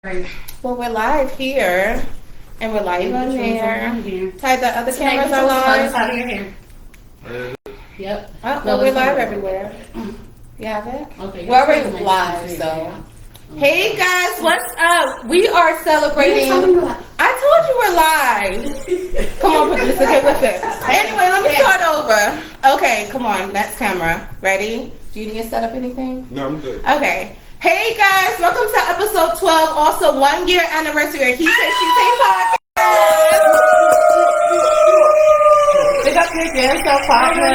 Right. Well, we're live here, and we're live on there. Ty, the other cameras are live. Out of your hair. Yep. Oh, well, we're live everywhere. You have it? Okay. We're already live, so. Hey guys, what's up? We are celebrating. I told you we're live. Come on, producer, get with it. Anyway, let me start over. Okay, come on, next camera. Ready? Do you need to set up anything? No, I'm good. Okay. Hey guys, welcome to episode 12, also 1 year anniversary of He Say She Say podcast. Pick up your dancer partner.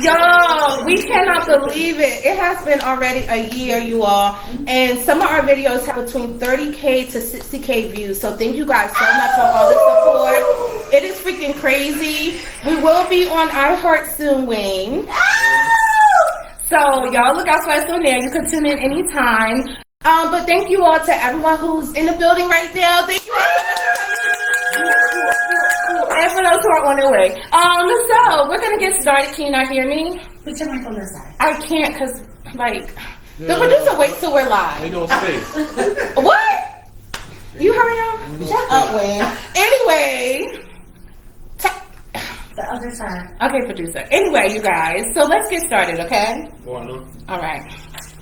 Yo, we cannot believe it. It has been already a year, you all. And some of our videos have between 30K to 60K views. So thank you guys so much for all the support. It is freaking crazy. We will be on iHeart soon, Wayne. So y'all look out for us on there. You can tune in anytime. But thank you all to everyone who's in the building right now. Thank you and for those who are on their way. So we're gonna get started. Can you not hear me? Put your mic on this side. I can't cause the producer waits till we're They live. don't space. What? You hurry up. Shut up, Wayne. Anyway. The other side. Okay, producer. Anyway, you guys, so let's get started, okay? One. All right.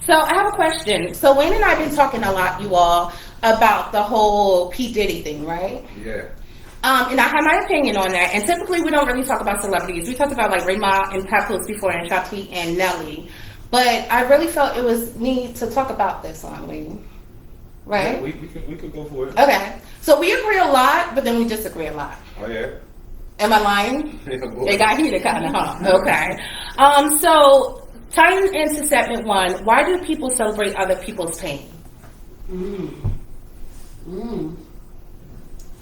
So I have a question. So Wayne and I have been talking a lot, you all, about the whole P. Diddy thing, right? Yeah. And I have my opinion on that. And typically we don't really talk about celebrities. We talked about like Ray Ma and Papoose before and Shati and Nelly. But I really felt it was need to talk about this on Wayne. Right? Yeah, we could go for it. Okay. So we agree a lot, but then we disagree a lot. Oh yeah. Am I lying? Yeah, go They ahead. got heated kind of, huh? Okay. So tying into segment 1, why do people celebrate other people's pain?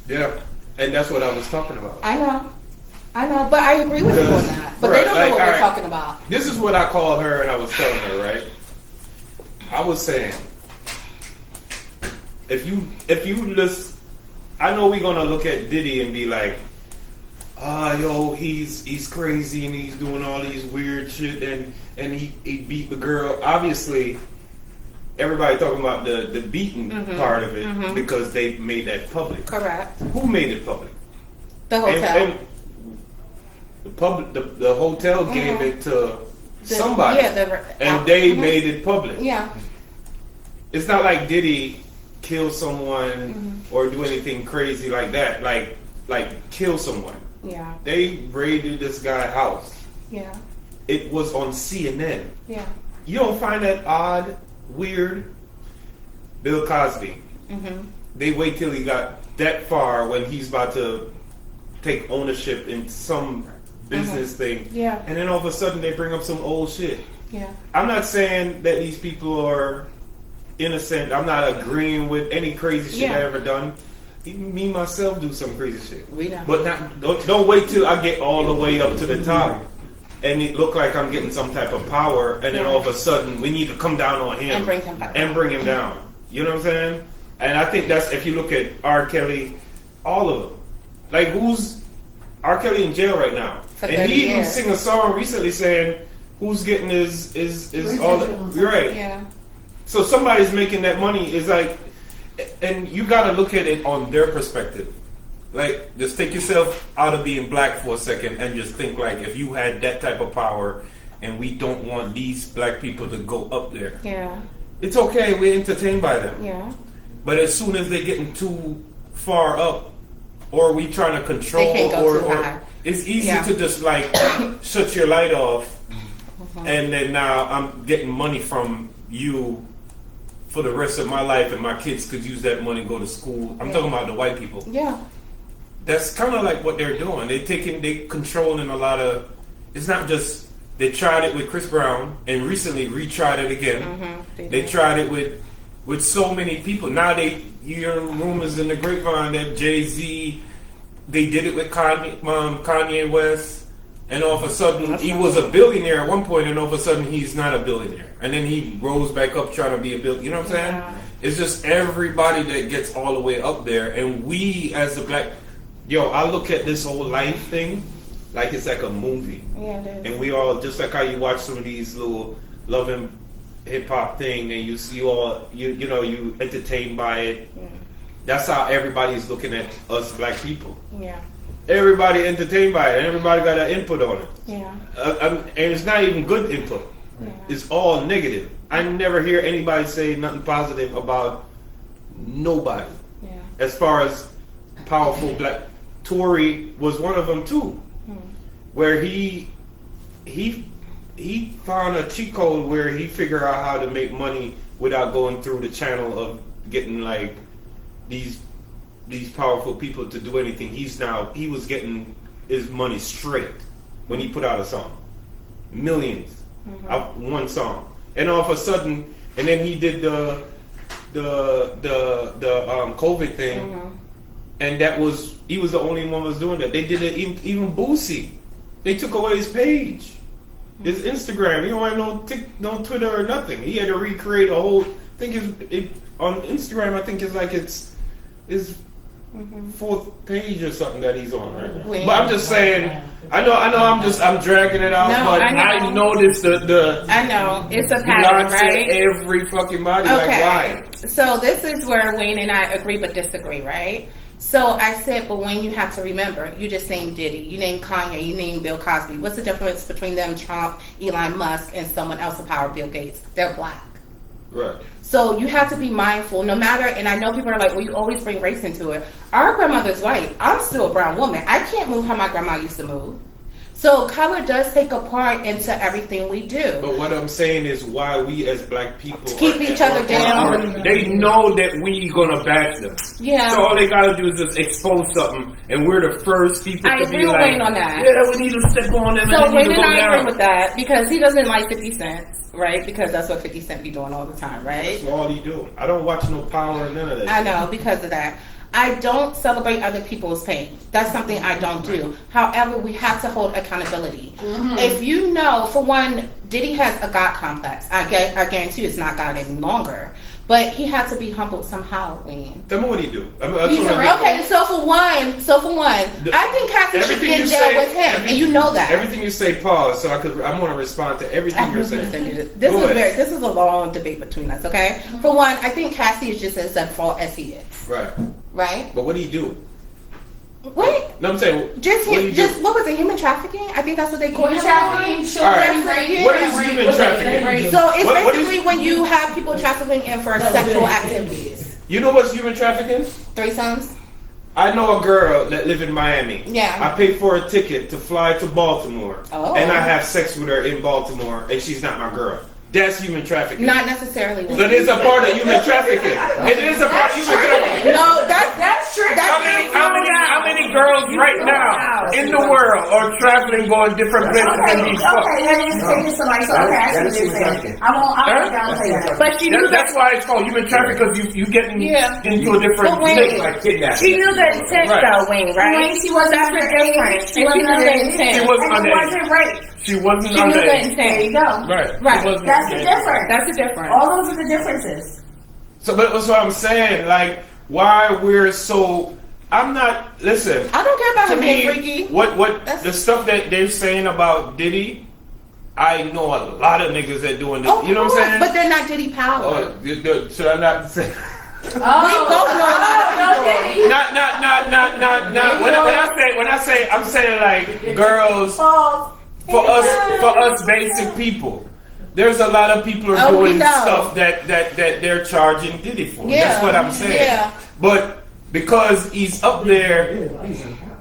Yeah. And that's what I was talking about. I know, but I agree with you on that. But they don't know Right, what like, we're alright. talking about. This is what I called her and I was telling her, right? I was saying, if you just, I know we're gonna look at Diddy and be like, yo, he's crazy and he's doing all these weird shit and he beat the girl. Obviously, everybody talking about the beating part of it because they made that public. Correct. Who made it public? The hotel. And the public, the hotel gave it to somebody, and they made it public. Yeah. It's not like Diddy kill someone or do anything crazy like that. Like kill someone. Yeah. They raided this guy's house. Yeah. It was on CNN. Yeah. You don't find that odd, weird? Bill Cosby. They wait till he got that far when he's about to take ownership in some business thing. Yeah. And then all of a sudden they bring up some old shit. Yeah. I'm not saying that these people are innocent. I'm not agreeing with any crazy shit I ever done. Even me myself do some crazy shit. We know. But don't wait till I get all the way up to the top and it look like I'm getting some type of power and then all of a sudden we need to come down on him And bring him back. and bring him down. You know what I'm saying? And I think that's, if you look at R. Kelly, all of them. Like, who's R. Kelly in jail right now? For And 30 he even years. sing a song recently saying, who's getting his all the, right. Yeah. So somebody's making that money. Is like, and you got to look at it on their perspective. Like, just take yourself out of being black for a second and just think like, if you had that type of power and we don't want these black people to go up there. Yeah. It's okay, we're entertained by them. Yeah. But as soon as they're getting too far up, or we trying to control, They can't go too or high. it's easy Yeah. to just like shut your light off, and then now I'm getting money from you for the rest of my life, and my kids could use that money to go to school. I'm talking about the white people. Yeah. That's kind of like what they're doing. They controlling a lot of. It's not just. They tried it with Chris Brown and recently retried it again. They tried it with so many people. Now they hear rumors in the grapevine that Jay-Z, they did it with Kanye West, and all of a sudden he was a billionaire at one point, and all of a sudden he's not a billionaire, and then he rose back up trying to be a billionaire. You know what I'm saying? Yeah. It's just everybody that gets all the way up there, and we as the black, I look at this whole life thing like it's like a movie. Yeah, it is. And we all, just like how you watch some of these little loving hip hop thing, and you see all you entertained by it. That's how everybody's looking at us black people. Yeah. Everybody entertained by it, and everybody got an input on it. Yeah. And it's not even good input. Yeah. It's all negative. I never hear anybody say nothing positive about nobody. Yeah. As far as powerful black, Tory was one of them too, where he found a cheat code where he figured out how to make money without going through the channel of getting like these powerful people to do anything. He was getting his money straight when he put out a song, millions of one song, and all of a sudden, and then he did the COVID thing, and he was the only one who was doing that. They did it even Boosie. They took away his page, his Instagram. He don't have no Twitter or nothing. He had to recreate a whole. I think on Instagram. I think it's like it's his fourth page or something that he's on right now. But I'm just saying. I know. I'm dragging it out, No, but I know. I noticed the I know. It's a pattern, right? every fucking body. Like why? So this is where Wayne and I agree but disagree, right? So I said, but Wayne, you have to remember, you just named Diddy, you named Kanye, you named Bill Cosby. What's the difference between them, Trump, Elon Musk, and someone else in power, Bill Gates? They're black. Right. So you have to be mindful, no matter, and I know people are like, well, you always bring race into it. Our grandmother's white. I'm still a brown woman. I can't move how my grandma used to move. So color does take a part into everything we do. But what I'm saying is why we as black people Keep each other down. They know that we gonna bash them. Yeah. So all they gotta do is just expose something, and we're the first people I to agree be with like, Wayne on that. yeah, we need to step on them So and they Wayne need to and go I agree down. with that because he doesn't like 50 Cent, right? Because that's what 50 Cent be doing all the time, right? That's all he do. I don't watch no Power or none of that. I know, because of that. I don't celebrate other people's pain. That's something I don't do. However, we have to hold accountability. If you know, for one, Diddy has a God complex. I guarantee you it's not God any longer. But he had to be humbled somehow, Wayne. Tell me what he do. Okay, so for one, I think Kathy should be in jail with him, and you know that. Everything you say, pause, so I want to respond to everything you're saying. This is a long debate between us, okay? For one, I think Cassie is just as at fault as he is. Right. Right? But what do you do? What? No, I'm saying, what do you do? What was it? Human trafficking? I think that's what they call Human it. trafficking, children rape. What is human trafficking? So it's What is- basically when you have people trafficking in for sexual activities. You know what's human trafficking? Threesomes? I know a girl that live in Miami. Yeah. I paid for a ticket to fly to Baltimore. Oh. And I have sex with her in Baltimore, and she's not my girl. That's human trafficking. Not necessarily. That is a part of human trafficking. It is a part of human trafficking. No, that's true. How many girls right now in the world are traveling, going different places than these fucks? Okay, let me explain this to myself. Okay, I see what you're saying. I won't downplay that. But she knew That's why it's called human trafficking, because you getting Yeah. into a different But Wayne- state like kidnapping. She knew the intent Right. though, Wayne, right? Wayne, she wasn't That's the underage. difference. She And she wasn't knew the underage. intent. She wasn't And it underage. wasn't rape. She wasn't She knew the underage. intent. There you go. Right. Right. She wasn't That's the underage. difference. That's the difference. All those are the differences. So, but that's what I'm saying. Like, why we're so. I'm not. Listen. I don't care about To him me, being freaky. what That's- the stuff that they're saying about Diddy, I know a lot of niggas that doing this. Of You know what course, I'm saying? But they're not Diddy Power. Oh, should I not say? We both know a lot of people. Not. When I say, I'm saying like girls for us basic people. There's a lot of people are Oh, we doing know. stuff that they're charging Diddy for. Yeah. That's what I'm saying. Yeah. But because he's up there,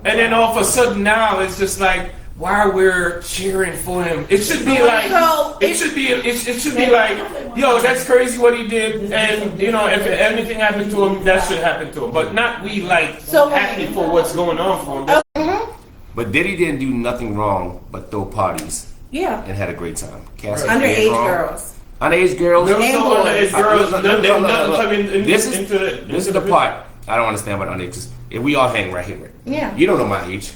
and then all of a sudden now it's just like, why we're cheering for him? It should be like, So, it should be like, yo, that's crazy what he did, and you know, if anything happened to him, that should happen to him. But not we like So- happy for what's going on for him. But Diddy didn't do nothing wrong but throw parties Yeah. and had a great time. Cassie Underage did wrong. girls. Underage girls. There was no boys. underage girls. Nothing coming This into is the part I don't understand about underage. 'Cause if we all hang right here. Yeah. You don't know my age.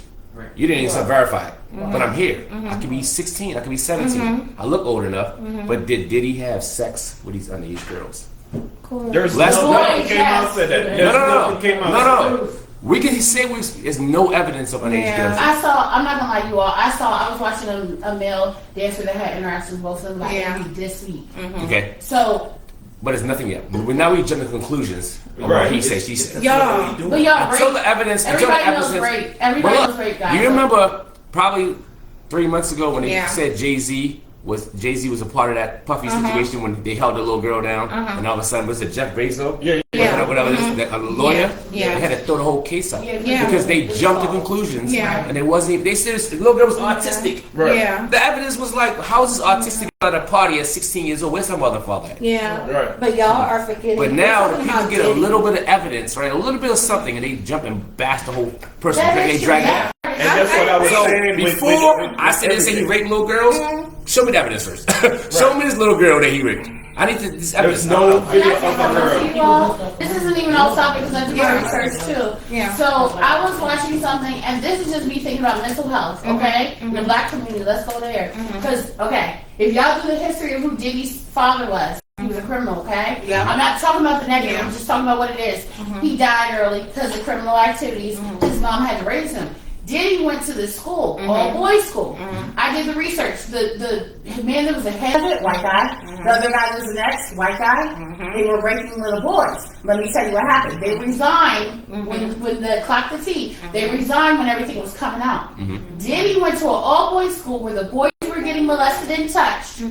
You didn't even verify it. But I'm here. I could be 16. I could be 17. I look old enough. But did Diddy have sex with these underage girls? There's Less nothing boys, came out said that. There's nothing came out. No. We can say there's no evidence of underage Yeah. girls. I'm not gonna lie you all, I was watching a male dancer that had interactions with both of them like every this week. Okay, So, but it's nothing yet. Now we jump to conclusions. Right. Right. He said, she said. Y'all, but y'all, Until rape, the evidence. everybody until the knows evidence, rape. Everybody Well, knows rape, guys. You remember probably 3 months ago when they Yeah. said Jay-Z was a part of that Puffy situation when they held the little girl down, and all of a sudden was it Jeff Bezos? Yeah. Whatever it is, a lawyer. Yeah. They had to throw the whole case out Yeah. because they jumped to conclusions, Yeah. and it wasn't. Even, they said the little girl was autistic. Right. yeah, The evidence was like, how is this autistic at a party at 16 years old? Where's her mother and father at? yeah. Right. But y'all are forgetting. But now the we're talking people about get a Diddy. little bit of evidence, right? A little bit of something, and they jump and bash the whole person. That They is drag it true. out. And that's what I was So saying. before I said this, and he raped little girls. Show me the evidence first. Show me this little girl that he raped. I need this evidence. There's no video That's of what a I'm girl. you all, this isn't even off topic because I do my research too. Yeah. So I was watching something, and this is just me thinking about mental health, okay? In the black community, let's go there. Because, okay, if y'all do the history of who Diddy's father was, he was a criminal, okay? Yeah. I'm not talking about the negative, Yeah. I'm just talking about what it is. He died early because of criminal activities. His mom had to raise him. Diddy went to this school, all boys school. I did the research. The man that was the head of it, White guy. The other guy was the next white guy. They were raping little boys. Let me tell you what happened. they resigned when the clock the T. They resigned when everything was coming out. Diddy went to an all boys school where the boys were getting molested and touched.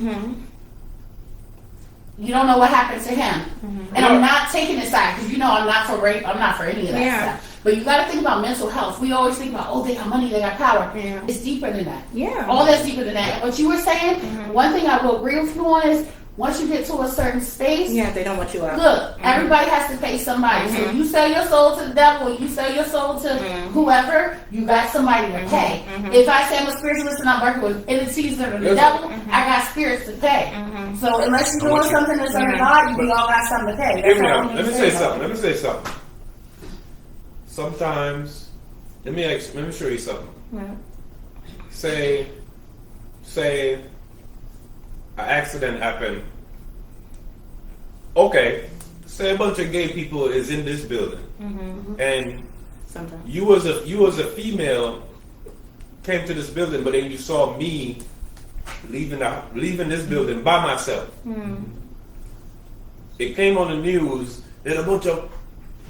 You don't know what happened to him. And I'm not taking his side because you know I'm not for rape. I'm not for any of that Yeah. stuff. But you got to think about mental health. We always think about, oh, they got money, they got power. Yeah. It's deeper than that. Yeah. All that's deeper than that. And what you were saying, one thing I will agree with you on is once you get to a certain space, Yeah, they don't want you out. look, everybody has to pay somebody. So you sell your soul to the devil, you sell your soul to whoever, you got somebody to pay. If I say I'm a spiritualist and I'm working with entities that are the devil, I got spirits to pay. So unless you're doing something that's under God, we all got something to pay. Hear me all out. I'm Let me saying. say something. Sometimes, let me show you something. Say, an accident happened. Okay, say a bunch of gay people is in this building, and Sometimes. you as a female came to this building, but then you saw me leaving this building by myself. It came on the news. There's a bunch of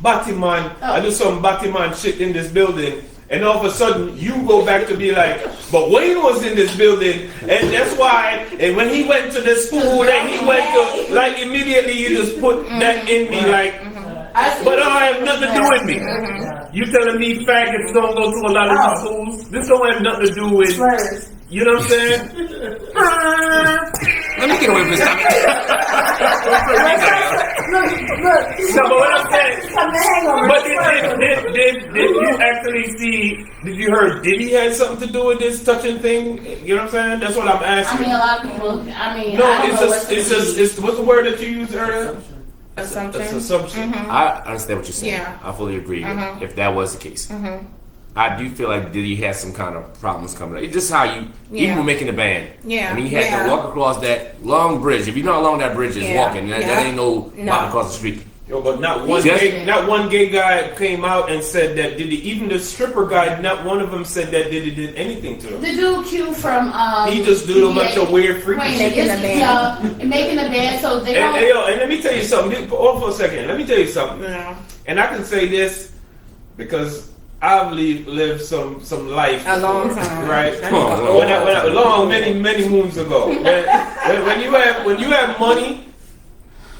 Batman. I do some Batman shit in this building, and all of a sudden you go back to be like, but Wayne was in this building, and that's why. And when he went to this school, that he went to, like immediately you just put that in me, like. But it don't have nothing to do with me. You telling me faggots don't go to a lot of these schools? This don't have nothing to do with. Slurs. You know what I'm saying? Let me get away from this topic. Look. No, but what I'm saying. Come to hangover. But did you actually see? Did you heard? Did he have something to do with this touching thing? You know what I'm saying? That's what I'm I asking. mean, a lot of people, No, I don't know it's what's the word that you used earlier? Assumption. It's assumption. I understand what you're saying. Yeah. I fully agree. If that was the case, I do feel like Diddy had some kind of problems coming up. It's just how you, even Yeah. when making the band, Yeah. I mean, he had Yeah. to walk across that long bridge. If you know how long that bridge is Yeah. walking, that Yeah. ain't no No. walking across the street. Yo, but not one Just- gay guy came out and said that Diddy. Even the stripper guy, not one of them said that Diddy did anything to him. The dude Q from He just did a bunch of weird freaky Wait, shit. making a band, so they And, don't. yo, and let me tell you something. Hold for a second. Let me tell you something. Yeah. And I can say this because I've lived some life. A long before, time. right? Oh, Long, many moons ago. When you have money,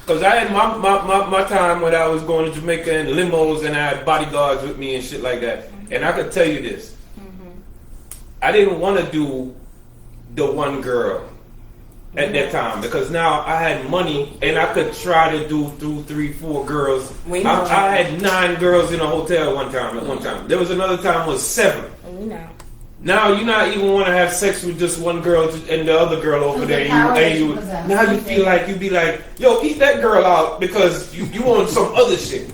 because I had my time when I was going to Jamaica in limos and I had bodyguards with me and shit like that. And I could tell you this: I didn't want to do the one girl at that time because now I had money and I could try to do 2, 3, 4 girls. We know. I had 9 girls in a hotel at one time. There was another time was 7. We know. Now you not even want to have sex with just one girl and the other girl over there. Now you feel like you be like, yo, eat that girl out because you want some other shit.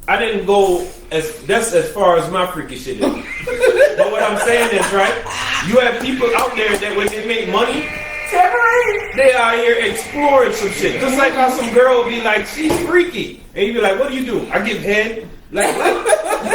I didn't go that's as far as my freaky shit is. But what I'm saying is, right, you have people out there that when they make money, they out here exploring some shit. Just like how some girl will be like, she's freaky. And you be like, what do you do? I give head. Like, what?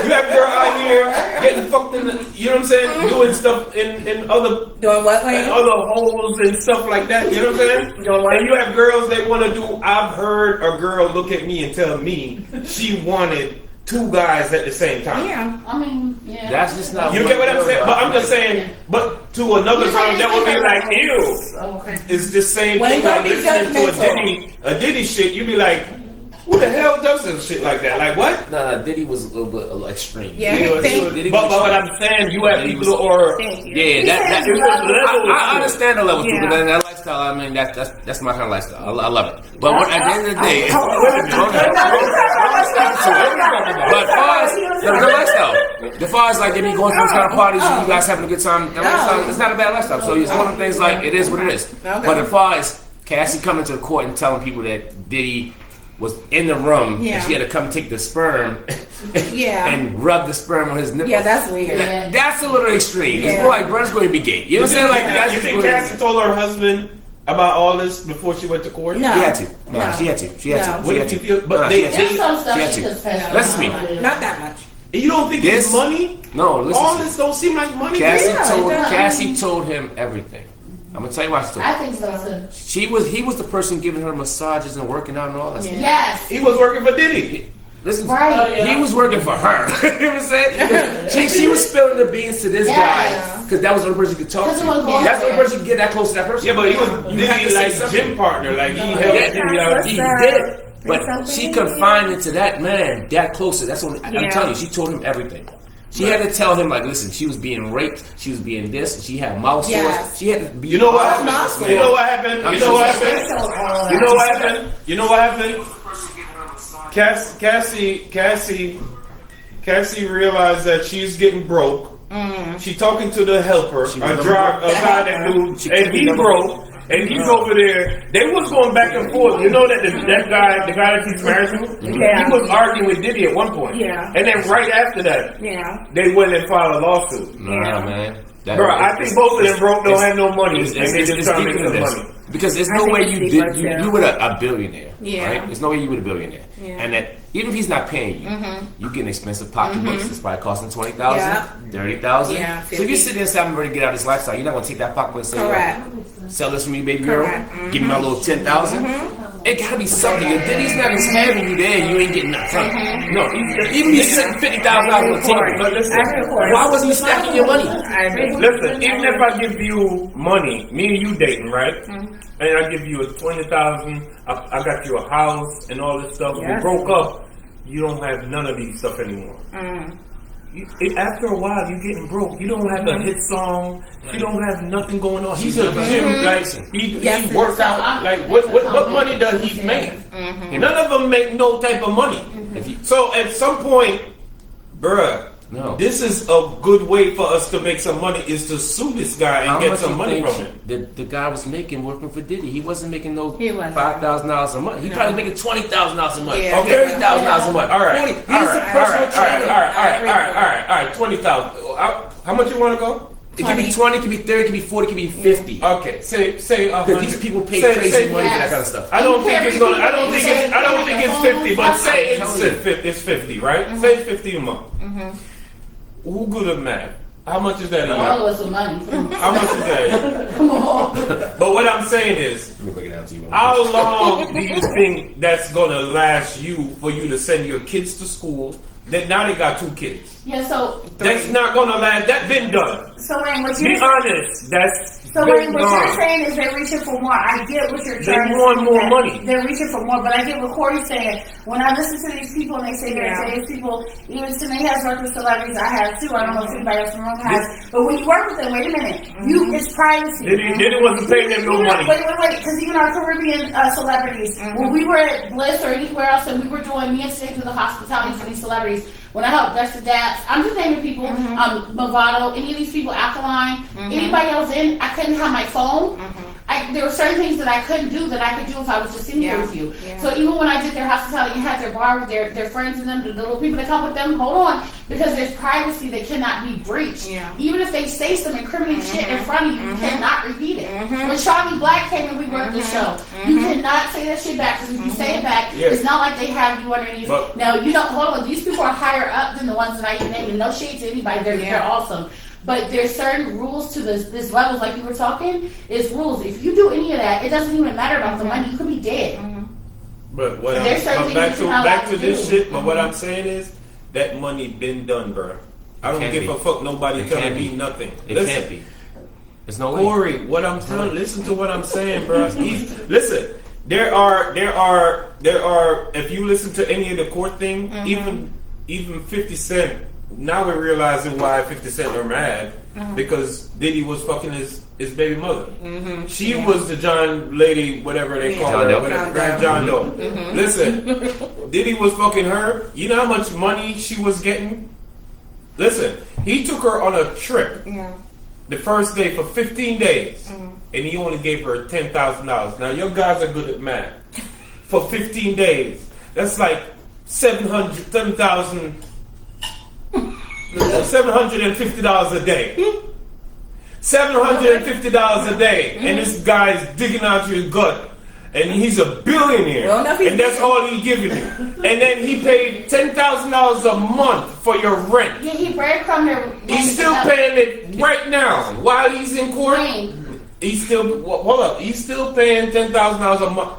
You have a girl out here getting fucked in the, you know what I'm saying? Doing stuff in other Doing what, Lane? other holes and stuff like that. You know what I'm saying? Doing what? And you have girls that want to do. I've heard a girl look at me and tell me she wanted 2 guys at the same time. Yeah. I mean, yeah. That's just not. You get what I'm saying? But I'm just saying. But to another You girl, that would be like, ew. Okay. It's the same Well, thing. don't Like be listening to judgmental. a Diddy shit. You be like, who the hell does some shit like that? Like what? Nah, Diddy was a little bit extreme. Yeah, You know, thank- Diddy but was what extreme. I'm saying, you have Diddy people was- or Thank you. Yeah, that It's a level I understand the level too, Yeah. but that lifestyle, I mean, that's my kind of lifestyle. I love it. But when, at the end of the day, but far as the lifestyle, the far as like they be going to those kind of parties, and you guys having a good time, that lifestyle, it's not a bad lifestyle. So it's one of the things like it is what it is. But as far as Cassie coming to the court and telling people that Diddy was in the room Yeah. and she had to come take the sperm Yeah. and rub the sperm on his nipple. Yeah, that's weird. That's a little extreme. It's Yeah. more like brother's going to be gay. You know what I'm saying? Like that's you just think what it is. Cassie told her husband about all this before she went to court? No. She had to. No, No. she had to. She had No. to. What She had did to. you feel? But No, they, she had to. There's some stuff She had she to. confessed. Listen to me. Not that much. you don't think This- it's money? No, listen. All to me. this don't seem like money. Cassie Yeah, told it does. Cassie told him everything. I'm gonna tell you why she told I him. think so too. He was the person giving her massages and working out and all that stuff. Yes. He was working for Diddy. Listen, Right. he was working for her. You know what I'm saying? She was spilling the beans to this Yes. guy because that was the only person you could talk Because to. it was going That's the only there. person you could get that close to that person. Yeah, but he was You had to Diddy say like something. gym partner. Like he helped Yeah, Diddy out. he What's did. up? But What's she up? confined it to that man that closer. That's what I'm Yeah. telling you. She told him everything. She had to tell him like, listen, she was being raped. She was being this. She had mouth sores. Yes. She had to be. You know what Not happened? small. You know what happened? You know what happened? You know what happened? You know what happened? Cassie realized that she's getting broke. She talking to the helper, a guy that dude, and he broke, and he's over there. They was going back and forth. You know that the guy that she's married to, Yeah. he was arguing with Diddy at one point. Yeah. And then right after that, Yeah. they went and filed a lawsuit. Nah, man. Bro, I think both of them broke, don't have no money, It's, and they it's, just it's trying to deeper make than some this. money. Because there's I no think way it's you deeper, did. too. You were a billionaire, Yeah. right? There's no way you were a billionaire, Yeah. and that even if he's not paying you, you getting expensive pocketbooks. It's probably costing $20,000, Yeah. $30,000. Yeah, So if you sit there and say, "I'm ready to get out of this lifestyle," you're not gonna take that pocketbook and say, Correct. "Sell this for me, baby girl. Correct. Give me my little 10,000." It gotta be something. If Diddy's not just having you there, you ain't getting nothing. No, even if you're sitting $50,000 on the table, But listen, why wasn't you stacking your money? I agree. listen, even if I give you money, me and you dating, right? And I give you a 20,000, I got you a house and all this stuff. Yeah. We broke up. You don't have none of these stuff anymore. After a while, you getting broke. You don't have a hit song. You don't have nothing going on. He's a gym like he works out. Like what money does he make? None of them make no type of money. So at some point, bruh. No. This is a good way for us to make some money is to sue this guy and How get much some you money think from him. the guy was making working for Diddy? He wasn't making no He wasn't. $5,000 a month. He probably making $20,000 a month. Yeah. Okay, $30,000 a month. All right, 40. all He's right, a personal trainer. all right, 20,000. How much you want to go? It could be 20, it could be 30, it could be 40, it could be 50. Okay, say Because these people pay crazy say- money for that kind of stuff. I don't think it's gonna. I don't think it's 50, but say it's 50, right? Say it's 50 a month. Who good at math? How much is that a All year? of us with money. How much is that? Come on. But what I'm saying is, Let me break it down to you. how long do you think that's gonna last you for you to send your kids to school? That now they got 2 kids. Yeah, so That's not gonna last. That's been done. So Wayne, what Be you're honest. That's So been what you're gone. saying is they're reaching for more. I get what you're They trying to want say. more that money. They're reaching for more, but I get what Corey's saying. When I listen to these people and they say Yeah. today's people, even Tanae has worked with celebrities. I have too. I don't know if anybody else in the room has. But when you work with them, wait a minute. It's privacy. Diddy wasn't paying them no money. Wait. Because even our Caribbean celebrities, when we were at Bliss or anywhere else, and we were doing me and Steve to the hospitality for these celebrities. When I helped Dexter Daps, I'm just naming people, Movado, any of these people, Alkaline, anybody else in, I couldn't have my phone. there were certain things that I couldn't do that I could do if I was just in here with you. Yeah. So even when I did their hospitality and had their bar with their friends and them, the little people that come with them, hold on, because there's privacy that cannot be breached. Yeah. Even if they say some incriminating shit in front of you, you cannot repeat it. When Charlie Black came and we worked the show, you cannot say that shit back, because if you say it back, it's not like they have you underneath. But- Now, you don't, hold on, these people are higher up than the ones that I even named, and no shade to anybody, they're awesome. But there's certain rules to this levels, like you were talking, it's rules. If you do any of that, it doesn't even matter about the money, you could be dead. But what There's certain I'm back things you're not back allowed to to this do. shit. But what I'm saying is that money been done, bro. I don't can't give be. a fuck. Nobody It telling can't me be. nothing. It Listen, can't be. There's no way. Corey, what I'm telling. Listen to what I'm saying, bro. Listen, there are. If you listen to any of the court thing, even 50 Cent. Now we're realizing why 50 Cent are mad because Diddy was fucking his baby mother. She was the John lady, whatever they call John her, Doe. whatever, Grand John Doe. Listen, Diddy was fucking her. You know how much money she was getting? Listen, he took her on a trip the first day for 15 days, and he only gave her $10,000. Now your guys are good at math. For 15 days, that's like $750 a day. $750 a day, and this guy's digging out your gut, and he's a billionaire, Well, enough he's and that's all he's giving you. And then he paid $10,000 a month for your rent. Yeah, he breadcrumbed her. He's still paying it right now while he's in court. Wayne. He's still hold up. He's still paying $10,000 a month.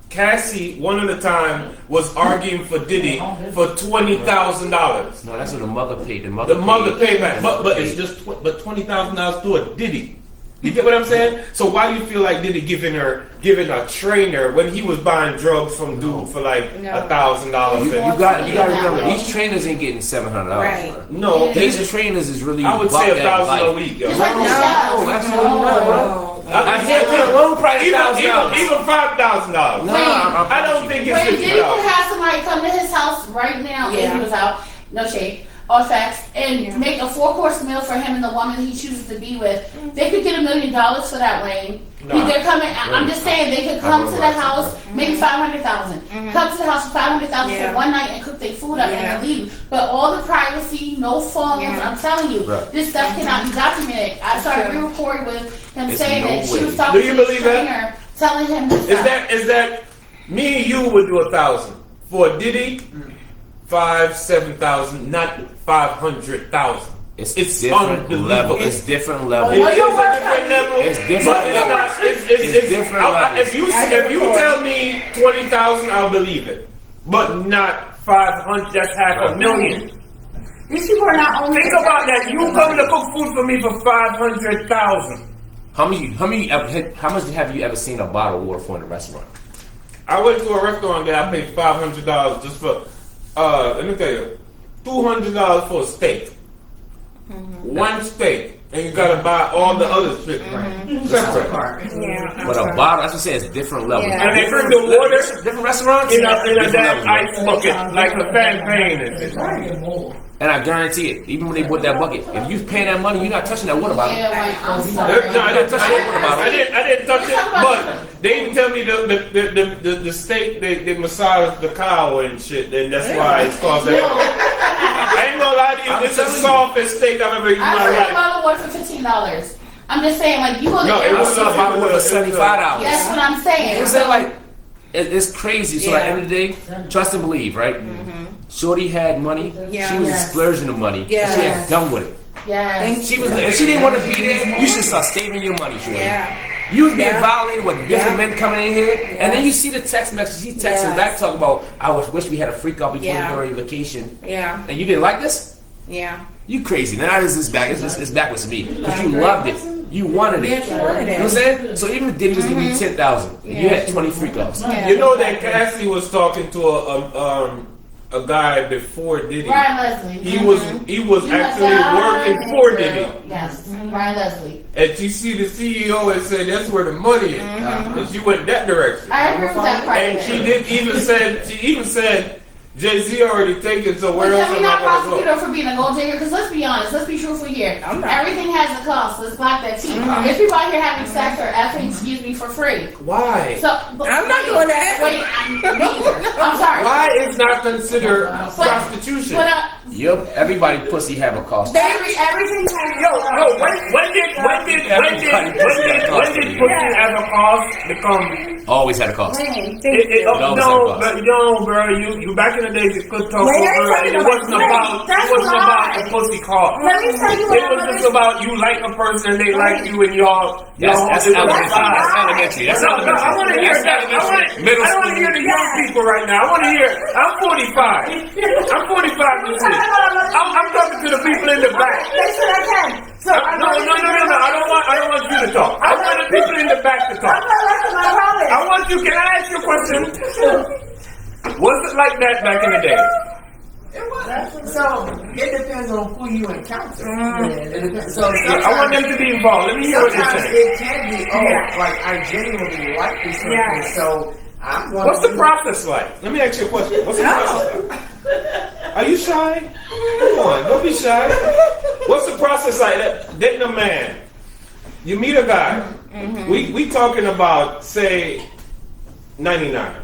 Cassie, one at a time, was arguing for Diddy for $20,000. No, that's what the mother paid. The The mother paid back, but it's just $20,000 to a Diddy. You get what I'm saying? So why do you feel like Diddy giving a trainer when he was buying drugs from dude for like $1,000? You got to remember, these trainers ain't getting $700. Right. No, These trainers is really. I would say about that $1,000 a life. week. Yo. It's like the No, show. absolutely not, bro. I can't pay a loan price Even $1,000. $5,000. No, I don't think it's Wait, Diddy could $50. have somebody come to his house right now if he was out, no shade, all facts, and make a 4-course meal for him and the woman he chooses to be with. They could get $1 million for that, Wayne. Nah. They're coming. I'm just saying they could come to the house, maybe $500,000. Come to the house for $500,000 for one night and cook their food up and then leave. But all the privacy, no phones. I'm telling you, Right. this stuff cannot be documented. I started re-recording with him It's saying no that she way. was talking Do you to his believe that? trainer, telling him this stuff. Is that me and you would do 1,000 for Diddy? 7,000, not 500,000. It's It's different unbelievable. level. It's different level. It is a your work different level. It's different But it's levels. not. It's different levels. If you tell me 20,000, I'll believe it. But not 500. That's $500,000. These people are not only. Think about that. You come to cook food for me for 500,000. How much have you ever seen a bottle of water for in a restaurant? I went to a restaurant that I paid $500 just for. Let me tell you, $200 for a steak. One steak, and you gotta buy all the other shit. Separate. Yeah. But a bottle, that's what I say, it's different levels. Yeah. And they bring the water Different restaurants. in a different damn levels. ice bucket, like a champagne and shit. And I guarantee it, even when they bought that bucket, if you pay that money, you're not touching that water bottle. Yeah, like, I'm No, sorry. I didn't touch it, but they didn't tell me the steak they massaged the cow and shit, and that's why it's called that. I ain't gonna lie to you, it's the softest steak I've ever eaten in I my paid a life. bottle of water for $15. I'm just saying, like, you go to No, it I was saw a bottle of water for $75. That's what I'm saying. It's that like, it's crazy. So at the Yeah. end of the day, trust and believe, right? Shorty had money. Yeah. She was Yes. splurging the money. Yeah. She had done with it. Yes. She was. If she didn't want to be there, you should start saving your money, Shorty. Yeah. You was being Yeah. violated with different Yeah. men coming in here, and then you see the text message. He texting Yes. back talking about, "I wish we had a freak out before Yeah. we go on your vacation." Yeah. And you didn't like this? Yeah. You crazy. Now this is back. It's backwards to me. Because you loved it. You wanted it. Yeah, you wanted it. You know what I'm saying? So even if Diddy was giving you 10,000, you had 20 freak offs. Yeah. You know that Cassie was talking to a guy before Diddy. Ryan Leslie. He was actually working for Diddy. Yes, Ryan Leslie. And she see the CEO and said that's where the money is. And she went that direction. I agree with that part. And she even said Jay-Z already taken, so where But else can we am not I gonna prosecute go? her for being a gold digger? Because let's be honest, let's be truthful here. I'm not. Everything has a cost. Let's block that T. There's people out here having sex or effing, excuse me, for free. Why? So I'm not doing that. Wait, I'm sorry. Why is not considered prostitution? But Yup, everybody pussy have a cost. Everything has Yo, when did pussy as a cause become? Always had a cost. It, always no, had a no, bro. You back in the days you could talk Wait, over, let me and it tell you wasn't about- about that's the why. pussy call. Let me tell you It what was just about you like a person, they like you, and y'all. That's it was elementary. about- That's elementary. That's No, I want to elementary. hear That's that. elementary. Middle I want to school. hear the young people right now. I want to hear. I'm 45. I'm 45 this year. I'm talking to the people in the back. That's what I can. So I'm No. I don't want you to talk. I want the people in the back to I'm talk. not letting my promise. I want you. Can I ask you a question? Was it like that back in the day? So it depends on who you encounter. It depends. So I want them to be involved. Let me hear what they sometimes say. it can be, like I genuinely like this person, Yes. so I'm going What's to the process like? Let me ask you a question. What's the process like? Are you shy? Come on, don't be shy. What's the process like? Dating a man. You meet a guy. We talking about, say, 99.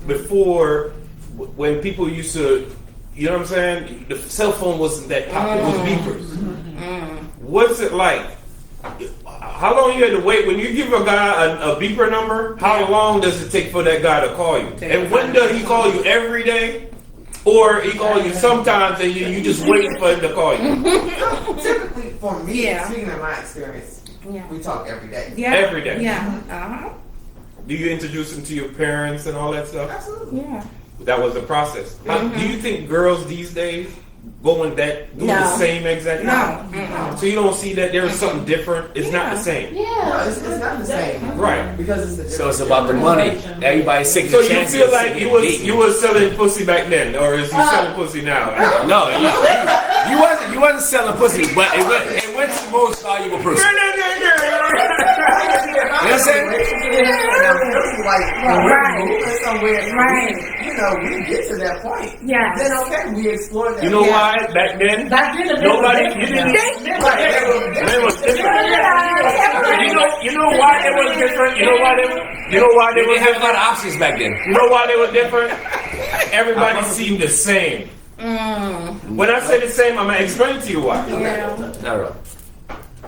Before, when people used to, you know what I'm saying? The cell phone wasn't that popular. It was beepers. What's it like? How long you had to wait? When you give a guy a beeper number, how long does it take for that guy to call you? And when does he call you? Every day? Or he call you sometimes and you just waiting for him to call you? typically for me, Yeah. speaking of my experience, Yeah. we talk every day. Yeah. Every day. Yeah. Do you introduce him to your parents and all that stuff? Absolutely. Yeah. That was the process. Do you think girls these days doing the No. same exact No. thing? So you don't see that there's something different? It's not the same. No, yeah. it's not the same. Right. Because it's So it's about the money. Everybody's taking So the you chances. feel like taking you the dating. was selling pussy back then, or is you selling pussy now? No, you wasn't selling pussy, but it went to the most valuable person. You know what I'm saying? Like, somewhere, Right. we get to that point. Yes. Then okay, we explore that. You know why back then? Back then, the Nobody. business You didn't. Right. It was different. was You know why it was different? You know why they They were didn't have a lot different? of options back then. You know why they were different? Everybody seemed the same. When I say the same, I'm gonna explain to you why. No.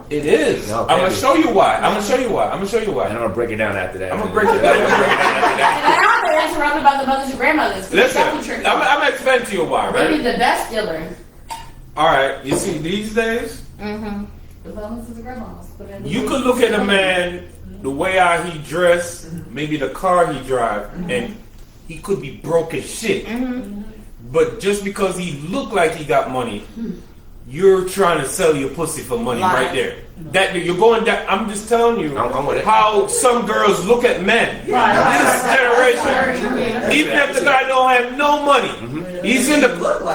It is. No, I'm gonna baby. show you why. I'm gonna show you why. I'm gonna show you And why. I'm gonna break it down after that. I'm gonna break it down. I'm gonna break it down after that. And I'm not interrupted by the mothers and grandmothers. Listen, Definitely tricky. I'm gonna explain to you why, Maybe right? the best dealer. All right. You see, these days, The mothers and grandmas. But then- you could look at a man the way how he dressed, maybe the car he drive, and he could be broke as shit. But just because he look like he got money, you're trying to sell your pussy for money right there. That you're going down. I'm just telling you I'm with it. how some girls look at men. This generation, even if the guy don't have no money, he's in the.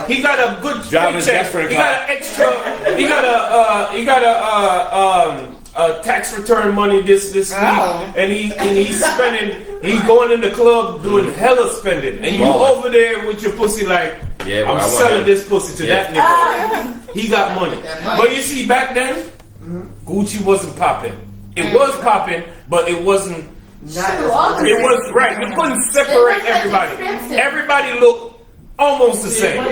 He got a good Driving his paycheck. best friend He car. got an extra. He got a tax return money this week, and he's spending. He's going in the club doing hella spending, and you Balling. over there with your pussy like, Yeah, well, I'm I want selling that. this pussy to that nigga. He got money, but you see back then, Gucci wasn't popping. It was popping, but it wasn't. It was right. You couldn't separate everybody. Everybody looked almost the same.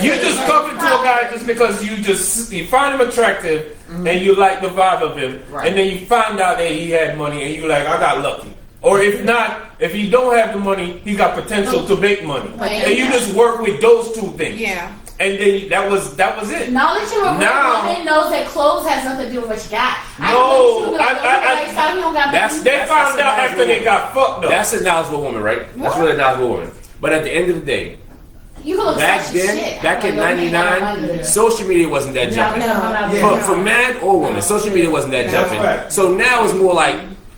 You just talking to a guy just because you find him attractive and you like the vibe of him, and then you find out that he had money and you like, I got lucky. Or if not, if he don't have the money, he got potential to make money, and you just work with those two things. Yeah. And then that was it. Knowledge of a Now- woman knows that clothes has nothing to do with what you got. No, They found out after they got fucked up. That's a knowledgeable woman, right? That's really a knowledgeable woman. But at the end of the day, You can look back sexy then, shit. back in '99, social media wasn't that jumping. No. For man or woman, social media wasn't that jumping. right. So now it's more like,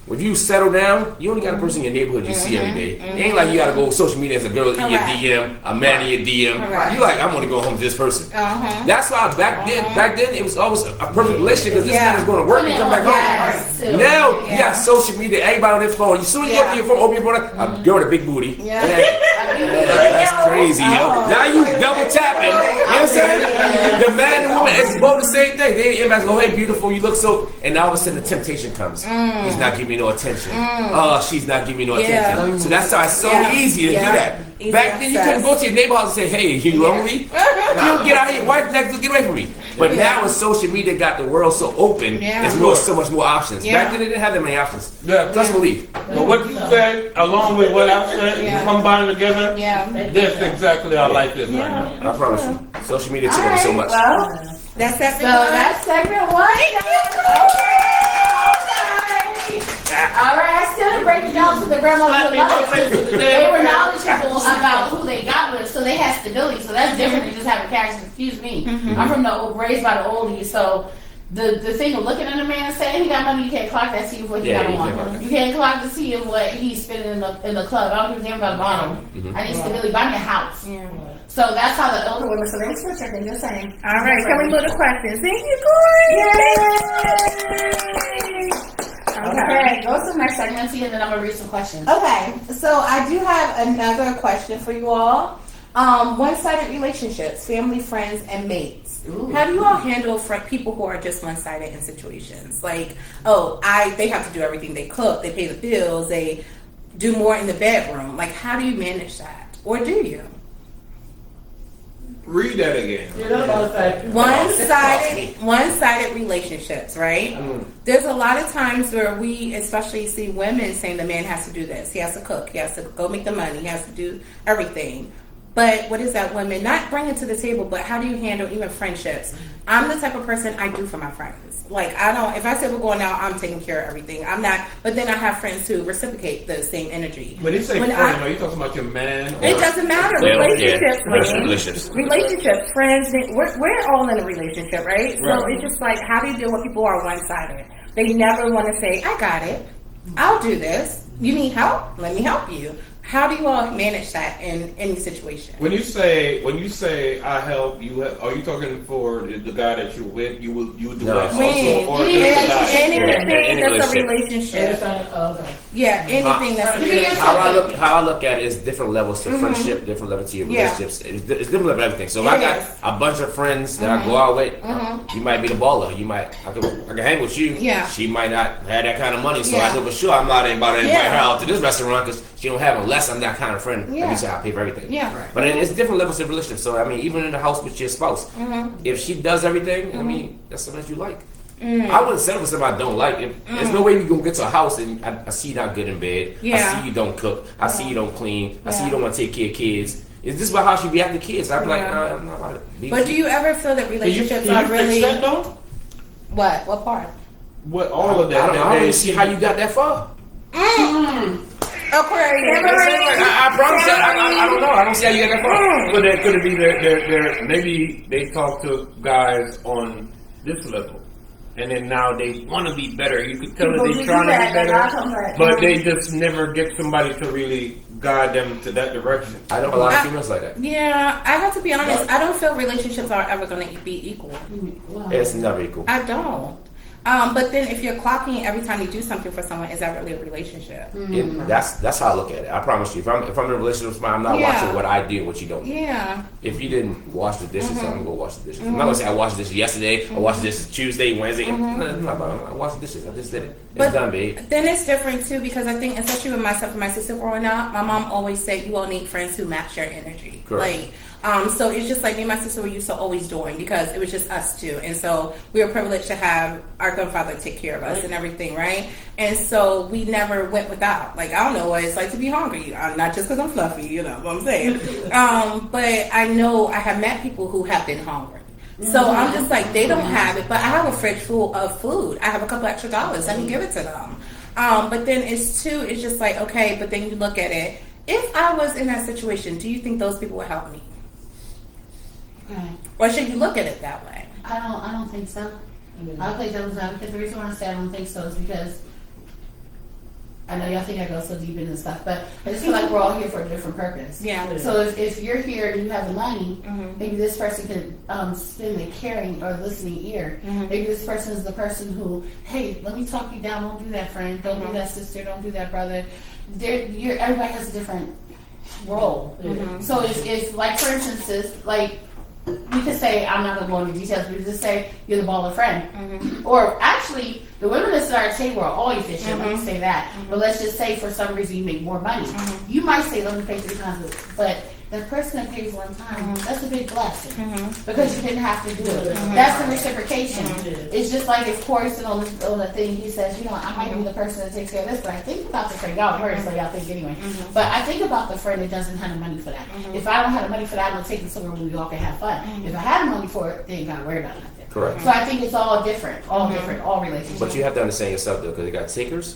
if you settle down, you only got a person in your neighborhood you see every day. It ain't like you gotta go social media as a girl in your DM, a man in your DM. You like, I'm gonna go home to this person. That's why back then it was always a perfect relationship because this man is gonna work and come back home. Now you got social media, everybody on their phone. As soon as you open your phone, a girl with a big booty. Yeah. Hey, That's crazy, yo. Now you double tapping. You know what I'm saying? The man and woman, it's both the same thing. They everybody's go, hey, beautiful, you look so. And now all of a sudden the temptation comes. He's not giving me no attention. Oh, she's not giving me no attention. So that's why it's so easy to do that. Easy Back then, you couldn't go to your neighbor house and say, hey, you lonely? You get out here, wife next, get away from me. But now with social media got the world so open, there's so much more options. Back then, they didn't have that many options. Yeah. Trust and believe. But what you said, along with what I said, combined together, this exactly how life is right now. I promise you. Social media took over so much. Well, That's that. So that's segment one. All right, I still break it down to the grandmother because they were knowledgeable about who they got with, so they had stability. So that's different than just having cash. Excuse me. I'm from the raised by the oldies, so the thing of looking at a man and saying he got money, you can't clock that to see what he got on. You can't clock to see what he's spending in the club. I don't give a damn about the bottom. I need stability. Buy me a house. So that's how the older women. So they switch everything. Just saying. All right, can we move to questions? Thank you, Corey. Okay, go to the next segment and then I'm gonna read some questions. Okay, so I do have another question for you all. One-sided relationships, family, friends, and mates. How do you all handle people who are just one-sided in situations? Like, they have to do everything. They cook, they pay the bills, they do more in the bedroom. Like, how do you manage that? Or do you? Read that again. One-sided relationships, right? There's a lot of times where we especially see women saying the man has to do this. He has to cook. He has to go make the money. He has to do everything. But what is that women not bringing to the table, but how do you handle even friendships? I'm the type of person I do for my friends. Like, if I say we're going out, I'm taking care of everything. I'm not, but then I have friends who reciprocate the same energy. When you say friend, are you talking about your man? It doesn't matter. Relationships, friends, we're all in a relationship, right? So it's just like, how do you deal with people who are one-sided? They never want to say, I got it. I'll do this. You need help? Let me help you. How do you all manage that in any situation? When you say I help you, are you talking for the guy that you're with? You would do that also, or anything that's a relationship? Yeah, anything that's a relationship. How I look at it is different levels to friendship, different levels to your relationships. It's different level of everything. So if I got a bunch of friends that I go out with, you might be the baller. I can hang with you. Yeah. She might not have that kind of money, so I know for sure I'm not about to invite her out to this restaurant because she don't have it. Unless I'm that kind of friend, let me say I'll pay for everything. Yeah. Right. But it's different levels of relationship. So I mean, even in the house with your spouse, if she does everything, I mean, that's something that you like. I wouldn't settle for something I don't like. There's no way you gonna get to a house and I see you not good in bed. I see you don't cook. I see you don't clean. I see you don't want to take care of kids. Is this about how she be acting kids? I'd be like, I'm not about it. But do you ever feel that relationships are really? What? What part? What all of that? I don't really see how you got that far. Aquarius. I promise you, I don't know. I don't see how you got that far. But that could be their maybe they talk to guys on this level, and then now they want to be better. You could tell that they're trying to be better, but they just never get somebody to really guide them to that direction. I know a lot of females like that. Yeah, I have to be honest. I don't feel relationships are ever going to be equal. It's never equal. I don't. But then if you're clocking every time you do something for someone, is that really a relationship? That's how I look at it. I promise you. If I'm in a relationship with somebody, I'm not watching what I do and what you don't do. Yeah. If you didn't wash the dishes, I'm gonna go wash the dishes. I'm not gonna say I washed the dishes yesterday, I washed the dishes Tuesday, Wednesday. I washed the dishes. I just did it. It's done, babe. Then it's different too because I think, especially with myself and my sister growing up, my mom always said you all need friends who match your energy. Correct. So it's just like me and my sister were used to always doing because it was just us two. And so we were privileged to have our grandfather take care of us and everything, right? And so we never went without. Like, I don't know what it's like to be hungry. Not just because I'm fluffy, you know what I'm saying. But I know I have met people who have been hungry. So I'm just like, they don't have it, but I have a fridge full of food. I have a couple extra dollars. Let me give it to them. But then it's just like, okay, but then you look at it. If I was in that situation, do you think those people would help me? Okay. Or should you look at it that way? I don't think so. I'll play devil's advocate. The reason why I say I don't think so is because I know y'all think I go so deep into stuff, but I just feel like we're all here for a different purpose. Yeah. So if you're here and you have the money, maybe this person can spend the caring or listening ear. Maybe this person is the person who, hey, let me talk you down. Don't do that, friend. Don't do that, sister. Don't do that, brother. Everybody has a different role. So it's like, for instance, sis, like, we could say, I'm not gonna go into details, but just say you're the baller friend. Or actually, the women that sit at our table are all efficient, we can say that. But let's just say for some reason you make more money. You might say, let me pay 3 times it, but the person that pays 1 time, that's a big blessing. Because you didn't have to do it. That's the reciprocation. It's just like if Corey's on the thing, he says, you know, I might be the person that takes care of this, but I think about the friend. Y'all heard it, so y'all think anyway. But I think about the friend that doesn't have the money for that. If I don't have the money for that, I'm gonna take it somewhere where we all can have fun. If I had the money for it, then you gotta worry about nothing. Correct. So I think it's all different, all relationships. But you have to understand yourself though, because you got takers.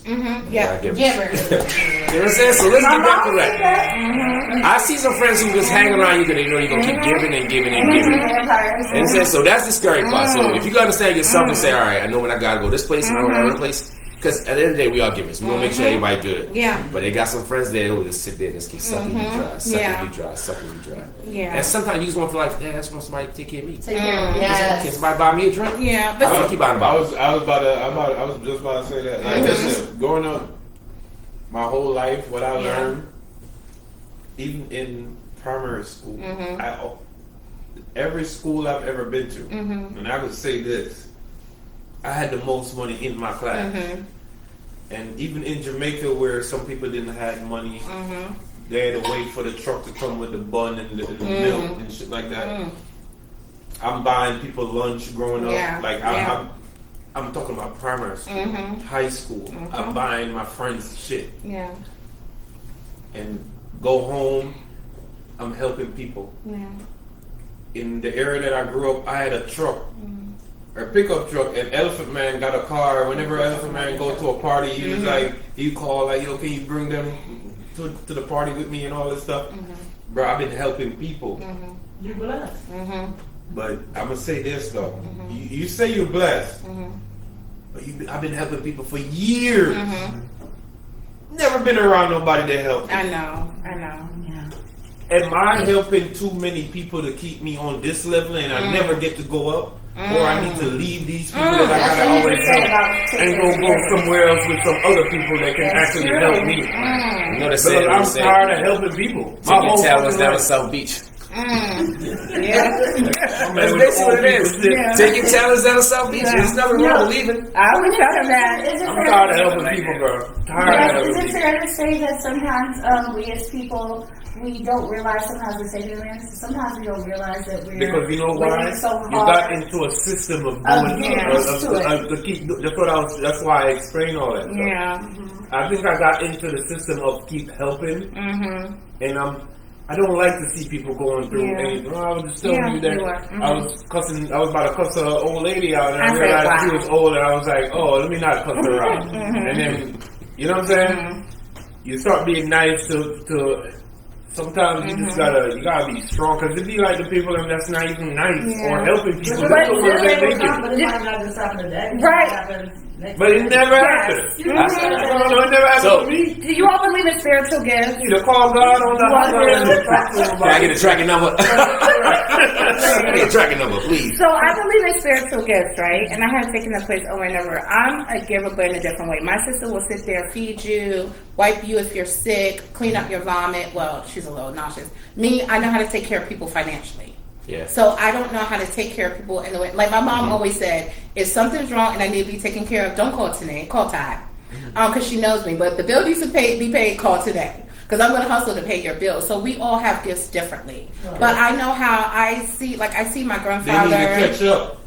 Yeah. Givers. Givers. You know what I'm saying? So let's get back to that. I see some friends who just hang around you because they know you're gonna keep giving and giving and giving. And so that's the scary part. So if you can understand yourself and say, all right, I know when I gotta go this place and I go another place. Because at the end of the day, we all givers. We want to make sure everybody good. Yeah. But they got some friends there who just sit there and just keep sucking you dry, sucking you dry, sucking you dry. Yeah. And sometimes you just want to feel like, damn, I just want somebody to take care of me. Take care. Can Yes. somebody buy me a drink? Yeah, I but don't keep buying I bottles. was just about to say that. Like, listen, growing up, my whole life, what I learned, even in primary school, every school I've ever been to, and I would say this, I had the most money in my class. And even in Jamaica, where some people didn't have money, they had to wait for the truck to come with the bun and the milk and shit like that. I'm buying people lunch growing up. Yeah. Like I'm talking about primary school, high school. I'm buying my friends shit. yeah. And go home, I'm helping people. Yeah. In the area that I grew up, I had a truck. A pickup truck, and Elephant Man got a car. Whenever Elephant Man go to a party, he was like, he called like, yo, can you bring them to the party with me and all this stuff? Bro, I've been helping people. You blessed. But I'm gonna say this though, you say you're blessed, but I've been helping people for years. Never been around nobody to help me. I know. Am I helping too many people to keep me on this level and I never get to go up? Or I need to leave these people that I gotta always help and go somewhere else with some other people that can actually help me. You know they Because say, I'm tired of helping people. take your talents fucking down to life. South Beach. Yeah. That's basically what it is. Take your talents down to South Beach. There's nothing wrong with leaving. I always tell them that. I'm tired of helping people, bro. Tired of Is helping it people. fair to say that sometimes we as people, we don't realize, sometimes we say sometimes we don't realize that we're Because you know why? working so You got hard. into a system of Of doing getting used to it. to keep. That's why I explained all that. Stuff. Yeah. I think I got into the system of keep helping, and I don't like to see people going through Yeah. anything. I was just telling Yeah, you that you are. I was cussing. I was about to cuss an old lady out, and I said, realized wow. she was old, and I was like, "Oh, let me not cuss her out." And then, you know what I'm saying? You start being nice to. Sometimes you just gotta be strong, because it be like the people that's not even nice or helping people. But That's the ones that make it. it might not just happen today. Right. But it never happened. No, it never happened So- to me. Do you all believe in spiritual gifts? You to call God on the hotline and talk to him Can I about get a it. tracking number? Can I get a tracking number, please? So I believe in spiritual gifts, right? And I have taken that place over and over. I'm a giver, but in a different way. My sister will sit there, feed you, wipe you if you're sick, clean up your vomit. Well, she's a little nauseous. Me, I know how to take care of people financially. Yeah. So I don't know how to take care of people in the way. Like my mom always said, if something's wrong and I need to be taken care of, don't call Tanae, call Ty. Because she knows me. But the bill needs to be paid, call today. Because I'm going to hustle to pay your bill. So we all have gifts differently. But I know how I see my They grandfather. need to catch up.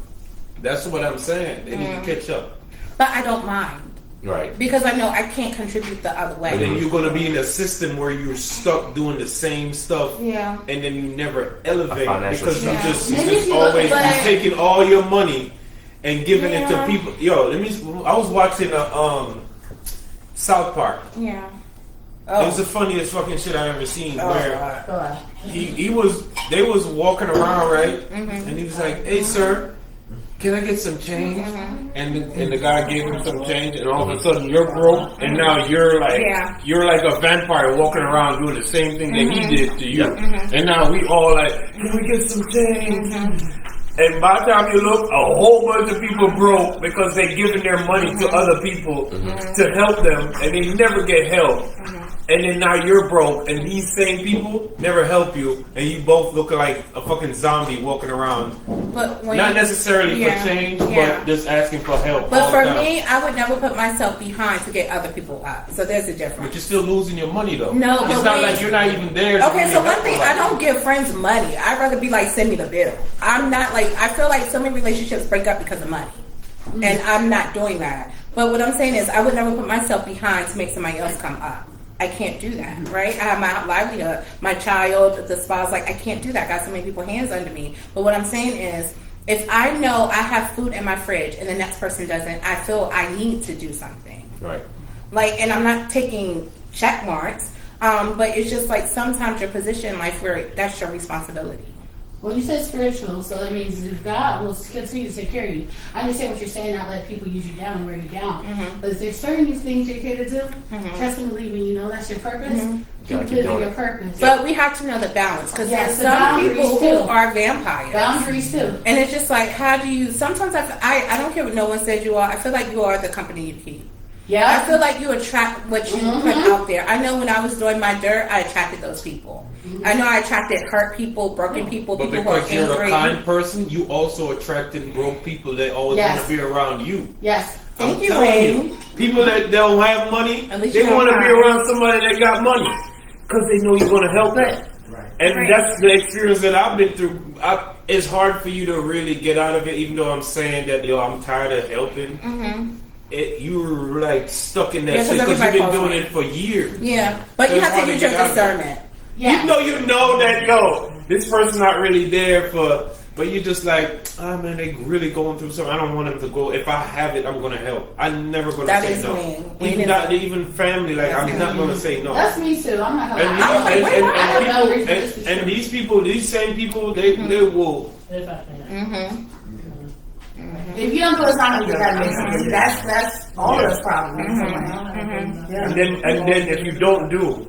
That's what I'm saying. They need to catch up. But I don't mind. Right. Because I know I can't contribute the other way. And then you're going to be in a system where you're stuck doing the same stuff. Yeah. And then you never elevate financial because you Yeah. just Maybe if you look always at- you're taking all your money and giving it to Yeah. people. Yo, I was watching South Park. Yeah. It was the funniest fucking shit I ever seen. Where Go ahead. they was walking around, right? And he was like, "Hey, sir, can I get some change?" And the guy gave him some change, and all of a sudden you're broke, and now you're like a vampire walking around doing the same thing that he did to you. And now we all like, "Can we get some change?" And by the time you look, a whole bunch of people broke because they're giving their money to other people to help them, and they never get help. and then now you're broke, and these same people never help you, and you both look like a fucking zombie walking around. But when Not necessarily Yeah, for change, yeah. but just asking for help. But all for the time. me, I would never put myself behind to get other people up. So there's a But difference. you're still losing your money though. No, it's but not we- like you're not even there. Okay, really so one help thing, nobody. I don't give friends money. I'd rather be like, send me the bill. I'm not like, I feel like so many relationships break up because of money. And I'm not doing that. But what I'm saying is, I would never put myself behind to make somebody else come up. I can't do that, right? I have my livelihood, my child, the spouse, like, I can't do that. I got so many people hands under me. But what I'm saying is, if I know I have food in my fridge and the next person doesn't, I feel I need to do something. Right. Like, and I'm not taking check marks, but it's just like sometimes your position in life where that's your responsibility. Well, you said spiritual, so that means that God will continue to take care of you. I understand what you're saying, not let people use you down and wear you down. But if there's certain things you're here to do, trust and believe when you know that's your purpose, keep Gotta keep living doing your it. purpose. But we have to know the balance because Yes, the there's some boundaries people too. who are vampires. Boundaries too. And it's just like, how do you, sometimes I don't care what no one says you are, I feel like you are the company you keep. I Yeah. feel like you attract what you put out there. I know when I was doing my dirt, I attracted those people. I know I attracted hurt people, broken people, But people who are because you're a angry. kind person, you also attracted broke people that always Yes. want to be around you. Yes. Thank I'm you, telling Wayne. you, people that don't have money, At least they you don't want to be cry. around somebody that got money because they know you're going to help them. And Right. that's the experience that I've been through. It's hard for you to really get out of it, even though I'm saying that, I'm tired of helping. You're like stuck in that Yeah, 'cause shit because you've everybody been calls doing me. it for years. Yeah, but you It's have hard to to use your get out of it. discernment. Yeah. Even though you know that, this person's not really there for, but you're just like, oh man, they really going through something. I don't want them to go. If I have it, I'm going to help. I'm never going to That say is no. Wayne. Wayne Even, is- not, even family, like, I'm not going to say no. That's me too. I'm not gonna And, lie. I'm like, wait, I have no reason and, to and these people, these same people, they will. If you don't do it, it's not gonna get that messy. That's all of us problems. And then if you don't do,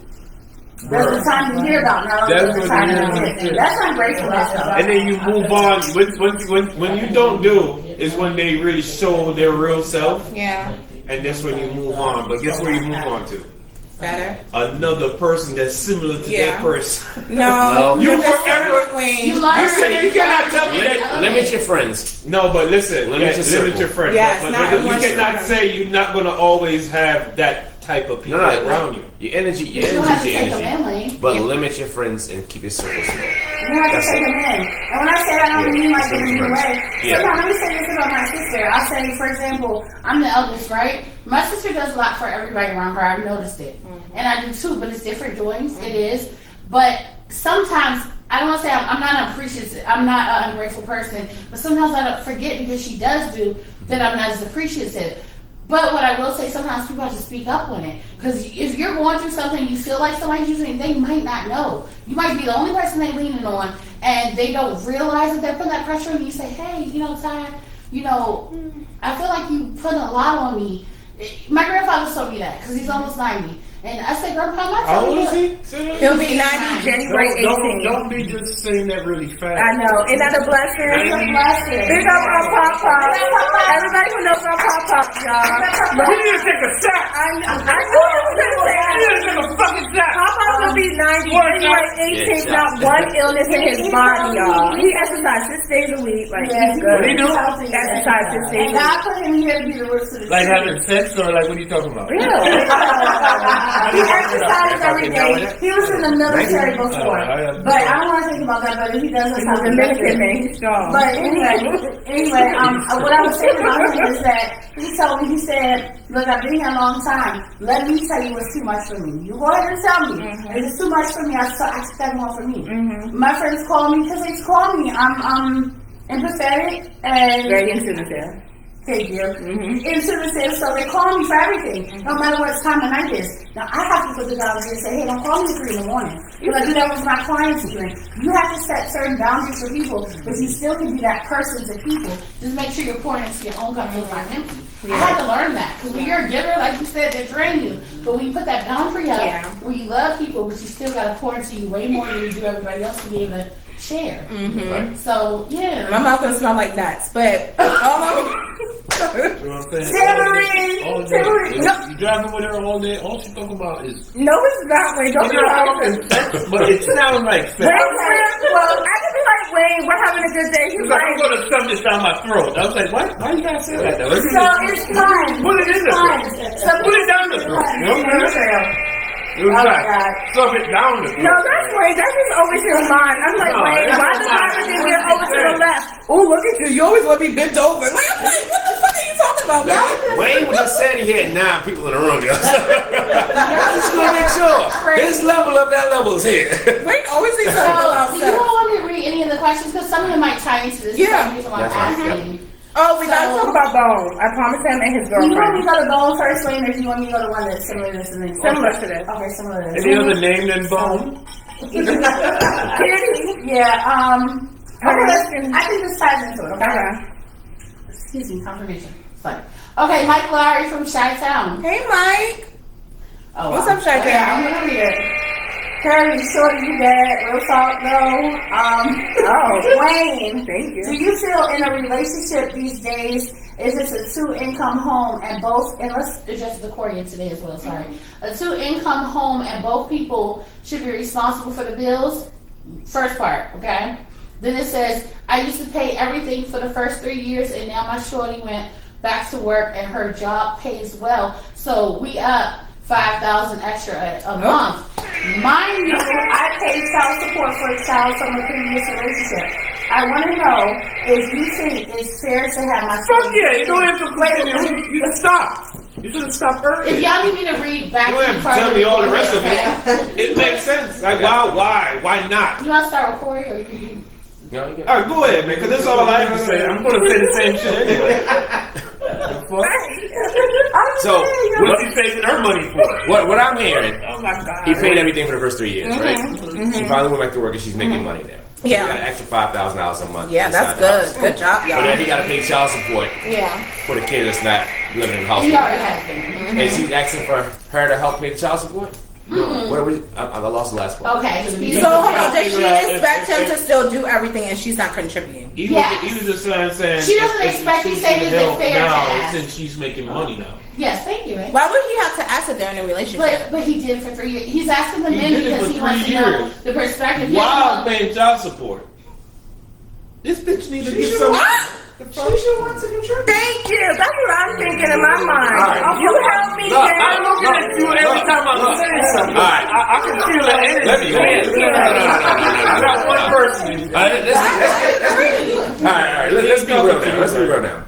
That's the time you hear about now. That's the what time you you hear. hear. That's ungratefulness though. and then you move on. When you don't do, is when they really show their real self, Yeah, and that's when you move on. But guess where you move on to? better. Another person that's similar to Yeah. that person. No, You you're just forever- Wayne. You learn. You say you cannot tell me that. Limit your friends. No, but listen, Limit your circle. limit your friends. Yes, but not you everyone should cannot have. say you're not going to always have that type of people around you. Your energy, You don't have to take them in, Lane. But limit your friends and keep your circle small. You have to take them in. And when I say that, I don't mean like in any way. Yeah. Sometimes, let me say this about my sister. I'll say, for example, I'm the eldest, right? My sister does a lot for everybody around her. I've noticed it. And I do too, but it's different doings. It is. But sometimes, I don't want to say I'm not appreciative. I'm not an ungrateful person. But sometimes I don't forget because she does do that I'm not as appreciative. But what I will say, sometimes people have to speak up on it. Because if you're going through something, you feel like somebody's using it, they might not know. You might be the only person they're leaning on, and they don't realize that they're putting that pressure on you. You say, hey, Ty, I feel like you put a lot on me. My grandfather told me that, because he's almost 90. And I said, Grandpa, I'm not How telling old you. is he? He'll be 90 January 18th. Don't be just saying that really fast. I know. Isn't that a blessing? blessing. Big up our Pop Pop. Everybody who knows our Pop Pop, y'all. We need to take a shot. I knew I was going to say We need to take a fucking shot. Pop Pop will be 90 January 18th, Yeah. not one illness in his body, y'all. He exercises 6 days a week. Like, he's good. What he do? Exercise 6 days And a week. God put him here to be the roots of the Like tree. having sex or like what are you talking about? Really? He exercises every day. He was in the military before. But I don't want to think about that, but he does He's something Dominican, man. He's strong. But anyway, what I was saying about him is that he told me, he said, look, I've been here a long time. Let me tell you what's too much for me. You go ahead and tell me. If it's too much for me, I took that more for me. My friends call me because they call me. I'm empathetic and Very intuitive. thank you. Intuitive, so they call me for everything, no matter what time of night is. Now I have to put the boundaries and say, hey, don't call me at 3 in the morning. Because I do that with my clients even. You have to set certain boundaries for people, but you still can be that person to people. Just make sure you're pouring into your own cup and it's not empty. I had to learn that. Because when you're a giver, like you said, they drain you. But when you put that boundary up, Yeah. where you love people, but you still got to pour into you way more than you do everybody else to be able to share. Right. So yeah. My mouth gonna smell like nuts, but You know what I'm saying? Tamarind, All day. tamarind. You driving with her all day. All she talking about is. no, it's not. Wait, don't You're having sex, but it sounds like sex. Well, I could be like, Wayne, we're having a good day. He's He's like, I'm like, gonna stuff this down my throat. I was like, what? Why you gotta say that? Though? So it's fun. Put it in the Fun. throat. So Put it down the throat. You know what I'm saying? It was Oh my like, God. stuff it down the throat. no, that's Wayne. That's just always his mind. I'm like, No, Wayne, that's why not the mine. time did get over to the left? Oh, look at you. You always want to be bent over. Like, I'm like, what the fuck are you talking about? Wayne just said he had 9 people in the room. Yo. I just want to make sure his level of that level is here. Wayne always needs to So, go do you outside. all want me to read any of the questions? Because some of them might tie into this. Yeah. Reason why I'm That's right, asking. Oh, we gotta talk about Bone. I promised him and his You want me girlfriend. to go to Bone first, Wayne, or do you want me to go to one that's similar to this? And then Similar to this. Okay, similar to this. Any other name than Bone? Yeah, okay, I think this ties into it, okay? Okay. Excuse me, confirmation. Sorry. Okay, Mike Lowry from Chi-Town. Hey, Mike. Oh, What's wow. up, Chi-Town? Okay, I'm gonna read it. Curry, shorty, you bad. Real talk, no. Wayne, Thank you. do you feel in a relationship these days, is this a two-income home and both, and let's Address the Korean today as well, sorry. A two-income home and both people should be responsible for the bills. First part, okay? Then it says, I used to pay everything for the first 3 years and now my shorty went back to work and her job pays well. So we up $5,000 extra a month. Mind you, I paid child support for a child from a previous relationship. I want to know if you think it's fair to have my Fuck yeah, you don't have to play. You can stop. You should have stopped early. if y'all need me to read back You don't have to tell me all the rest of it. It makes sense. Like, why not? You want to start with Corey or you? No, you All right, go ahead, man, because that's all I have to say. I'm gonna say the same shit anyway. So, What's he saving her money for? what I'm hearing, Oh, my God. he paid everything for the first 3 years, right? She finally went back to work and she's making money now. Yeah. She got an extra $5,000 a month. Yeah, that's inside the good. Good job, But y'all. then he got to pay child support Yeah. for the kid that's not living in the house. He with already her. has been. And she's asking for her to help pay the child support? Where we? I lost the last part. Okay. So, hold on. Does she expect him to still do everything and she's not contributing? He Yes. was just saying. She doesn't expect you saying it's help fair to now ask. since she's making money now. Yes, thank you. Ray. Why would he have to ask if they're in a relationship? But he did it for 3 years. He's asking the He men did it because for he wants 3 to know years. the perspective. While paying child support. This bitch need to get some. Thank you. That's what I'm thinking in my mind. Alright. You help me Look, down. I'm looking at you every time I'm saying something. All right. I can feel the energy. Let me go ahead. I got one person. All right. Let's be real now. Let's be real now.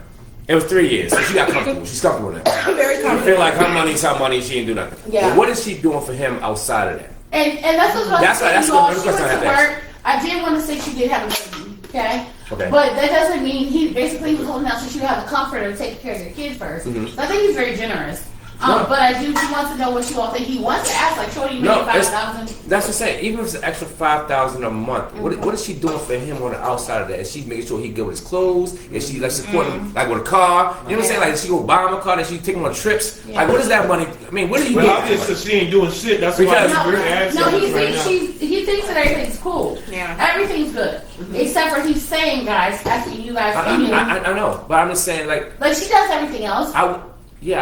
It was 3 years. So she got comfortable. She's comfortable now. I'm very I comfortable. feel like her money's her money. She ain't do nothing. Yeah. But what is she doing for him outside of that? And that's what That's I was the saying. question She I went had to to ask. work. I did want to say she did have a baby. Okay. Okay. But that doesn't mean he basically was holding out so she would have a comforter to take care of your kid 1st. Mhm. So I think he's very generous. No. But I do want to know what you all think. He wants to ask, like, Shorty, you No, made it's- 5,000. That's what I'm saying. Even if it's an extra $5,000 a month, what is she doing for him on the outside of that? Is she making sure he good with his clothes? Is she like supporting him like with a car? You know what I'm saying? Like, is she go buy him a car? That she take him on trips? Like, what is that money? I mean, what are you Well, doing? obviously she ain't doing shit. That's why Because- we're asking No, he right thinks now. he thinks that everything's cool. Yeah. Everything's good. Except for he's saying, guys, asking you guys, opinion. I know, but I'm just saying, like, Like, she does everything else. I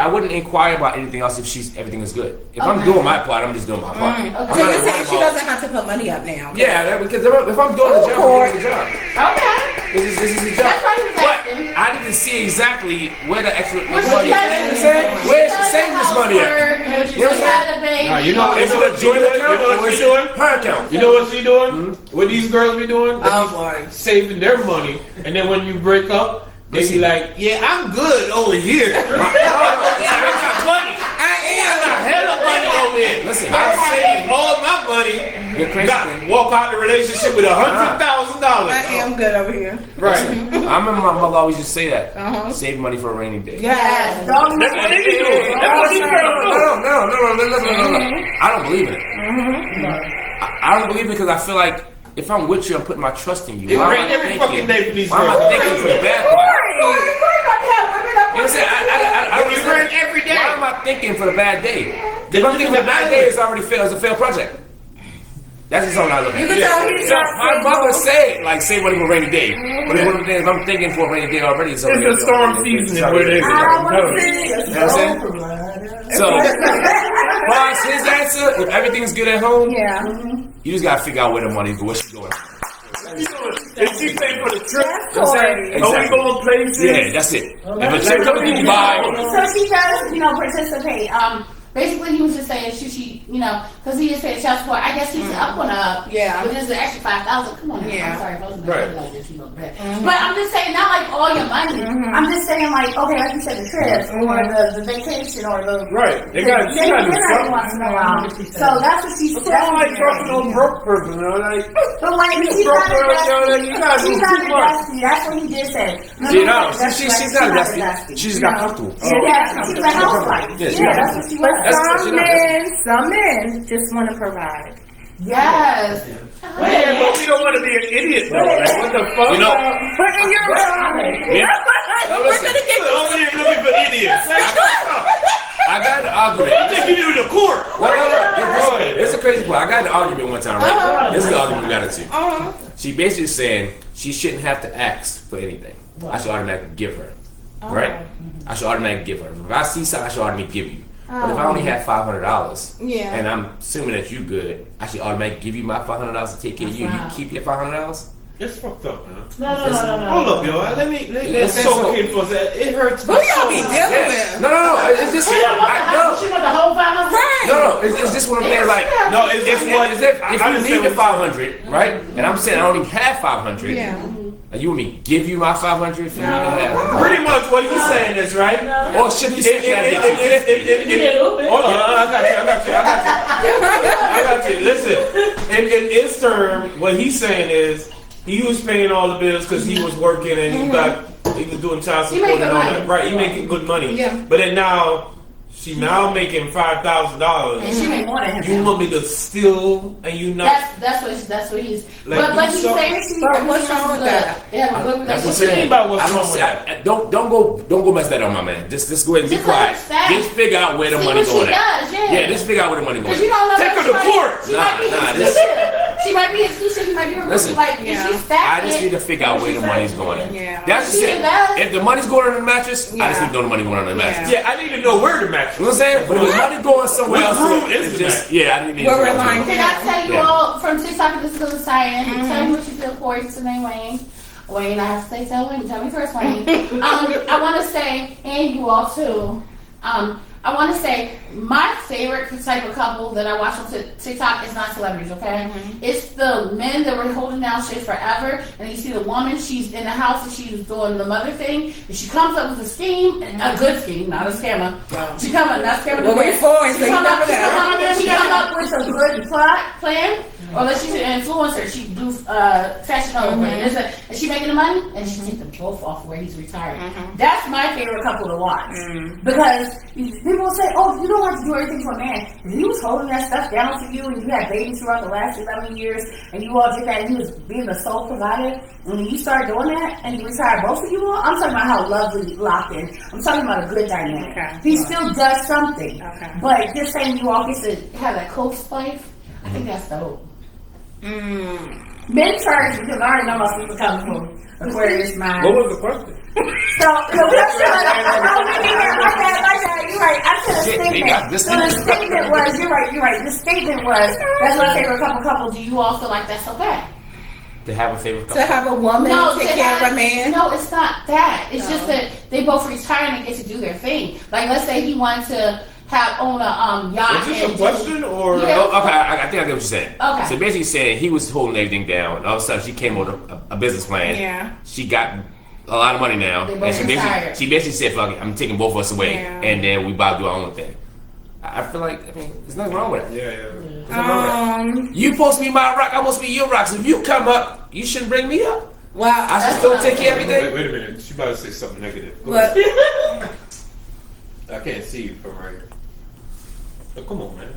wouldn't inquire about anything else if everything is good. If I'm Okay. doing my part, I'm just doing my part. I'm So not you're worried saying she about- doesn't have to put money up now? Yeah, because if I'm doing the job, I'm doing the job. Okay. This is the job. That's why he was But asking. I didn't see exactly where the extra Well, money she has- is. Where's she saving this money at? You You know what I'm had a baby. Nah, you know Is it a joint account You know what or she is doing? it her account? You know what she doing? What these girls be doing? Oh boy. Saving their money, and then when you break up, they be like, "Yeah, I'm good over here." I got money. I got hella money over here. Listen, I'm saving all my money. You're crazy. Got walk out the relationship with $100,000. I am good over here. Right. I remember my mother always used to say that. Uh-huh. Save money for a rainy day. Yes. That's what they be doing. That's what these girls do. No. I don't believe in it. I don't believe it because I feel like if I'm with you, I'm putting my trust in you. It Why am I rain every thinking- fucking day for these Why am I girls. thinking for the bad part? You know what I'm saying? I don't It understand. rain every day. Why am I thinking for the bad day? If I'm thinking for the bad day, it's already failed. It's a failed project. That's just something I look at. You can tell he's So not my mother say it like say what for a rainy day. But it's one of the things I'm thinking for a rainy day already. So It's a storm season where they You know what I'm saying? So, Boss, his answer, if everything's good at home, Yeah. you just gotta figure out where the money's going, where she's going. If she pay for the trip, Exactly. are we going places? Yeah, that's it. If a chick comes to Dubai, So she does, participate. Basically, he was just saying she, because he is paying child support. I guess he's up on up. Yeah. But there's an extra 5,000. Come on, Yeah. I'm sorry, if I was Right. like this, you know that. But I'm just saying, not like all your money. I'm just saying, like, okay, like you said, the trips or the vacation or the Right. They got to do something. once in a while. So that's what she's I don't like talking to saying. a broke person, you know, like, But like, she's broke not girl, you gotta do She's not too much. invested. That's what he just said. you know, she's not invested. She just got comfortable. Yeah, she's a housewife. Yeah, Yeah, that's what she But was. some men just want to provide. Yes. Yeah, but we don't want to be an idiot, though. Like, what the fuck? You know, But in your yeah. No, listen, Over here looking for idiots. I got an argument. I'm taking you to court. No. It's a crazy part. I got an argument one time, right? This is the argument we got into. She basically saying she shouldn't have to ask for anything. I should automatically give her. Right? I should automatically give her. If I see something, I should automatically give you. But if I only have $500, Yeah. and I'm assuming that you good, I should automatically give you my $500 to take care of you. You keep your $500. It's fucked up, man. No. Hold up, yo. Let's Listen, soak so- in for a second. It hurts Who my y'all be soul. dealing with? No. It's just She want the whole 500. no. It's just what I'm saying. Like No, it's what if I you understand need the what- 500, right? And I'm saying I only have 500. Yeah. And you want me to give you my 500 for you to have? Pretty much what he's saying is right. Or should he say Hold on, I got you. Listen, in his term, what he's saying is he was paying all the bills because he was working and he was doing child He support making and all money. that. Right, he making good money. Yeah. But then now she now making $5,000. And she made more than him. You want me to steal and you not? That's what he's. Like, but you he's saw- saying she. But what's wrong with that? Yeah, good That's what I'm relationship. saying. about what's I don't wrong say, with don't go mess that up, my man. Just go ahead and be Just quiet. understand. Just figure out where the See money's what she going at. does, yeah. Just figure out where the money's Cause going you at. don't know. Take her that to she might- court. She might be exclusive. She might be exclusive. She might be Listen. like if Yeah. she's fat. I just need to figure out where the money's going at. Yeah. That's just She it. does. If the money's going under the mattress, I just Yeah. need to know the money going under the mattress. Yeah, I need to know where the match. You know what I'm saying? But if the money going somewhere What else, room is it's the just yeah. I need to We're know. relying- Can I tell you Yeah. all from TikTok? This is gonna sign. Tell me what you feel for it today, Wayne. Wayne, I have to say, tell Wayne. Tell me first, Wayne. I want to say, and you all too. I want to say my favorite type of couple that I watch on TikTok is not celebrities, okay? It's the men that were holding down shit forever, and you see the woman, she's in the house and she's doing the mother thing, and she comes up with a scheme, and a good scheme, not a scammer. She come up, not scammer. Well, we're foreign, so She you come never up, know. she come up with a good plan, or that she's an influencer. She do fashion over, and she making the money, and she take them both off where he's retired. That's my favorite couple to watch because people will say, "Oh, you don't have to do anything for a man." If he was holding that stuff down for you, and you had babies throughout the last 11 years, and you all did that, and he was being the sole provider, and when you start doing that, and you retire both of you all, I'm talking about how lovely locked in. I'm talking about a good dynamic. Okay. He still does something, Okay. but just saying you all get to have that coast life, I think that's dope. Men first, because I already know my sister coming from Aquarius mind. What was the question? So the question was, you're right. I said a Shit, they got statement. this So the thing. statement was, you're right. The statement was, that's my favorite couple. Do you all feel like that's okay? To have a favorite To couple. have a woman take to care of have- a man. No, it's not that. It's just that they both retire and they get to do their thing. Like, let's say he wanted to own a yacht. Is this and a question or? Yeah. Oh, okay, I think I get what you're saying. Okay. So basically saying he was holding everything down, and all of a sudden she came with a business plan. Yeah. She got a lot of money now. They both And retired. she basically said, fuck it, I'm taking both of us away. Yeah. And then we about to do our own thing. I feel like, there's nothing wrong with it. Yeah. There's nothing wrong with it. Um. You supposed to be my rock, I'm supposed to be your rock. So if you come up, you shouldn't bring me up. Well, I should still take care of everything. Wait a minute. She about to say something negative. but I can't see you from right here. Oh, come on, man.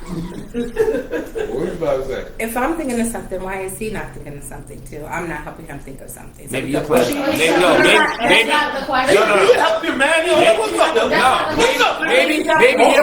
What you about to say? If I'm thinking of something, why is he not thinking of something too? I'm not helping him think of something. So Maybe you're because- playing. Maybe no. Maybe. That's not the question. No. Help you, man. Yo, what's up? No, maybe your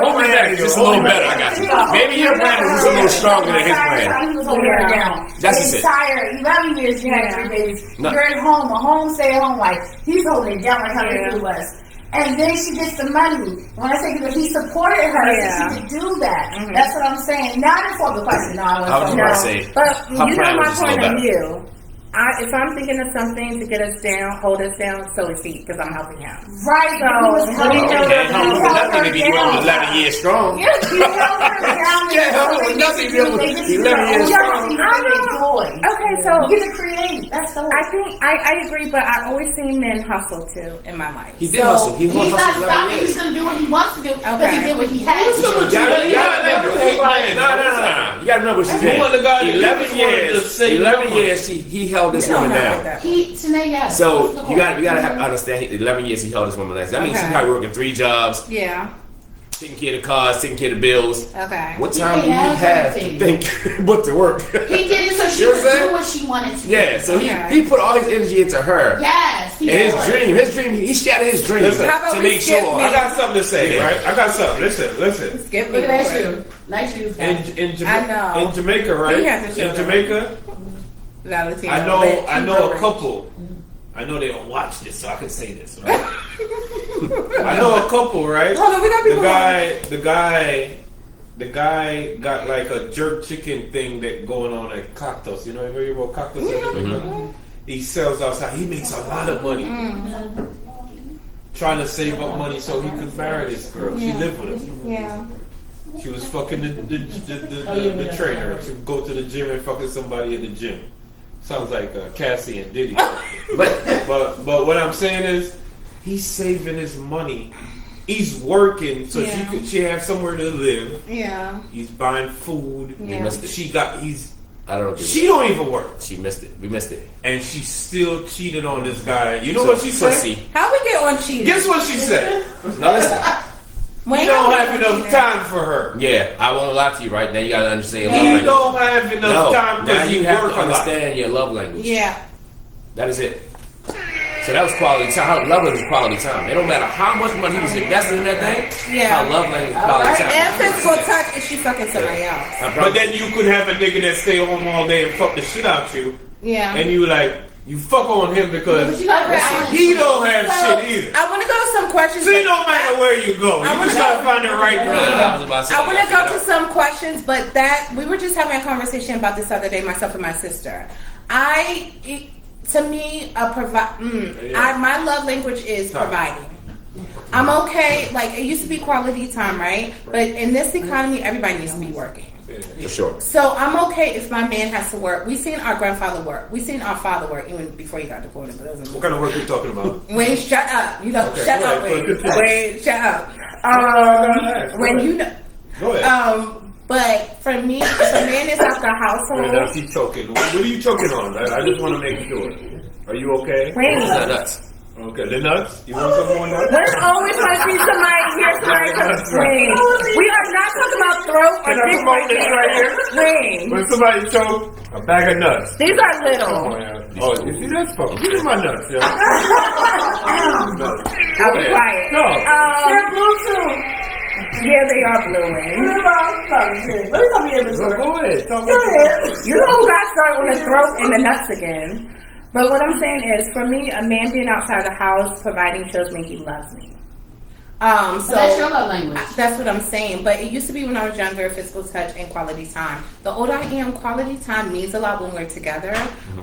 plan is just a little better. I got you. Maybe your plan is just a little stronger than his plan. He was holding her down. That's He's it. tired. 11 years you had 3 babies. No. You're at home, a home stay-at-home wife. He's holding it down like how he was. And then she gets the money. When I say that he supported her, so she could do that. That's what I'm saying. Not for the question. No, I I was was about to say. But her you know plan my was just a point little of better. view. If I'm thinking of something to get us down, hold us down, so is he, because I'm helping him. right. So, He was we helping know Can't her help down. with nothing if you go 11 years strong. He held her down. Can't help with nothing if you go 11 years strong. Okay, so You get to create. That's the I think I agree, but I always seen men hustle too in my life. He did So, hustle. He He's hustled not 11 stopping. years. He's gonna do what he wants to do because Okay. he did what he had to do. You No. You gotta remember what she You want the guy said. to 11 you want to years. say 11 no. years. He held this you know, woman not down. like that. Tanae, yes. So you gotta have understand. 11 years he held this woman down. That means Okay. she probably working 3 jobs, Yeah. taking care of the cars, taking care of the bills. Okay. What time do you has have to everything. think what to work? He did it so she You know what I'm could saying? do what she wanted to. Yeah, so Okay. he put all his energy into her. Yes. He And did. his dream, he shattered his dream Listen, How about to we make skip sure. me? I got something to say, right? I got something. Listen. Skip Look me. at that shoe. Nice shoes. guys. In I know. Jamaica, right? You have to show In them. Jamaica, Valentino. I know a couple. I know they don't watch this, so I can say this, right? I know a couple, right? Hold on, we got people The guy got like a jerk chicken thing that going on at Cactus. You know, you heard about Cactus? He sells outside. He makes a lot of money. Trying to save up money so he could marry this girl. She lived with him. Yeah. She was fucking the trainer. She would go to the gym and fucking somebody at the gym. Sounds like Cassie and Diddy. but what I'm saying is, he's saving his money. He's working so she have somewhere to live. Yeah. He's buying food. Yeah. I don't know. She don't even work, She missed it. We missed it. and she still cheated on this guy. You know what she said? Pussy. How we get on cheating? Guess what she said? Now listen. When You don't have enough time for her. Yeah, I won't lie to you right now. You gotta understand. You love language. don't have enough time now because you you have work to a lot. understand your love language. Yeah. That is it. So that was quality time. Love language is quality time. It don't matter how much money he was investing in that thing. Yeah. Her love language is quality time. And physical touch if she fucking somebody else. I But promise. then you could have a nigga that stay home all day and fuck the shit out you, Yeah. and you like you fuck on him But because you gotta balance. he don't have So, shit either. I want to go to some questions. See, no matter where you go, you wanna just gotta go- find the right I girl. was about to say I want to that. go to some questions, but that we were just having a conversation about this other day, myself and my sister. To me, my love language is providing. I'm okay. Like it used to be quality time, right? But in this economy, everybody needs to be working. For sure. So I'm okay if my man has to work. We seen our grandfather work. We seen our father work even before he got deported. But it was What kind of work you talking about? Wait, shut up. You know, Okay, shut go up. ahead, Wait, go wait, shut up. When you know. Go ahead. But for me, if a man is out the Wait, household, now she's choking. What are you choking on? I just want to make sure. Are you okay? wait. It's not nuts. Okay, the nuts. You want some more nuts? There's always going to be somebody here tonight. Wait, we are not talking about throat or Can I dick promote this right here? Wait, When somebody choke, a bag of nuts. these are Oh, little. yeah. Oh, you see that's fucking. Give me my nuts, yo. I'll be quiet. No. They're blue too. Yeah, they are bluing. Let me come here, Miss Go Girl. ahead. Talk Go about ahead. You know who got started on the throat and the nuts again. But what I'm saying is, for me, a man being outside the house providing shows me he loves me. So That's your love language. that's what I'm saying. But it used to be when I was younger, physical touch and quality time. The older I am, quality time means a lot when we're together.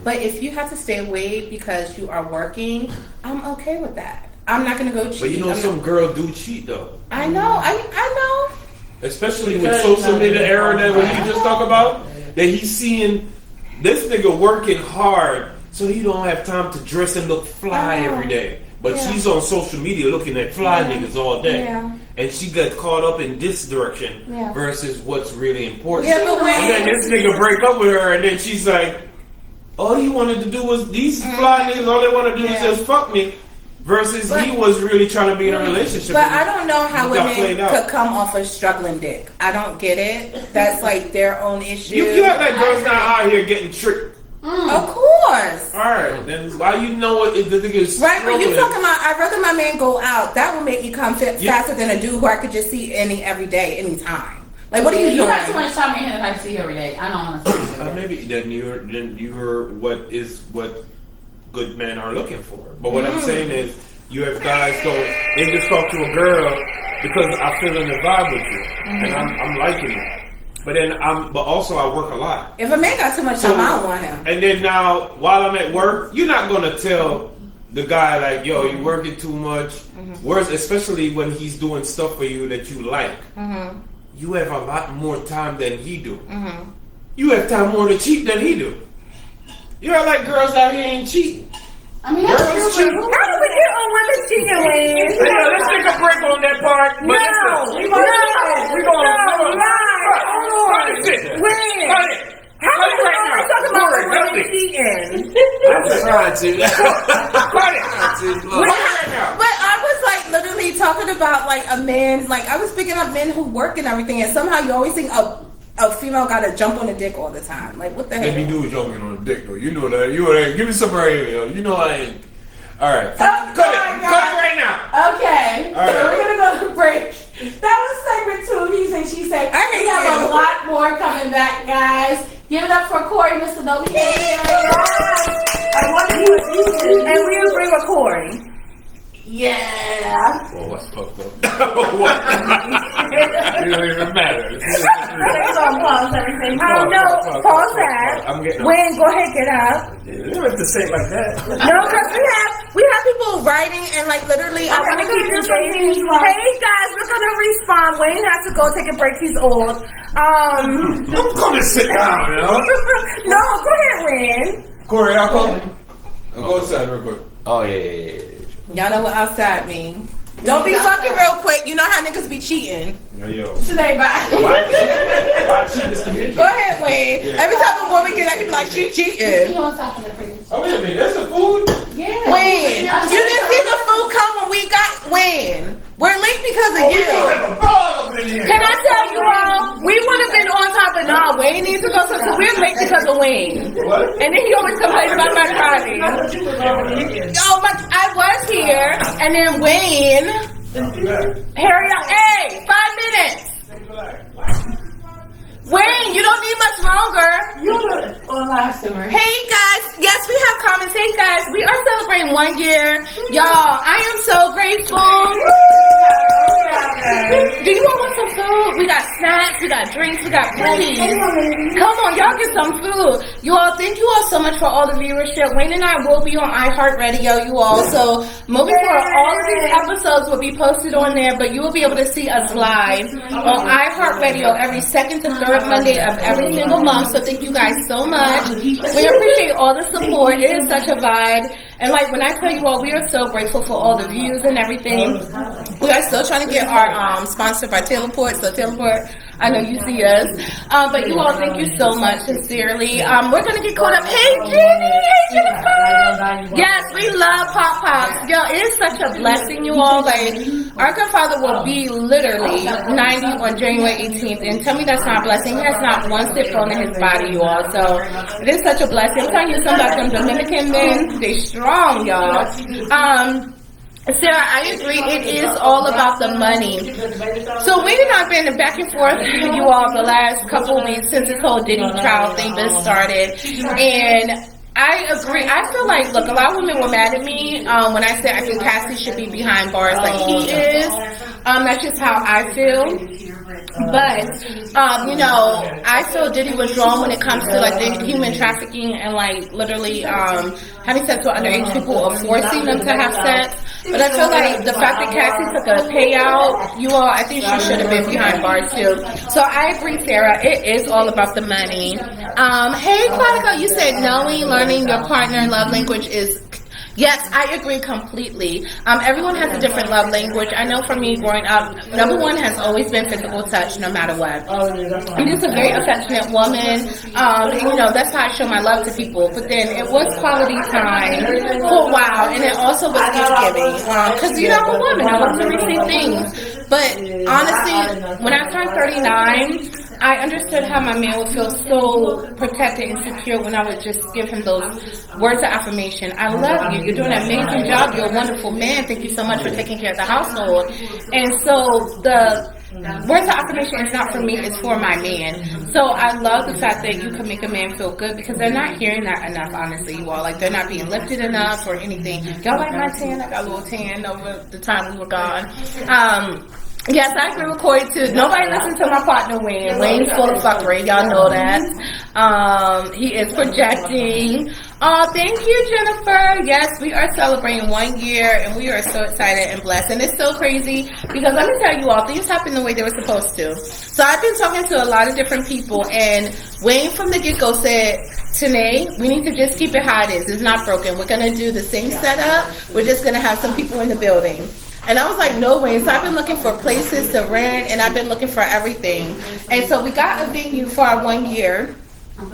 But if you have to stay away because you are working, I'm okay with that. I'm not gonna go cheat. But you know, I'm some not- girl do cheat though. I know. I know. Especially with social media era that what you just talk about, that he's seeing this nigga working hard so he don't have time to dress and look fly every day. But Yeah. she's on social media looking at fly niggas all day. Yeah. And she got caught up in this direction Yeah. versus what's really important. Yeah, but And then when this nigga break up with her and then she's like, all he wanted to do was these fly niggas, all they want to do is Yeah. just fuck me. versus he was really trying to be in a relationship. But with I don't know how He got played women out. could come off a struggling dick. I don't get it. That's like their own issue. You act like girls not out here getting tricked. Of course. Alright, then why you know what the thing is Right, but you struggling? talking about I'd rather my man go out. That would make me come faster than a dude who I could just see every day, anytime. Like, what are you You doing? got too much time in here that I see every day. I don't want to see it. Maybe then you're what good men are looking for. But what I'm saying is, you have guys they just talk to a girl because I feel in the vibe with you, and I'm liking it. But then but also I work a lot. If a man got too much time, I don't want him. And then now, while I'm at work, you're not gonna tell the guy like, "Yo, you're working too much." Whereas, especially when he's doing stuff for you that you like, you have a lot more time than he do. You have time more to cheat than he do. You know, like girls out here ain't cheating. I mean, that's Girls true. cheat. How do we get on women cheating, Wayne? Let's take a break on that part. But listen, we gonna Wayne. How Cut do it right we now. talk about Corey, women nothing. cheating? I'm just trying to. Cut it. Look. But I was like literally talking about like a man, like I was picking up men who work and everything, and somehow you always think a female gotta jump on a dick all the time. Like, what the Let me hell? do jumping on a dick though. You know that. Give me some right here. Yo. You know I ain't. All right. Cut it. Cut it right now. Okay, All right. so we're gonna go to break. That was segment 2. He said, she said. We have a lot more coming back, guys. Give it up for Corey, Mr. Nobi. I wonder who is you. And we agree with Corey. Yeah. Well, what's fucked up? What? It don't even matter. I don't know. Pause that. I'm getting Wayne, go ahead, get up. You don't have to say it like that. No, because we have people writing and like literally I want to keep you dating. Hey guys, we're gonna respond. Wayne has to go take a break. He's old. I'm gonna sit down, you know. No, go ahead, Wayne. Corey, I'll come. I'll go outside real quick. Oh yeah. Y'all know what outside mean. Don't be fucking real quick. You know how niggas be cheating. Yo. Today, bye. Go ahead, Wayne. Every time a woman get, I can be like, she cheating. You want to talk to the freaking- Oh wait a minute, that's the food. Yeah. Wayne, you didn't see the food come when we got Wayne. We're late because of you. Can I tell you all? We would have been on top of nah. Wayne needs to go so we're late because of Wayne. What? And then he always complains about my driving. Oh, but I was here, and then Wayne, hurry up. Hey, 5 minutes. Wayne, you don't need much longer. Hey guys, yes, we have comments. Hey guys, we are celebrating 1 year. Y'all, I am so grateful. Do you all want some food? We got snacks, we got drinks, we got goodies. Come on, y'all get some food. You all, thank you all so much for all the viewership. Wayne and I will be on iHeartRadio, you all. So moving forward, all of these episodes will be posted on there, but you will be able to see us live on iHeartRadio every second to third Monday of every single month. So thank you guys so much. We appreciate all the support. It is such a vibe. And like when I tell you all, we are so grateful for all the views and everything. We are still trying to get our sponsored by Tailourport. So Tailourport, I know you see us. But you all, thank you so much, sincerely. We're going to get caught up. Hey, Jenny! Hey, Jennifer! Yes, we love Pop Pops. Yo, it is such a blessing, you all. Like, our godfather will be literally 90 on January 18th. And tell me that's not a blessing. He has not one sip thrown in his body, you all. So it is such a blessing. I'm telling you something about them Dominican men. They strong, y'all. Sarah, I agree. It is all about the money. So we and I have been back and forth, you all, the last couple of weeks since this whole Diddy trial thing been started. And I agree. I feel like, look, a lot of women were mad at me when I said I think Cassie should be behind bars like he is. That's just how I feel. But, you know, I feel Diddy was wrong when it comes to, like, the human trafficking and, like, literally having sex with underage people or forcing them to have sex. But I feel like the fact that Cassie took a payout, you all, I think she should have been behind bars, too. So I agree, Sarah. It is all about the money. Hey, Claudia, you said knowing, learning your partner love language is Yes, I agree completely. Everyone has a different love language. I know for me growing up, number one has always been physical touch, no matter what. I'm just a very affectionate woman. And, you know, that's how I show my love to people. But then it was quality time for a while, and it also was gift giving. Because, you know, I'm a woman. I love to receive things. But honestly, when I turned 39, I understood how my man would feel so protected and secure when I would just give him those words of affirmation. I love you. You're doing an amazing job. You're a wonderful man. Thank you so much for taking care of the household. And so the words of affirmation is not for me, it's for my man. So I love the fact that you can make a man feel good because they're not hearing that enough, honestly, you all. Like, they're not being lifted enough or anything. Y'all like my tan? I got a little tan over the time we were gone. Yes, I agree with Corey too. Nobody listens to my partner Wayne. Wayne's full of fuckery. Y'all know that. He is projecting. Oh, thank you, Jennifer. Yes, we are celebrating 1 year and we are so excited and blessed. And it's so crazy because let me tell you all, things happen the way they were supposed to. So I've been talking to a lot of different people and Wayne from the get-go said, Tanae, we need to just keep it how it is. It's not broken. We're going to do the same setup. We're just going to have some people in the building. And I was like, no way. So I've been looking for places to rent and I've been looking for everything. And so we got a venue for our 1 year.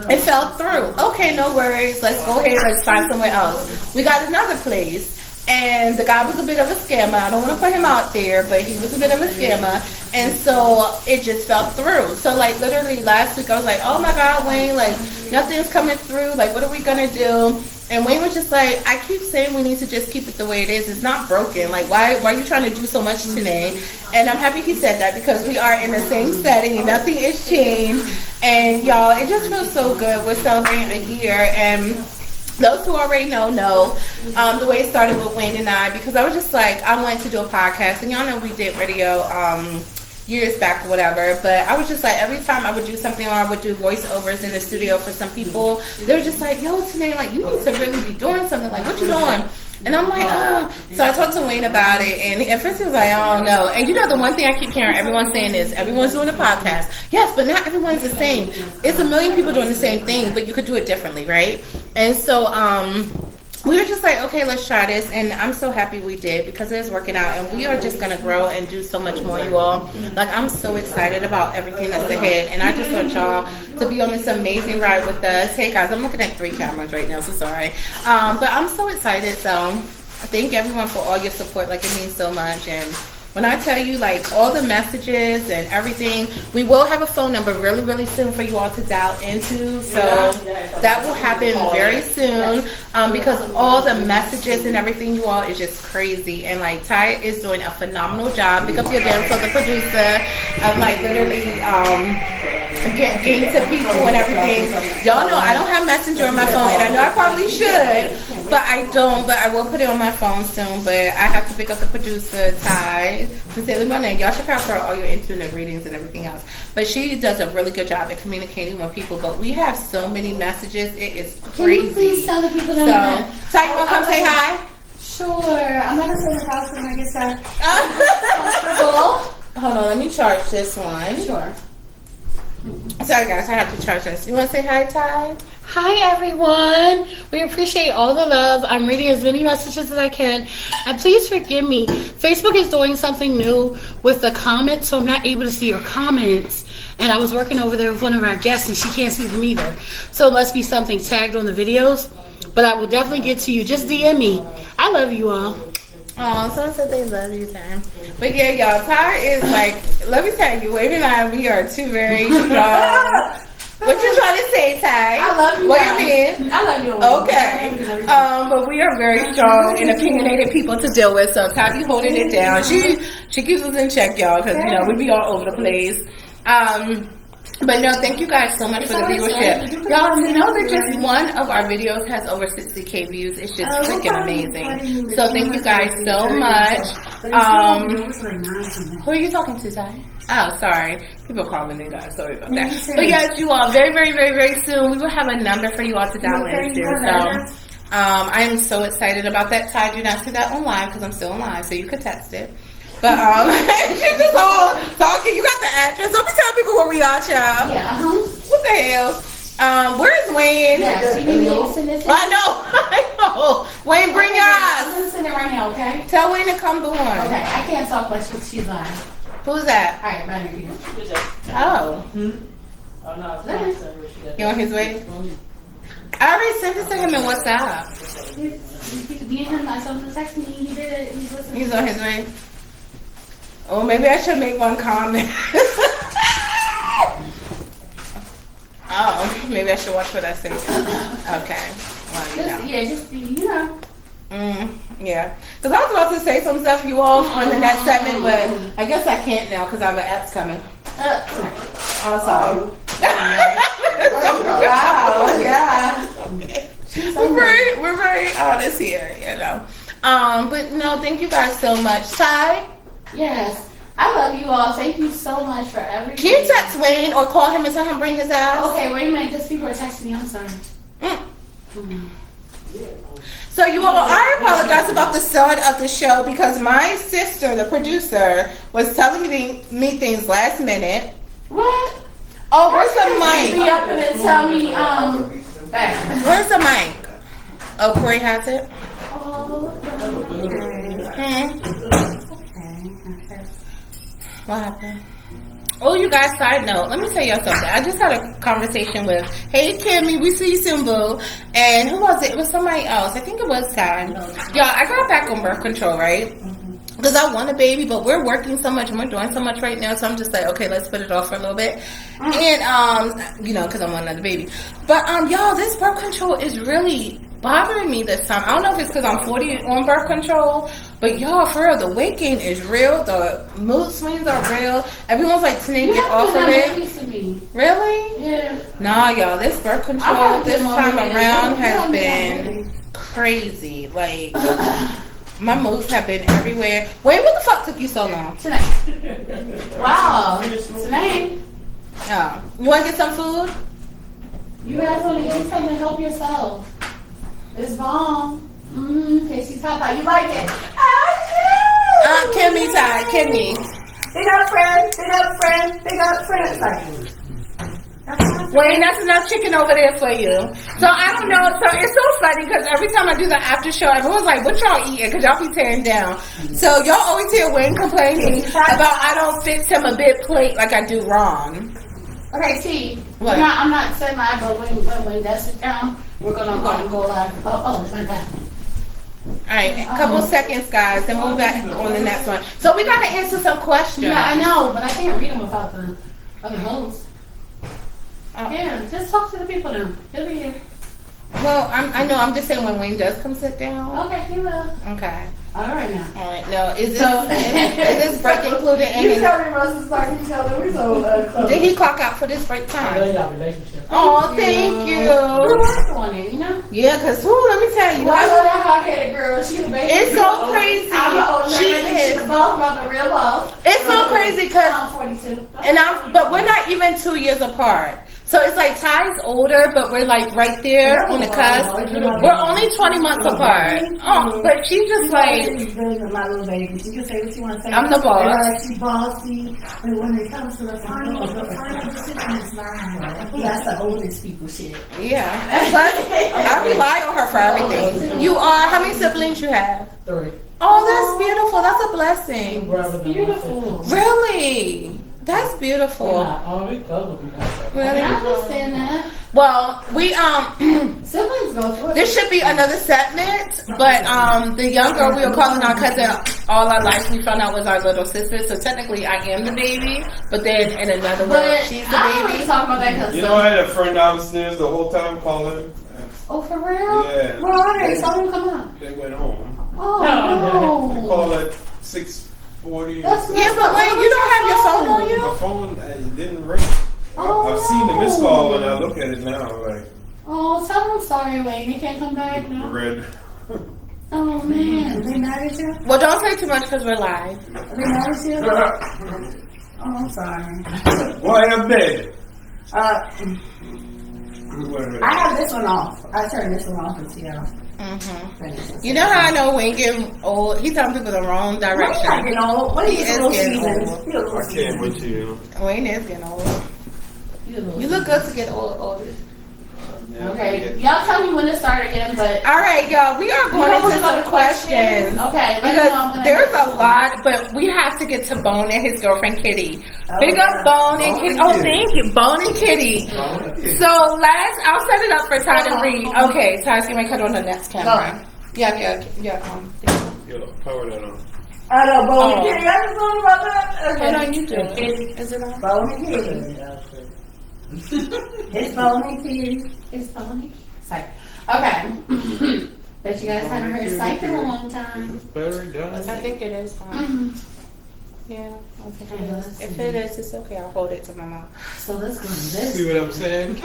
It fell through. Okay, no worries. Let's go ahead. Let's find somewhere else. We got another place. And the guy was a bit of a scammer. I don't want to put him out there, but he was a bit of a scammer. And so it just fell through. So like literally last week I was like, oh my God, Wayne, like nothing's coming through. Like what are we going to do? And Wayne was just like, I keep saying we need to just keep it the way it is. It's not broken. Like, why are you trying to do so much today? And I'm happy he said that because we are in the same setting. Nothing is changed. And y'all, it just feels so good. We're celebrating a year. And those who already know the way it started with Wayne and I, because I was just like, I wanted to do a podcast. And y'all know we did radio years back or whatever, but I was just like, every time I would do something or I would do voiceovers in the studio for some people, they were just like, yo, Tanae, like, you need to really be doing something. Like, what you doing? And I'm like, oh. So I talked to Wayne about it, and at first he was like, I don't know. And you know, the one thing I keep hearing everyone saying is, everyone's doing a podcast. Yes, but not everyone's the same. It's a million people doing the same thing, but you could do it differently, right? And so, we were just like, okay, let's try this, and I'm so happy we did because it is working out, and we are just gonna grow and do so much more, you all. Like, I'm so excited about everything that's ahead, and I just want y'all to be on this amazing ride with us. Hey guys, I'm looking at 3 cameras right now, so sorry. But I'm so excited, so thank everyone for all your support. Like, it means so much. And when I tell you, like, all the messages and everything, we will have a phone number really, really soon for you all to dial into. So that will happen very soon because all the messages and everything, you all, is just crazy. And, like, Ty is doing a phenomenal job. Pick up your damn for the producer. I'm, like, literally getting to people and everything. Y'all know I don't have Messenger on my phone, and I know I probably should, but I don't. But I will put it on my phone soon. But I have to pick up the producer, Ty. Sincerely, my name. Y'all should count for all your internet readings and everything else. But she does a really good job at communicating with people. But we have so many messages. It is crazy. Can you please tell the people that So, Ty, you want to come say hi? Sure. I'm gonna say the house when I get started. Hold on, let me charge this one. Sure. Sorry guys, I have to charge this. You want to say hi, Ty? Hi everyone. We appreciate all the love. I'm reading as many messages as I can. And please forgive me. Facebook is doing something new with the comments, so I'm not able to see your comments. And I was working over there with one of our guests and she can't see them either. So it must be something tagged on the videos. But I will definitely get to you. Just DM me. I love you all. Oh, someone said they love you, Ty. But yeah, y'all, Ty is like, let me tell you, Wade and I, we are two very strong. What you trying to say, Ty? I love you. What you mean? I love you. Okay. But we are very strong and opinionated people to deal with, so Ty be holding it down. She keeps us in check, y'all, because, you know, we be all over the place. But no, thank you guys so much for the viewership. Y'all, you know that just one of our videos has over 60K views. It's just freaking amazing. So thank you guys so much. Who are you talking to, Ty? Oh, sorry. People calling me, guys. Sorry about that. But yes, you all, very, very, very, very soon, we will have a number for you all to dial into. So I am so excited about that. Ty, do not see that online because I'm still online, so you could text it. But she's just all talking. You got the address. Don't be telling people where we are, child. Yeah. What the hell? Where's Wayne? Yes, I know. Wayne, bring your right now, okay? Tell Wayne to come on. Okay, I can't talk much because she's on. Who's that? All right, right here. Oh, Oh, no, it's not. you on his way? I already sent it to him in WhatsApp. Me and him, I told him to text me. He did it. He's listening. He's on his way. Oh, maybe I should make one comment. Oh, maybe I should watch what I say. Okay. Well, you know. Just you know. Yeah. Because I was about to say some stuff you all on the next segment, but I guess I can't now because I have an app's coming. Oh, sorry. Wow, yeah. We're very honest here, you know. But no, thank you guys so much. Ty, Yes. I love you all. Thank you so much for everything. can you text Wayne or call him and tell him bring his ass? Okay, wait a minute. Just people are texting me. I'm sorry. So you all, I apologize about the start of the show because my sister, the producer, was telling me things last minute. What? Oh, where's the Be mic? up and then tell me, back. Where's the mic? Oh, Corey has it. What happened? Oh, you guys, side note, let me tell y'all something. I just had a conversation with, hey, Kimmy, we see you soon, boo. And who was it? It was somebody else. I think it was Ty. Y'all, I got back on birth control, right? Because I want a baby, but we're working so much and we're doing so much right now. So I'm just like, okay, let's put it off for a little bit. And, you know, because I want another baby. But, y'all, this birth control is really bothering me this time. I don't know if it's because I'm 40 on birth control, but y'all, for real, the weight gain is real. The mood swings are real. Everyone's like, Tanae, get off of it. Really? Yeah. Nah, y'all, this birth control this time around has been crazy. Like, my moods have been everywhere. Wait, what the fuck took you so long? Tonight. Wow. Tonight. Oh, you want to get some food? You guys want to get something to help yourself. It's bomb. Tasty top pie. You like it? Kimmy, Ty, Kimmy. They got a friend. They got a friend. They got a friend. Like, Wayne, that's enough chicken over there for you. So I don't know. So it's so funny because every time I do the after show, everyone's like, "What y'all eating?" Because y'all be tearing down. So y'all always hear Wayne complaining about I don't fix him a big plate like I do wrong. Okay, see. What? I'm not saying my, but when that's it down, we're gonna go live. Oh, it's my bad. All right, a couple seconds, guys, then we'll back on the next one. So we gotta answer some questions. Yeah, I know, but I can't read them without the other hosts. Yeah, just talk to the people now. He'll be here. Well, I know. I'm just saying when Wayne does come sit down. Okay, he will. Okay. All right now. All right. No, is this break included in his? tell me Russell's like each other. We're so close. Did he clock out for this break time? y'all relationship. Oh, thank you. What's on it, you know? Yeah, cause let me tell you, Well, I know that hot-headed girl. She's a baby. it's so crazy. I'm an old She lady. She's is. a boss, about the real boss. It's so crazy, cause I'm 42. but we're not even 2 years apart. So it's like Ty's older, but we're like right there on the cusp. We're only 20 months apart. Oh, but she's just like, she's bigger than my little baby. She can say what she wants to say. I'm the boss. She's bossy. And when it comes to the final decision is mine. That's the oldest people shit. yeah. Plus, I rely on her for everything. You are, how many siblings you have? 3. Oh, that's beautiful. That's a blessing. Brother, Beautiful. Really? That's beautiful. we covered. Really? I understand that. Well, we Siblings go through it. there should be another segment, but the young girl we were calling our cousin all our life, we found out was our little sister. So technically, I am the baby, but then in another world, But she's the I don't want baby. to talk about that because You know, I had a friend downstairs the whole time calling. oh, for real? Yeah. Where are they? Tell them to come up. They went home. Oh, They no. called at 6:40. That's Yeah, but like you don't have your phone on you. My phone didn't ring. Oh, I've seen the missed call when I look at it now. Like Oh, tell them I'm sorry, Wayne. You can't come back now. red. Oh, man. Are they mad at you? Well, don't say too much because we're live. Are they mad at you? Oh, I'm sorry. Why am bed? I have this one off. I turned this one off and see how. You know how I know Wayne getting old? He's telling people the wrong Wayne's not direction. getting old. What are He you is little getting seasons? old. He a little I can't seasons. with you. Wayne is getting old. You look good to get old. Okay, y'all tell me when to start again, but All right, y'all, we are going into some questions. Okay, let me know Because when there's I- a lot, but we have to get to Bone and his girlfriend Kitty. Big up Bone and Kitty. Oh, thank you, Bone and Kitty. So I'll set it up for Ty to read. Okay, Ty's gonna cut on the next camera. Yeah. Yo, power that on. I know, Bone Oh. and Kitty. I was going about that. Hold on, you do it. Is it on? Bone and Kitty. It's Bone and Kitty. It's funny. Psych. Okay. Bet you guys haven't heard psych in a long time. Very done. I think it is on. Yeah, I think it is. If it is, it's okay. I'll hold it to my mouth. So let's go to this. See what I'm saying?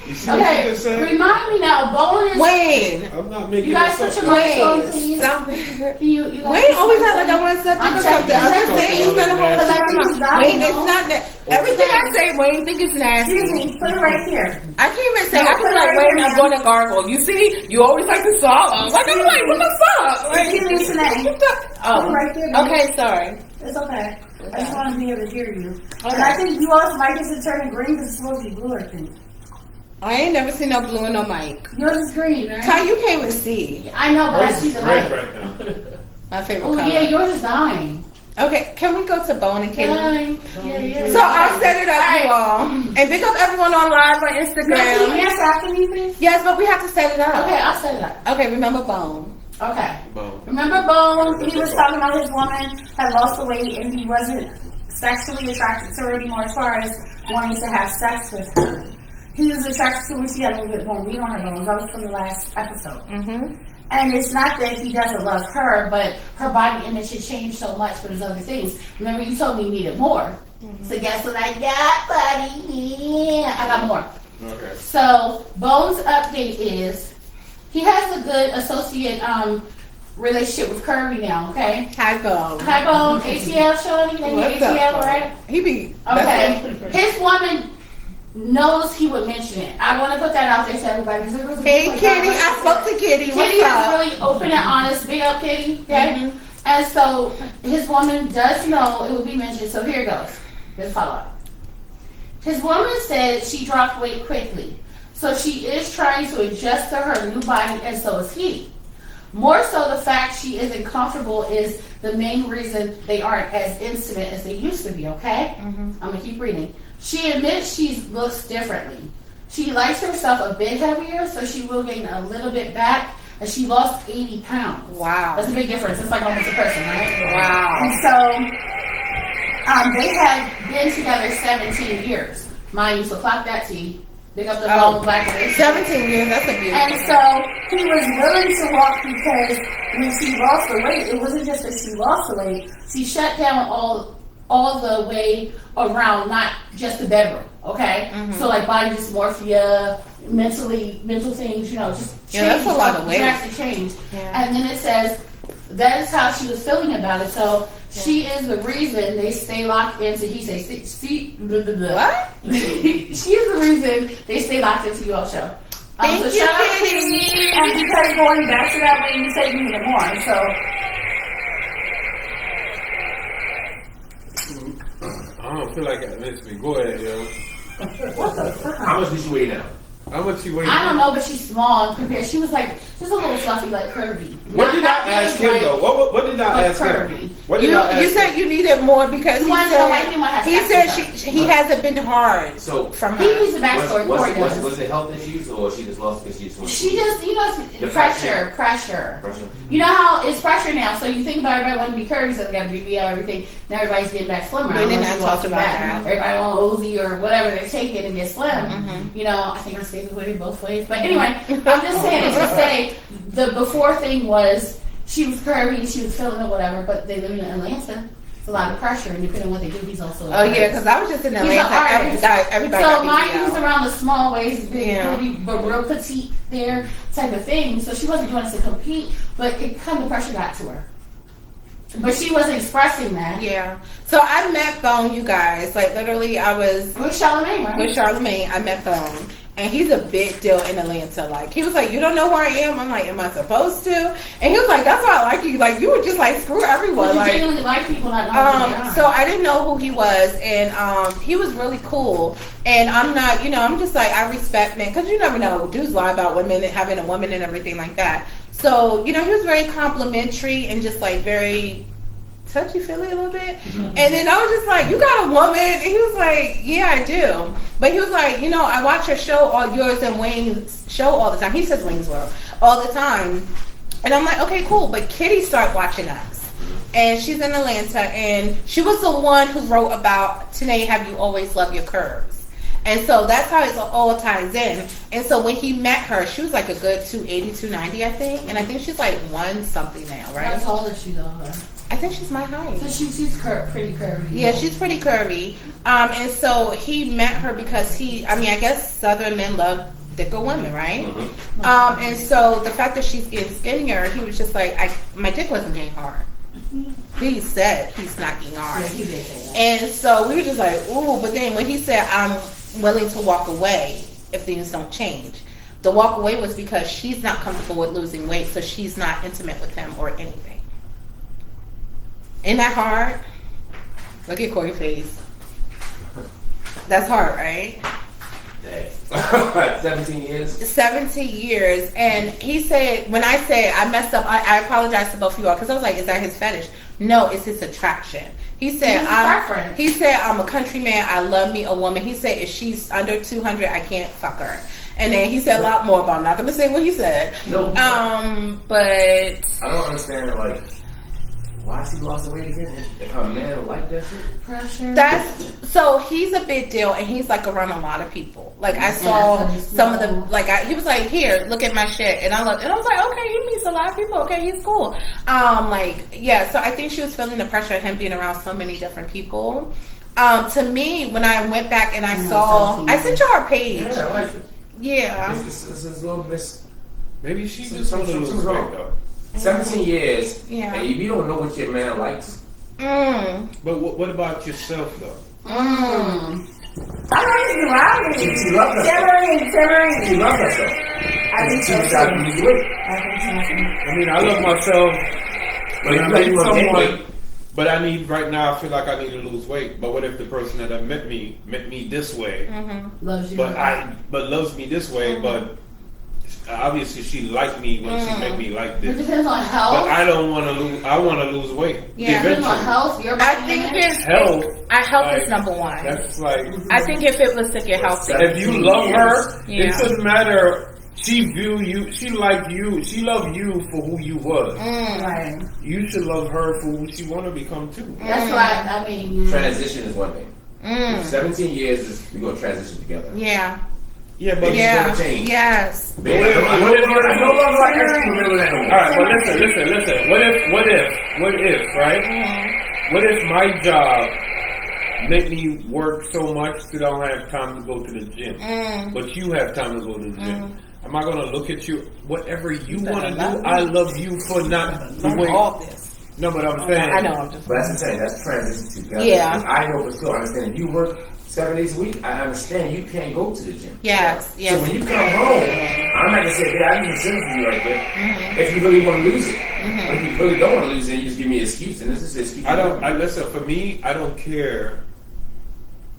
You see what Okay, I'm saying? remind me now. Bone is. Wayne! I'm not making You guys this put up. your mics on, Wayne! please. Something. You Wayne always had like I want to I'm something or something. I'm just saying you better hold it to my mouth. Wayne, it's not that. Everything I say, Wayne think it's nasty. Excuse me, put it right here. I can't even say. I feel like Wayne, I'm going to gargle. You see, you always like to swallow. Like I'm like, what the fuck? Like, Excuse me, Sinead. what the- Put it right there. baby. Okay, sorry. It's okay. I just want to be able to hear you. And I think you all's mic is turning green because it's supposed to be blue, I think. I ain't never seen no blue in no mic. Yours is green, right? Ty, you can't even see. I know, but I see the Red light. right now. My favorite Oh color. yeah, yours is dying. Okay, can we go to Bone and Kitty? Dying. Yeah. So I'll set it up, you all. And pick up everyone on live on Can you Instagram. answer after me, please? Yes, but we have to set it up. Okay, I'll set it up. Okay, remember Bone. Okay. Boom. Remember Bone? He was talking about his woman had lost the weight and he wasn't sexually attracted to her anymore as far as wanting to have sex with her. He was attracted to her when she had a little bit more meat on her bones. That was from the last episode. Mm-hmm. And it's not that he doesn't love her, but Her body image had changed so much, but there's other things. Remember, you told me you needed more. So guess what I got, buddy? Yeah, I got more. Okay. So Bone's update is he has a good associate relationship with Kirby now. Okay. Hi, Bone. Hi, Bone. ATL, Shawty. They What's ATL, up, right? He be Okay. His woman knows he would mention it. I want to put that out there to everybody. Hey, Kitty. I spoke to Kitty. Kitty What's is up? really open and honest. Big up, Kitty. Okay? And so his woman does know it will be mentioned. So here it goes. Let's follow up. His woman said she dropped weight quickly. So she is trying to adjust to her new body, and so is he. More so, the fact she isn't comfortable is the main reason they aren't as intimate as they used to be, okay? I'm going to keep reading. She admits she looks differently. She likes herself a bit heavier, so she will gain a little bit back, and she lost 80 pounds. Wow. That's a big difference. It's like almost a person, right? Wow. and so They have been together 17 years. Mind you, so clock that T. Pick up the Oh. phone, black race. 17 years. That's a beautiful. And so he was willing to walk because when she lost the weight, it wasn't just that she lost the weight. She shut down all the way around, not just the bedroom. Okay, so like body dysmorphia, mental things, just Yeah, that's a lot of weight. drastic change. Yeah. And then it says that is how she was feeling about it. So she is the reason they stay locked into. He says, "See, blah, blah, blah." What? She is the reason they stay locked into your show. Thank so you, shout out to Kitty. me. And because going back to that way, you said you needed more. So I don't feel like it makes me. Go ahead, yo. How much did you weigh now? How much you weigh? I don't know, but she's small compared. She was like just a little fluffy, like Kirby. What did I ask him though? What did I ask Kirby. him? What did I You ask said you needed more because You he wanna know why he might have said sex with he hasn't been hard So, from He her. needs a backstory. Corey does. was it health issues or she just lost because she just wanted She just, The pressure. pressure? You know how it's pressure now. So you think about everybody wanting to be curvy, so they got to BBL, everything. Now everybody's getting back slimmer. We did Unless not you talk lost about back. that. Everybody want OZ or whatever they're taking and get slim. I think I'm staying with it both ways. But anyway, I'm just saying it to say the before thing was she was curvy and she was feeling it, whatever. But they live in Atlanta. It's a lot of pressure, and depending on what they do, he's also. Oh yeah, because I was just in He's an Atlanta. artist. Everybody So got mine BBL. was around the small waist, big, Yeah. pretty, but real petite there type of thing. So she wasn't doing it to compete, but it kind of pressure got to her. But she wasn't expressing that. Yeah. So I met Bone, you guys. Like literally, I was With Charlamagne, right? with Charlamagne. I met Bone, and he's a big deal in Atlanta. Like, he was like, you don't know who I am? I'm like, am I supposed to? And he was like, that's why I like you. Like, you were just like, screw everyone. You Like, genuinely like people not knowing who they are. so I didn't know who he was, and he was really cool. And I'm not, I'm just like, I respect men, because you never know, dudes lie about women and having a woman and everything like that. So, he was very complimentary and just like very touchy-feely a little bit. And then I was just like, you got a woman? And he was like, yeah, I do. But he was like, I watch your show, all yours and Wayne's show all the time. He says Wayne's World all the time. And I'm like, okay, cool. But Kitty started watching us. And she's in Atlanta, and she was the one who wrote about, Tanae, have you always loved your curves? And so that's how it all ties in. And so when he met her, she was like a good 280, 290, I think. And I think she's like 1 something now, right? How tall is she though? I think she's my height. So she's pretty curvy. Yeah, she's pretty curvy. And so he met her because I guess Southern men love thicker women, right? And so the fact that she's getting skinnier, he was just like, my dick wasn't getting hard. He said he's not getting hard. Yeah, he did say that. And so we were just like, ooh. But then when he said, I'm willing to walk away if things don't change, the walk away was because she's not comfortable with losing weight, so she's not intimate with him or anything. Isn't that hard? Look at Corey's face. That's hard, right? 17 years. 17 years. And he said, when I say I messed up, I apologize to both of you all, because I was like, is that his fetish? No, it's his attraction. He said, I'm a country man. I love me a woman. He said, if she's under 200, I can't fuck her. And then he said a lot more, but I'm not going to say what he said. No. But I don't understand, like, why she lost the weight again? If her man like that shit? Pressure. So he's a big deal, and he's like around a lot of people. Like, I saw some of the, like, he was like, here, look at my shit. And I looked, and I was like, okay, he meets a lot of people. Okay, he's cool. So I think she was feeling the pressure of him being around so many different people. To me, when I went back and I sent you our page. Yeah, I like it. Yeah. This is a little bit. Maybe she just wants to lose weight though. 17 years, Yeah. and if you don't know what your man likes, But what about yourself though? I don't even around me. she loves herself. She loves herself. I think She so. decided to lose weight. I mean, I love myself. But I you meet you want to gain someone. weight. But I need right now. I feel like I need to lose weight. But what if the person that met me this way, Loves you. but loves me this way, but obviously she liked me when she met me like It this. depends on health. But I don't want to lose. I want to lose weight. Yeah. Depends on Eventually. health. Your I body think image. Health. is number one. That's like I think if it was to get healthy. If you love her, Yeah. it doesn't matter. She view you. She like you. She love you for who you was. Right. You should love her for who she want to become too. That's why I mean. Transition is one thing. 17 years is we're gonna transition together. Yeah. yeah, but Yeah. gonna change. Yes. Babe, I no longer like asking you to remember that no All more. right, but listen. What if, right? What if my job make me work so much that I don't have time to go to the gym, but you have time to go to the gym? Am I gonna look at you? Whatever you want to do, I love you for not doing. All this. No, but I'm saying. I know. I'm just. But that's what I'm saying. That's transition together. Yeah. Because I know for sure. I understand. If you work 7 days a week, I understand you can't go to the gym. Yes. Yes. So when you come home, I'm not gonna say, "Yeah, I need a gym for you right there." If you really want to lose it, if you really don't want to lose it, you just give me an excuse, and this is an excuse. I listen. For me, I don't care.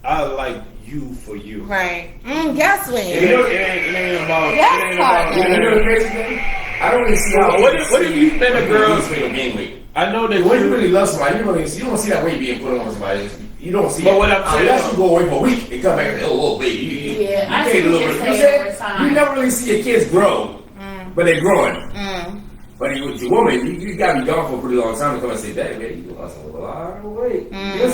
I like you for you. Right. Yes, It Wayne. ain't about. Yes, it ain't about. partner. You know the crazy thing? I don't really see how. What if you met a girl? gain weight? I know that When you really love somebody, you don't see that weight being put on somebody. You don't see But it. what I'm saying- Unless you go away for a week and come back and oh, baby. Yeah, I you see gained a what little you're bit. You saying over said time. you never really see your kids grow, but they're growing. But with your woman, you gotta be gone for a pretty long time to come and say, "Daddy, baby, you lost a lot of weight." You know what I'm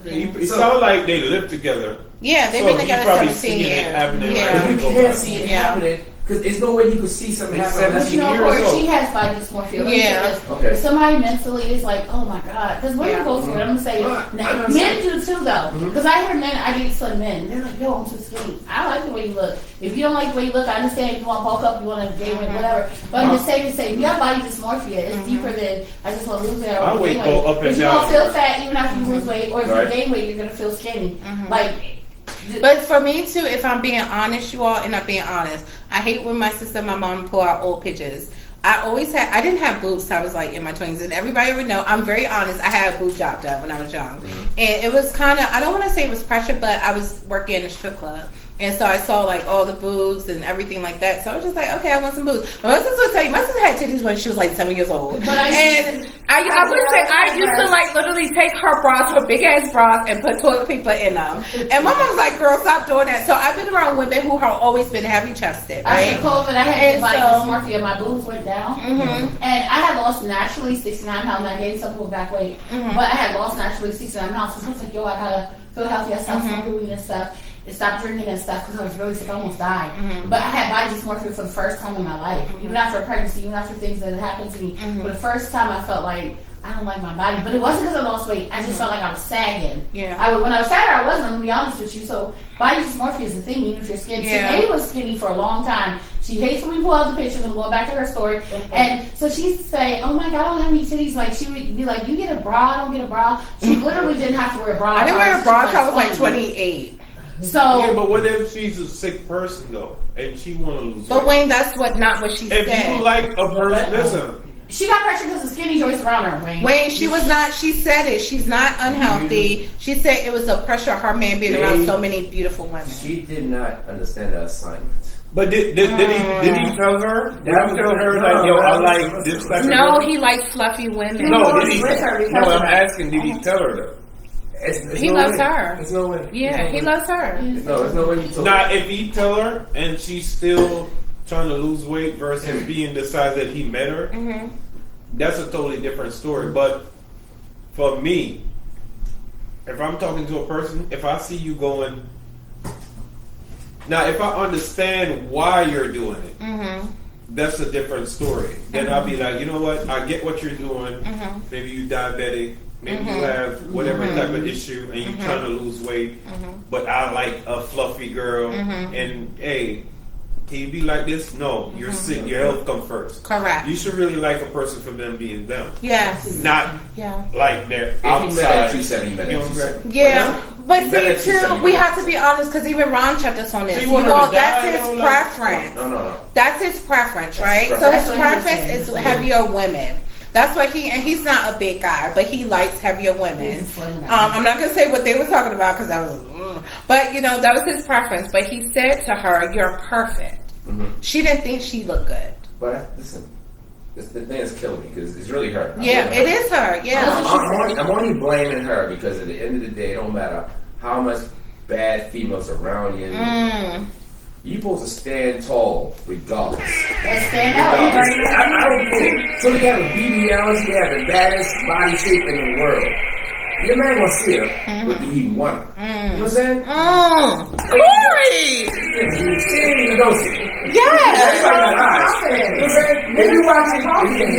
saying? it sounds like they live together. Yeah, they've So been you together probably 17 seen it years. happening Yeah. right You now. can't see it Yeah. happening because there's no way you could see something It's happen. But you know, years Corey, old. she has body dysmorphia. Let me Yeah. say this. Okay. If somebody mentally is like, oh my God. Because women Yeah. go through it. I'm going to say, Well, men do too, though. Because I hear men, I date some men. They're like, yo, I'm too skinny. I like the way you look. If you don't like the way you look, I understand if you want to bulk up, you want to gain weight, whatever. But I'm just saying, you got body dysmorphia. It's deeper than I just want to lose weight. My or weight gain go up and Because you down. don't feel fat even after you lose weight. Or if Right. you gain weight, you're going to feel skinny. Like, But for me too, if I'm being honest, you all, and I'm being honest, I hate when my sister and my mom pull out old pictures. I didn't have boobs till I was like in my 20s, and everybody would know, I'm very honest, I had a boob job done when I was young. And it was kind of, I don't want to say it was pressure, but I was working in a strip club. And so I saw like all the boobs and everything like that. So I was just like, okay, I want some boobs. But my sister would tell you, my sister had titties when she was like 7 years old. And I would say I used to like literally take her bras, her big ass bras, and put toilet paper in them. And my mom was like, girl, stop doing that. So I've been around women who have always been heavy chested, right? After COVID, I had body dysmorphia. My boobs went down. And I had lost naturally 69 pounds. I gained some people back weight. But I had lost naturally 69 pounds. So I was like, yo, I gotta feel healthy. I stopped smoking and stuff. And stopped drinking and stuff because I was really sick. I almost died. But I had body dysmorphia for the first time in my life. Even after pregnancy, even after things that had happened to me. For the first time, I felt like I don't like my body. But it wasn't because I lost weight. I just felt like I was sagging. When I was sagger, I wasn't. I'm going to be honest with you. So body dysmorphia is a thing, even if you're skinny. So Amy was skinny for a long time. She hates when we pull out the pictures and go back to her story. And so she used to say, oh my God, I don't have any titties. Like, she would be like, you get a bra, I don't get a bra. She literally didn't have to wear a bra. I didn't wear a bra until I was like 28. So yeah, but what if she's a sick person though, and she want to lose? But Wayne, that's not what she said. If you like a person, listen. She got pressure because of skinny Joyce around her. Wayne, she was not. She said it. She's not unhealthy. She said it was a pressure of her man being around so many beautiful women. She did not understand the assignment. But did he tell her? Did he tell her like, yo, I like this type of No, girl? he likes fluffy women. No, did he? No, I'm asking. Did he tell her though? He loves her. There's no way. Yeah, he loves her. There's no way you told Now, if he tell her and she's still trying to lose weight versus being the size that he met her, that's a totally different story. But for me, if I'm talking to a person, if I see you going, now if I understand why you're doing it, that's a different story. Then I'll be like, you know what? I get what you're doing. Maybe you diabetic. Maybe you have whatever type of issue and you're trying to lose weight, but I like a fluffy girl. And hey, can you be like this? No, you're sick. Your health comes first. Correct. You should really like a person for them being them. Yes. Not like they're outside. Yeah. But see, too, we have to be honest because even Ron checked us on this. You know, that's his preference. No. That's his preference, right? So his preference is heavier women. That's what he's not a big guy, but he likes heavier women. I'm not going to say what they were talking about because I was, but you know, that was his preference. But he said to her, you're perfect. She didn't think she looked good. But listen, the thing is killing me because it's really her. Yeah, it is her. Yeah. I'm only blaming her because at the end of the day, it don't matter how much bad females around you. You're supposed to stand tall regardless. Stand out. I don't care. So you have a BBL, you have the baddest body shape in the world. Your man will see her with the he want her. You know what I'm saying? Corey! You see it, you don't see it. Yes! If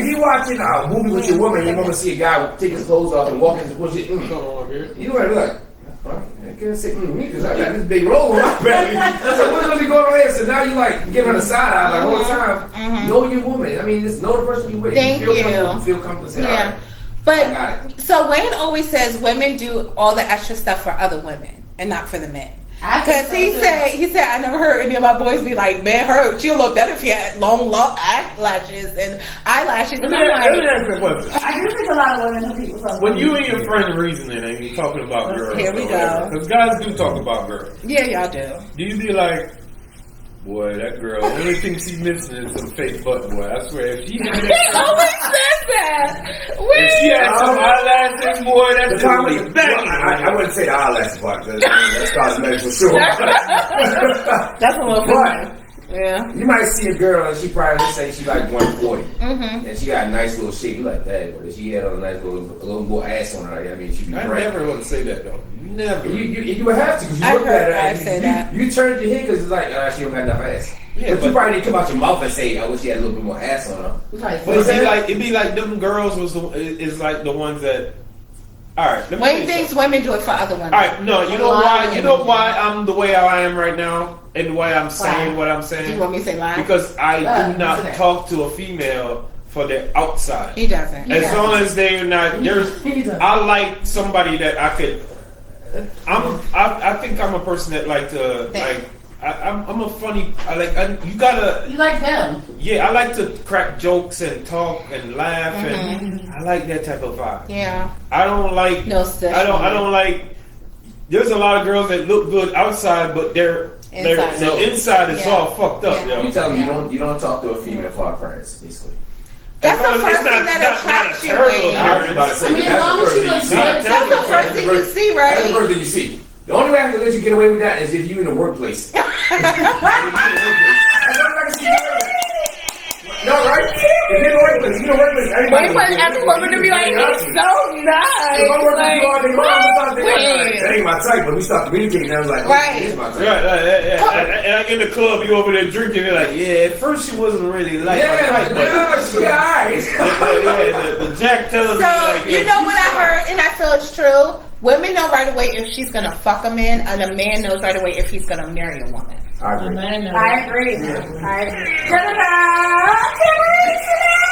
you watching a movie with your woman, you're going to see a guy take his clothes off and walk into the bush. You know what? I can't say me because I got this big roll on my back. So what's going to go on there? So now you like giving her the side eye like all the time. Know your woman. I mean, just know the person you with. Thank you. Feel comfortable. Yeah. But so Wayne always says women do all the extra stuff for other women and not for the men. Because he said I never heard any of my boys be like, man, she'll look better if you had long eyelashes and eyelashes. And I'm like, I do think a lot of women who people when you and your friend reasoning and you're talking about girls, here we go. Because guys do talk about girls. Yeah, y'all do. Do you be like, boy, that girl, the only thing she's missing is some fake butt, boy. I swear, if she had He always says that. if she had some eyelashes, boy, that's probably I wouldn't say the eyelashes part because that's cosmetic for sure. That's a little But yeah. you might see a girl and she probably say she like 140, and she got a nice little shape. You like that, but if she had a nice little more ass on her, I mean, she'd be I great. never want to say that though. Never. You would have to because you I've look at her heard and guys say that. you turned your head because it's like she don't got enough ass. Yeah, but you probably didn't come out your mouth and say, "I wish she had a little bit more ass on her." But it'd be like them girls is like the ones that. All right. Wayne thinks women do it for other women. All right. No, you know why? You know why I'm the way I am right now, and why I'm saying what I'm saying. Do you want me to say why? Because I do not talk to a female for their outside. He doesn't. As long as they're not, I like somebody that I could I think I'm a person that like to like. I'm a funny. You gotta. You like them? Yeah, I like to crack jokes and talk and laugh, and I like that type of vibe. Yeah. I don't like. No stuff. I don't like. There's a lot of girls that look good outside, but their inside is all fucked up. Yeah. Yo. You tell me you don't talk to a female for her friends, basically. That's the It's first not- thing that attracts you. Wayne. I was about to say, I mean, as long as she looks good. That's the first thing you see, That's the right? first thing you see. The only way I can let you get away with that is if you in the workplace. No, right? If you're in the workplace, everybody. Wait for every woman to be like, he's so nice. If I'm working Like, too hard, they go, wait. that ain't my type, but we start communicating, I was like, Right. this is my type. Right, and like in the club, you over there drinking. You're like, yeah. At first, she wasn't really like my type, but the Jack telling me So, like, you know what I heard, and I feel it's true? Women know right away if she's gonna fuck a man, and a man knows right away if he's gonna marry a woman. I agree. I agree.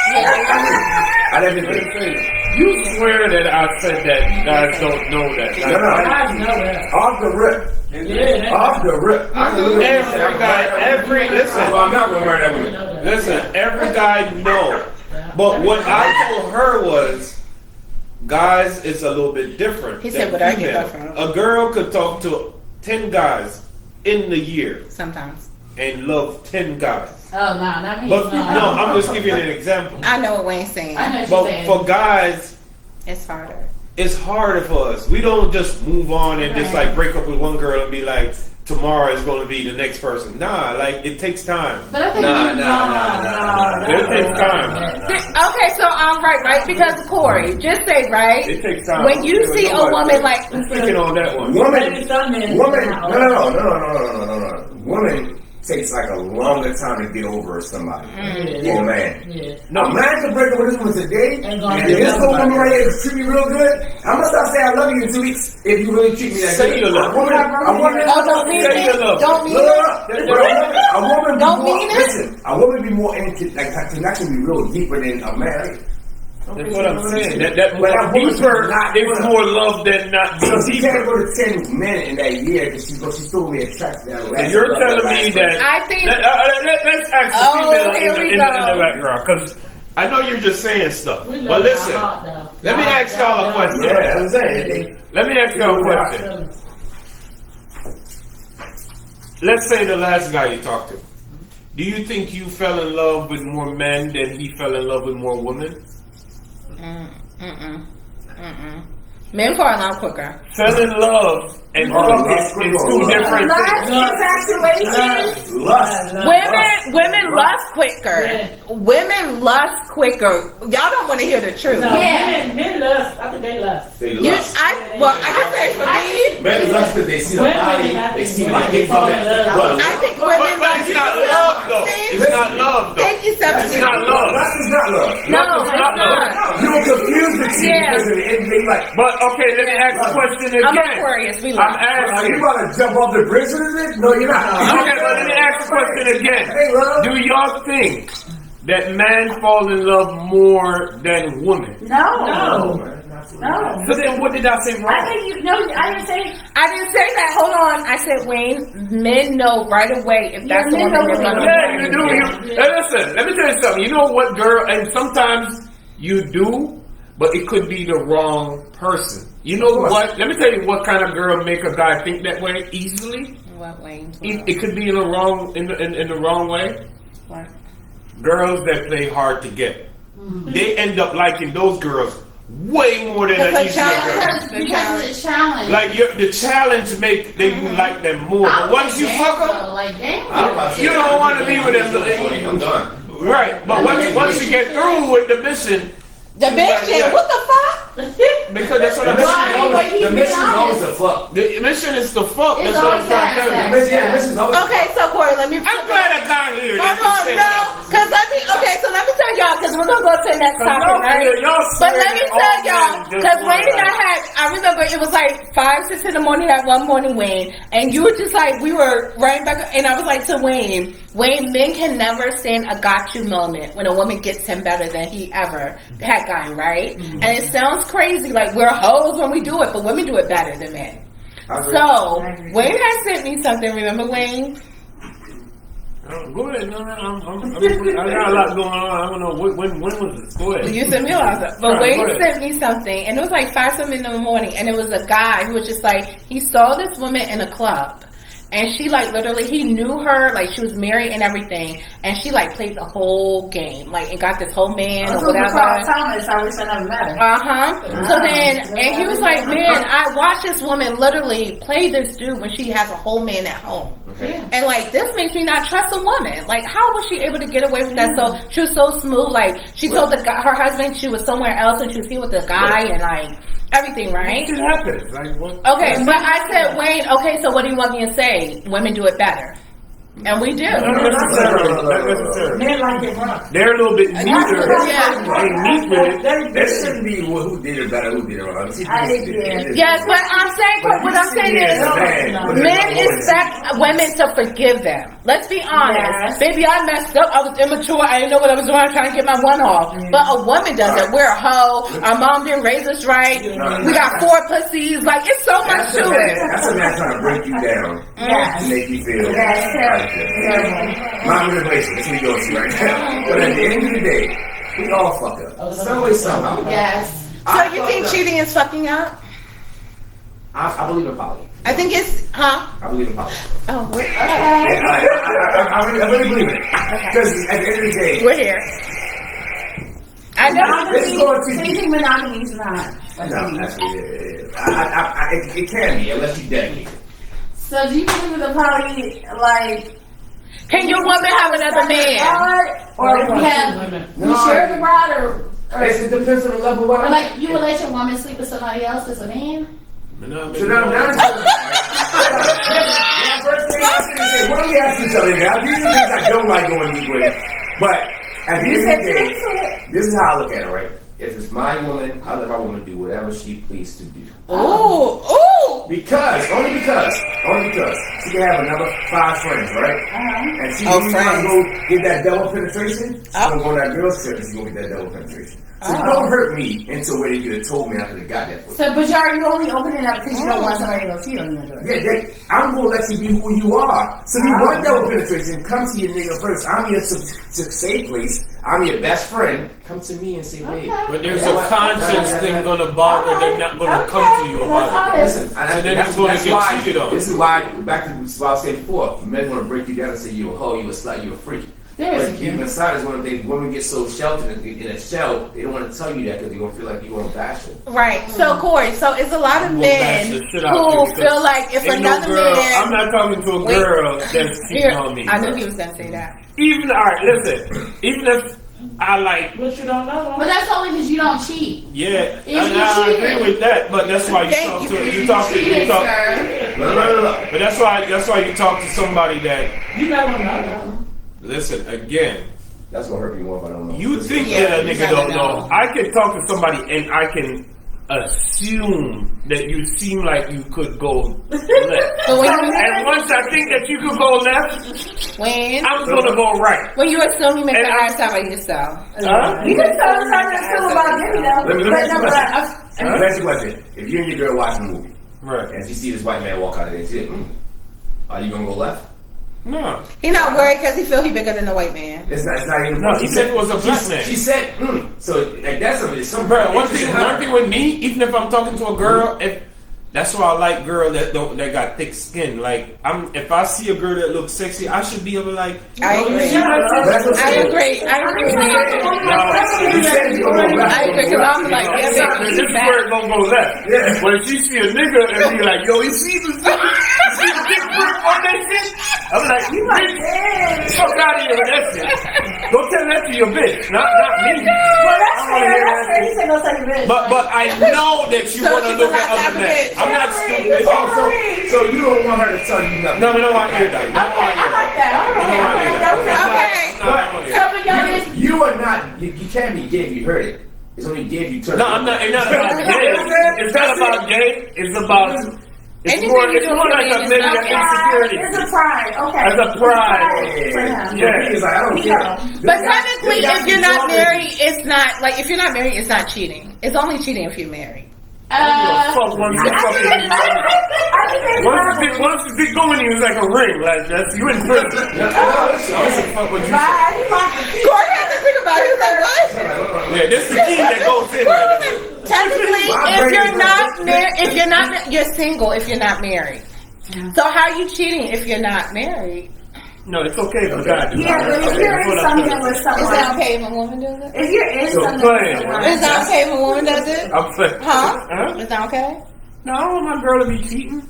I didn't think. You swear that I said that guys don't know that. No. Off the rip. Off the rip. Listen, I'm not gonna marry that woman. listen, every guy know. But what I told her was, guys, it's a little bit different. He than said, "What I get female. that from?" A girl could talk to 10 guys in the year Sometimes. and love 10 guys. Oh, no, not me. But no, I'm just giving you an example. I know what Wayne's saying. I know what But you're saying. for guys, It's harder. it's harder for us. We don't just move on and just like break up with one girl and be like, tomorrow is going to be the next person. Nah, like it takes time. But I think It takes time. Okay, so I'm right? Because Corey, just say right. It takes time. When you see a woman like I'm thinking on that one. Woman, no. Woman takes like a longer time to get over somebody. Or a man. No, A man can break up with this woman today, Ain't and gonna if be this whole woman nobody. right here treat me real good, I'm gonna start saying I love you in 2 weeks if you really treat me that Say good. you love A woman, don't mean Say you it. love Don't mean no, it. a woman be Don't more, mean it. listen, a woman be more into, like, her connection be real deeper than a man. That's what I'm saying. That But that woman's deeper, not- it's more love than not So she deeper. can't go to 10 men in that year because she's still really attracted to that last. And you're telling me that. I think- Let's ask the Oh, female here we in go. the background, because I know you're just saying stuff. But listen, let me ask y'all a question. Yeah, that's what I'm saying. Let me ask y'all a question. Let's say the last guy you talked to. Do you think you fell in love with more men than he fell in love with more women? Men fall in love quicker. Fell in love and fuck is two different things. Infatuation. Lust. women lust quicker. Women lust quicker. Y'all don't want to hear the truth. Men lust. I think they lust. They You, lust. I can say for me, Men lust because they see the Women body, have they to see be like they fall in from love. it. I think women But it's not love though. It's not love though. Thank you, It's not Stephanie. love. Lust is not love. No, Love is it's not love. not. You don't confuse the two Yeah. because of the end they like. But okay, let me ask the question I'm again. Aquarius. We I'm love. Are you asking. about to jump off the bridge with this? No, you're not. Okay, but let me ask the question again. Hey, love. Do y'all think that men fall in love more than women? No. No. So then what did I say I wrong? think you know. I didn't say. I didn't say that. Hold on. I said, Wayne, men know right away if that's the men woman know they're what gonna Yeah, you marry. do. Hey, listen, let me tell you something. You know what, girl? And sometimes you do, but it could be the wrong person. You know what? Let me tell you what kind of girl make a guy think that way easily. What, Wayne? It could be in the wrong in the wrong way. What? Girls that play hard to get, they end up liking those girls way more than an Because easier girl. Because it's a challenge. Like the challenge make they like them more. But once you fuck them, Like, damn. you don't want to be with them. I'm done. Right, but once you get through with the mission, The bitch, what the fuck? because that's what I'm saying. The mission is always a fuck. The mission is to fuck. It's That's what I'm always trying to tell that. you. The mission is always Okay, so Corey, let me. I'm glad I got here. Hold on, no, because let me. Okay, so let me tell y'all, because we're gonna go to the next topic, right? But let me tell y'all, because Wayne and I remember it was like 5, 6 in the morning that one morning, Wayne, and you were just like, we were right back, and I was like to Wayne, men can never stand a got you moment when a woman gets him better than he ever had gotten, right? And it sounds crazy, like we're hoes when we do it, but women do it better than men. So Wayne has sent me something. Remember Wayne? Go ahead. No, I got a lot going on. I don't know when was this. Go ahead. You sent me a lot of stuff. But Wayne sent me something, and it was like 5-something in the morning, and it was a guy who was just like, he saw this woman in a club. And she like literally, he knew her, like she was married and everything, and she like played the whole game, like and got this whole man or whatever. Thomas, I wish I never met her. So then, and he was like, man, I watched this woman literally play this dude when she has a whole man at home. Okay. And like this makes me not trust a woman. Like how was she able to get away with that? So she was so smooth. Like she told the guy, her husband, she was somewhere else and she was here with the guy and like everything, right? It happens. Like what? Okay, but I said, Wayne, okay, so what do you want me to say? Women do it better. And we do. Not necessarily. Men like it rough. They're a little bit neater. Yeah. They neat with it. That shouldn't be who did it better, who did it wrong. Yes, but I'm saying, what I'm saying is, men expect women to forgive them. Let's be honest. Baby, I messed up. I was immature. I didn't know what I was doing. I was trying to get my one off. But a woman doesn't. We're a hoe. Our mom didn't raise us right. We got 4 pussies. Like, it's so much to it. That's a man trying to break you down to make you feel manipulation. That's what you're going to see right now. But at the end of the day, we all fuck up. Some way, somehow. Yes. So you think cheating is fucking up? I believe in poly. I think it's, I believe in poly. Oh, we're, I really believe it. Because at the end of the day, we're here. I know. Thinking monogamy is not. no, actually, it can be unless you dedicate it. So do you believe in the poly, like, Can your woman have another man? or if you have, You share the rod or It depends on the level of or like you would let your woman sleep with somebody else as a man? So now, first thing I was going to say, what do we ask each other now? These are things I don't like going deep with. But at the end of the day, this is how I look at it, right? If it's my woman, I let my woman do whatever she pleases to do. Ooh, ooh. Only because she can have another 5 friends, right? And she's gonna go get that double penetration. She's gonna go on that girl's trip and she's gonna get that double penetration. So don't hurt me into where you could have told me after they got that. so, but you're only opening up because you don't want somebody to go cheat on you. Yeah, I'm gonna let you be who you are. So if you want double penetration, come to your nigga first. I'm your safe place. I'm your best friend. Come to me and say, hey. But there's a conscience thing gonna bother. They're not gonna come to you about it. Listen, So then it's gonna get cheated on. This is why, back to what I was saying before, men want to break you down and say you're a hoe, you're a slut, you're a freak. But keep inside is when women get so sheltered in a shell, they don't want to tell you that because they're going to feel like you're going to bash them. Right. So, Corey, so it's a lot of men who feel like if another man... I'm not talking to a girl that's cheating on me. I knew he was going to say that. Even, alright, listen. Even if I like... But you don't know. But that's only because you don't cheat. Yeah, If and you I cheated. agree with that. But that's why you talk to No. But that's why you talk to somebody that. You never know. Listen again. That's going to hurt me more if I don't know. You think Yeah, that a you nigga never don't know. know? I can talk to somebody and I can assume that you seem like you could go left. But And once I think that you could go left, when I'm gonna go right. you assume you make And an I- ass out of yourself. Huh? You can tell us how to feel about Diddy though. Let me But ask you no, a but question. Let me ask you a question. If you and your girl watch a movie, Right. and she see this white man walk out of there, she like, are you going to go left? No. He not worried because he feel he bigger than the white man. It's not even No, he said it was a black man. She said, So, like, that's some Bro, one thing with me, even if I'm talking to a girl, that's why I like girls that got thick skin. Like if I see a girl that looks sexy, I should be able to like. I agree. That's what I agree. I agree. You said you going to go left. I agree because I'm like, yeah, This baby, is where it's gonna go left. Yeah. When she see a nigga and be like, yo, you see the dick print on that shit? I'm like, you bitch, fuck out of here with that shit. Don't tell that to your bitch, not me. well, that's fair. That's fair. He said go take a bitch. But I know that you So want to you look have at to have other a men. bitch. I'm not stupid. So you don't want her to tell you nothing. No, we don't want to hear that. We don't want to hear I like that. that. All right. That was Okay. No, I don't wanna hear that. You are not, you can't be gay if you heard it. It's only gay if you turn No, I'm not. It's not about Gay. gay. It's not about gay. It's about. It's Anything more. you It's do more for like me a is maybe not an insecurity. It's a pride. Okay. As a pride. Yeah. He's like, I don't care. But technically, if you're not married, it's not like if you're not married, it's not cheating. It's only cheating if you're married. Fuck once you fucking. Once the dick going in, it's like a ring. Like that's you in prison. Fuck what you say. Corey had to think about it. He was like, what? Yeah, this is the key that goes in. Technically, if you're not, you're single if you're not married. So how are you cheating if you're not married? No, it's okay for God. Yeah, but if you're in something with Is that someone, okay if a woman does it? if you're in So something playing. with someone, Is that okay if a woman does it? I'm saying. Huh? Is that okay? No, I don't want my girl to be cheating.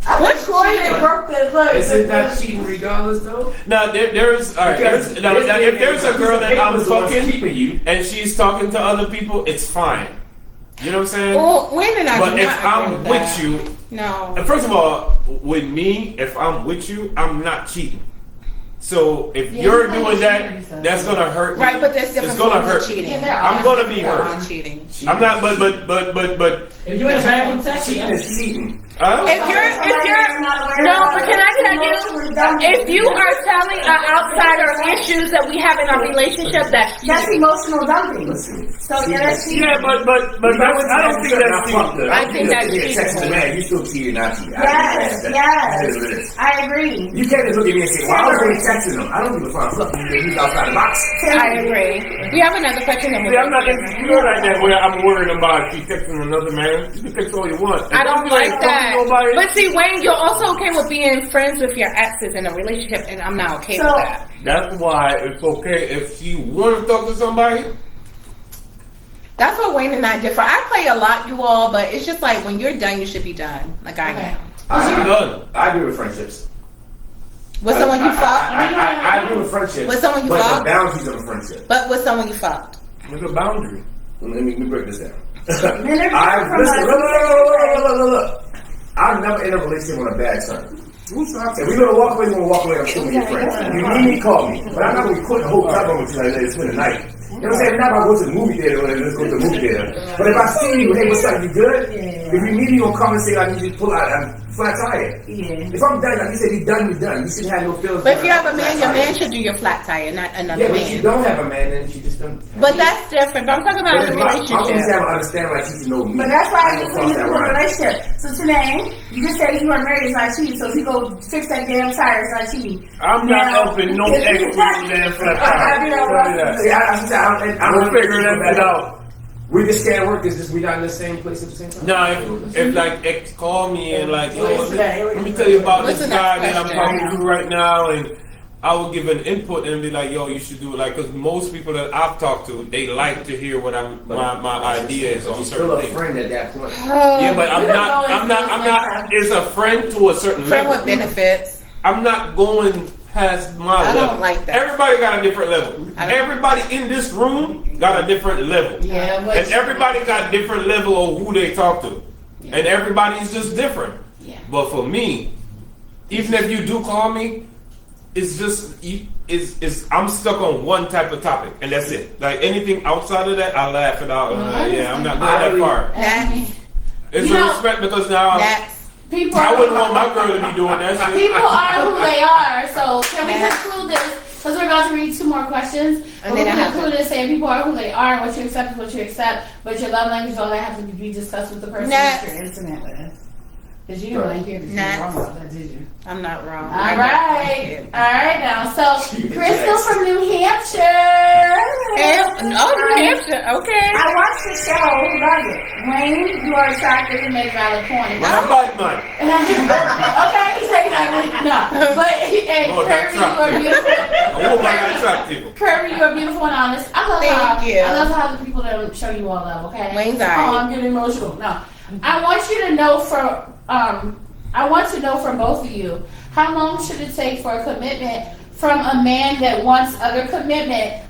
what's Corey that broke the look? Isn't that cheating regardless though? Now there's all right. Now, if there's a girl that I'm fucking keeping you. and she's talking to other people, it's fine. You know what I'm saying? Well, women are But not if I'm agree with that. you, No. first of all, with me, if I'm with you, I'm not cheating. So if you're doing that, that's gonna hurt me. Right, but there's different It's gonna forms of hurt. cheating. I'm gonna be There are hurt. cheating. I'm not. But. If you in a bad one section, Cheating is cheating. If you're no, but can I tell you, if you are telling an outsider issues that we have in our relationship, that's That's cheating. emotional dumping. So yeah, that's cheating. Yeah, but that's, I don't think that's cheating. I think that's cheating. cheating. Texting the man, you still cheating, not cheating. Yes, That is yes, what it is. I agree. You can't just look at me and say, well, I was already texting him. I don't give a fuck. Fuck you, he's outside the box. I agree. We have another question. See, I'm not insecure like that where I'm worried about she texting another man. You can text all you want. I don't like that. Nobody, But see, Wayne, you're also okay with being friends with your exes in a relationship, and I'm not okay with that. that's why it's okay If you want to talk to somebody, That's what Wayne and I differ. I play a lot, you all, but it's just like when you're done, you should be done. Like I am. I'm done. I agree with friendships. With someone you fucked? I agree with friendships. With someone you but fucked? the boundaries of a friendship. But with someone you fucked? There's a boundary. Let me break this down. they're I different listen. from us. Look. I'm never in a relationship on a bad term. If we're gonna walk away, we're gonna walk away. I'm still with your friends. If you need me, call me. But I'm not gonna quit the whole time with you like let's spend the night. You know what I'm saying? Not about go to the movie theater or let's go to the movie theater. But if I see you, hey, what's up? You good? If you need me, you'll come and say I need you to pull out a flat tire. Yeah. If I'm done, like you said, you're done. You're done. You shouldn't have no feelings. But if you have a about man, flat your tire. man should do your flat tire, not another Yeah, but you man. don't have a man, then she just don't. But that's different. But I'm talking about a I'm always relationship. have to understand like she should know me. But that's why I I ain't just gonna think cross it's a that line. relationship. So today, you just said you are married, it's not cheating. So if you go fix that damn tire, it's not cheating. I'm not helping no ex with damn flat tire. See, I I'm gonna figure that out. We just can't work. It's just we not in the same place at the same time. No, if like ex call me and like, yo, let me tell you about What's this the guy next that I'm question? talking to right now, and I will give an input and be like, yo, you should do it. Like, because most people that I've talked to, they like to hear what my idea is on She's certain still a things. friend at that point. Yeah, but I'm not. It's a friend to a certain Friend with level. benefits. I'm not going past my I level. don't like that. Everybody got a different level. I don't- Everybody in this room got a different level. Yeah, but And everybody got different level of who they talk to. And everybody's just different. Yeah. But for me, even if you do call me, it's just I'm stuck on one type of topic and that's it. Like anything outside of that, I laugh it out. Yeah, I'm not going that far. Next. It's You a know- respect because now Next. people I are, wouldn't want my girl to be doing that shit. people are who they are. So can we conclude this? Because we're about to read 2 more questions. And And then we're I have conclude this saying people are who they are, and what you accept is what you accept. But your love language, all that has to be discussed with the person Next. that you're intimate with. Because you don't hear this Next. wrong about that, did you? I'm not wrong. All right. All right now. So, Crystal from New Hampshire. New Hampshire. Okay. I watched the show, love it. Wayne, you are attractive and make valid points. I'm like mine. Okay, he's taking that. No. But, hey, Oh, that's Kirby, you are right. beautiful. I want my attractive. Kirby, you are beautiful and honest. I love Thank how you. I love how the people that show you all love. Okay. Wayne's Oh, alright. I'm getting emotional. No, I want you to know I want to know from both of you, how long should it take for a commitment from a man that wants other commitment?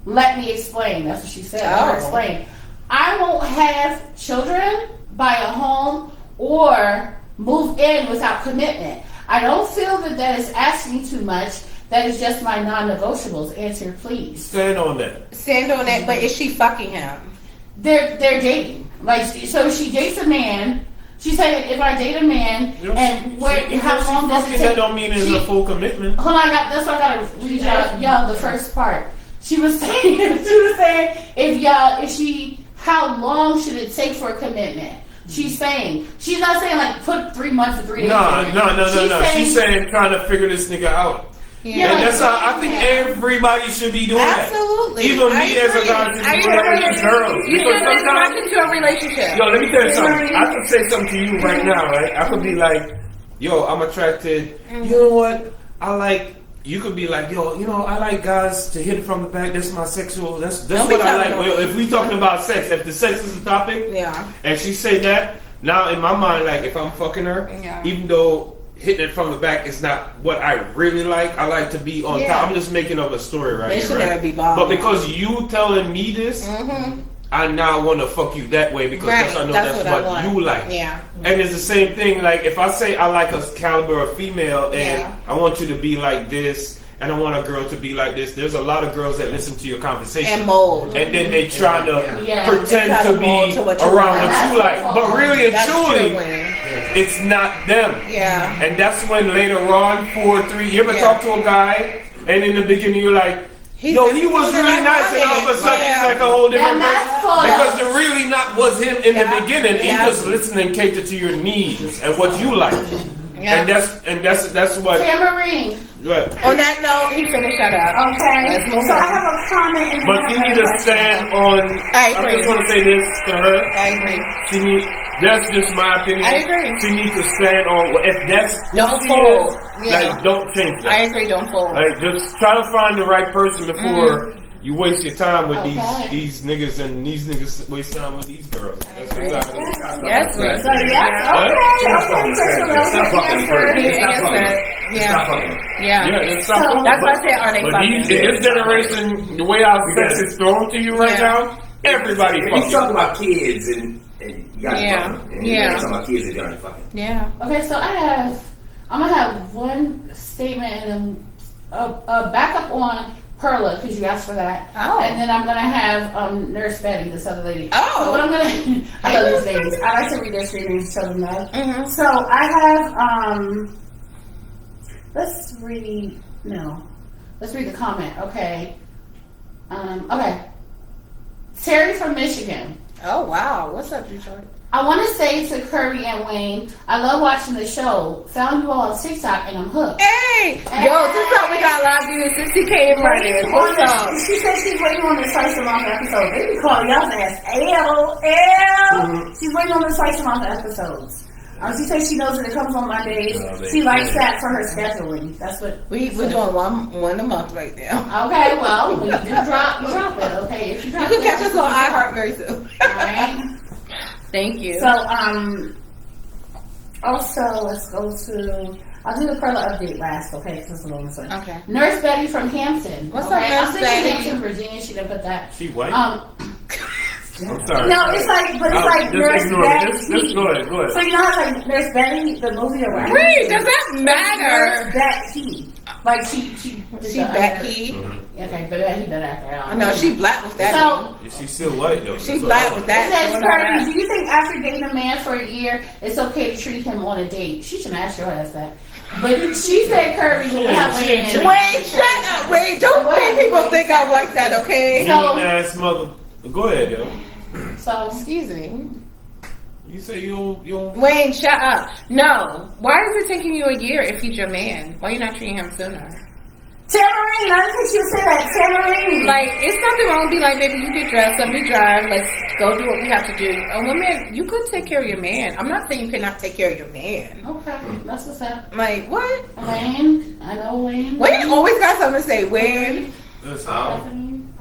Let me explain. That's what she said. Let her Oh. explain. I won't have children, buy a home, or move in without commitment. I don't feel that is asking too much. That is just my non-negotiables. Answer, please. Stand on that. Stand on it, but is she fucking him? They're dating. Like, so she dates a man. She said, if I date a man, and how long does it That take? don't mean it's a full commitment. Hold on, that's what I gotta read y'all the first part. She was saying, how long should it take for a commitment? She's saying, she's not saying like put 3 months or 3 days. No. She's saying trying to figure this nigga out. Yeah. And that's how I think everybody should be doing Absolutely. that. Even I me as a agree. guy should I be doing that with agree. these girls. You Because should have sometimes, into a relationship. yo, let me tell you something. I could say something to you right now, right? I could be like, yo, I'm attracted. You know what? I like. You could be like, yo, you know, I like guys to hit from the back. That's my sexual. That's Don't be what I like. talking Well, if we talking about sex, if the sex is the topic, Yeah. and she say that, now in my mind, like if I'm fucking her, Yeah. even though hitting it from the back is not what I really like, I like to be on Yeah. top. I'm just making up a story right They here, should right? never be bothered. But because you telling me this, I now want to fuck you that way because Right. I know That's that's what I what want. you like. Yeah. And it's the same thing. Like if I say I like a caliber of female, and Yeah. I want you to be like this, and I want a girl to be like this. There's a lot of girls that listen to your conversation And mold. and then they try to Yeah. pretend They try to to mold be to what you around like. what you like, but really and That's truly, true, Wayne. it's not them. Yeah. And that's when later on, 4 or 3, you ever Yeah. talk to a guy, and in the beginning you're like, yo, he was really nice, and all of a sudden he's like a whole different That person. mask Because it really not was him in Yeah. the beginning. He Yeah. was listening and cater to your needs and what you like. Yeah. And that's what. Tamarine. Right. On that note, he finished that up. Okay. Let's move So I on. have a comment. And But you need to stand on. I I agree. just want to say this to her. I agree. She need. That's just my opinion. I agree. She needs to stand on. If that's Don't who she fold. is, Yeah. like don't change that. I agree. Don't fold. Like, just try to find the right person before you waste your time with Okay. these niggas, and these niggas waste time with these girls. That's exactly. Yes, So right. yes, okay. Stop fucking her. He Stop answered. fucking. Yeah. Stop fucking. Yeah. Yeah, it's something. That's why I said, are they But fucking? these, in this generation, the way our sex is thrown to you right Yeah. now, everybody If you fucking. talk about kids and you gotta Yeah. fuck them. And Yeah. you talk about kids and you gotta fuck them. Yeah. Okay, so I'm gonna have one statement and then a backup on Perla because you asked for that. Oh. And then I'm gonna have Nurse Betty, this other lady. Oh. So what I'm gonna, I love these ladies. I like to read their screen names, show them love. Mm-hmm. So I have let's read Let's read the comment. Okay. Okay. Terry from Michigan. Oh wow. What's up, Detroit? I want to say to Kirby and Wayne, I love watching the show. Found you all on TikTok and I'm hooked. Hey, yo, this up we got live views, 60K running. What's up? She said she's waiting on the Slice of Mouth episode. They be calling y'all's ass L. She's waiting on the Slice of Mouth episodes. She says she knows that it comes on Mondays. She likes that for her scheduling. That's what We're doing one a month right now. Okay, well, when you do drop, you drop it. Okay, if you You drop can it, catch us on iHeart very soon. Alright. Thank you. So, also, let's go to, I'll do the Perla update last, okay, because it's the longest one. Okay. Nurse Betty from Hampton. What's okay? up, Nurse I'm thinking Betty? Hampton, Virginia. She didn't put that. She white. I'm sorry. No, it's like, but it's like just Nurse ignore it. Betty. Just go ahead. Go ahead. So you know how like Nurse Betty, the movie or whatever? Wait, does that matter? Nurse Betty. Like she Becky. Okay, but he better after I that. know she black with that. So She's still white though. She black with it that. says, Doing all Kirby, that. do you think after dating a man for a year, it's okay to treat him on a date? She should ask your ass that. But she said, Kirby, you have women. Wait, shut up. Wait, don't make people think I'm like that, okay? So- ass mother. Go ahead, yo. So Excuse me. You say you don't. Wayne, shut up. No. Why is it taking you a year if he's your man? Why are you not treating him sooner? Tamarine, I think she'll say that. Tamarine. Like, it's nothing wrong to be like, baby, you get dressed, let me drive, let's go do what we have to do. A woman, you could take care of your man. I'm not saying you cannot take care of your man. okay, that's what's up. Like, what? Wayne, I know Wayne. Wayne always got something to say. Wayne. Listen,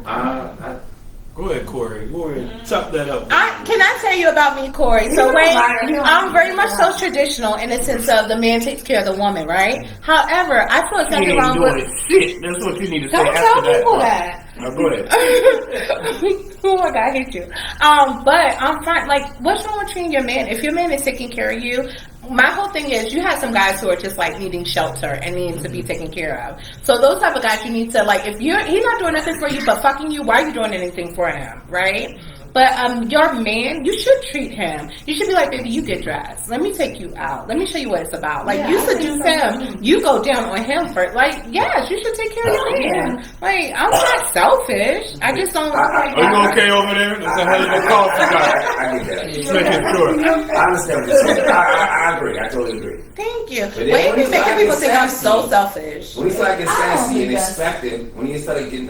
go ahead, Corey. Go ahead. Chop that up. Can I tell you about me, Corey? So, don't Wayne, lie, you don't I'm lie. very much so traditional in the sense of the man takes care of the woman, right? However, I feel like You nothing ain't wrong doing with... shit. That's what you need to say Don't after tell that. people part. that. Now go ahead. Oh my god, I hate you. But I'm fine. Like, what's wrong with treating your man? If your man is taking care of you, my whole thing is you have some guys who are just like needing shelter and needing to be taken care of. So those type of guys you need to like. If he's not doing nothing for you but fucking you, why are you doing anything for him, right? But your man, you should treat him. You should be like, baby, you get dressed. Let me take you out. Let me show you what it's about. Like, you seduce him. You go down on him first. Like, yes, you should take care of your man. Like, I'm not selfish. I just don't. Are you okay over there? That's a hell of a call for guys. I get that. Just making sure. I understand what you're saying. I agree. I totally agree. Thank you. But then Wait, when you he making started people think I'm sassy- so selfish. When he started getting sassy and that's- expecting, when he started getting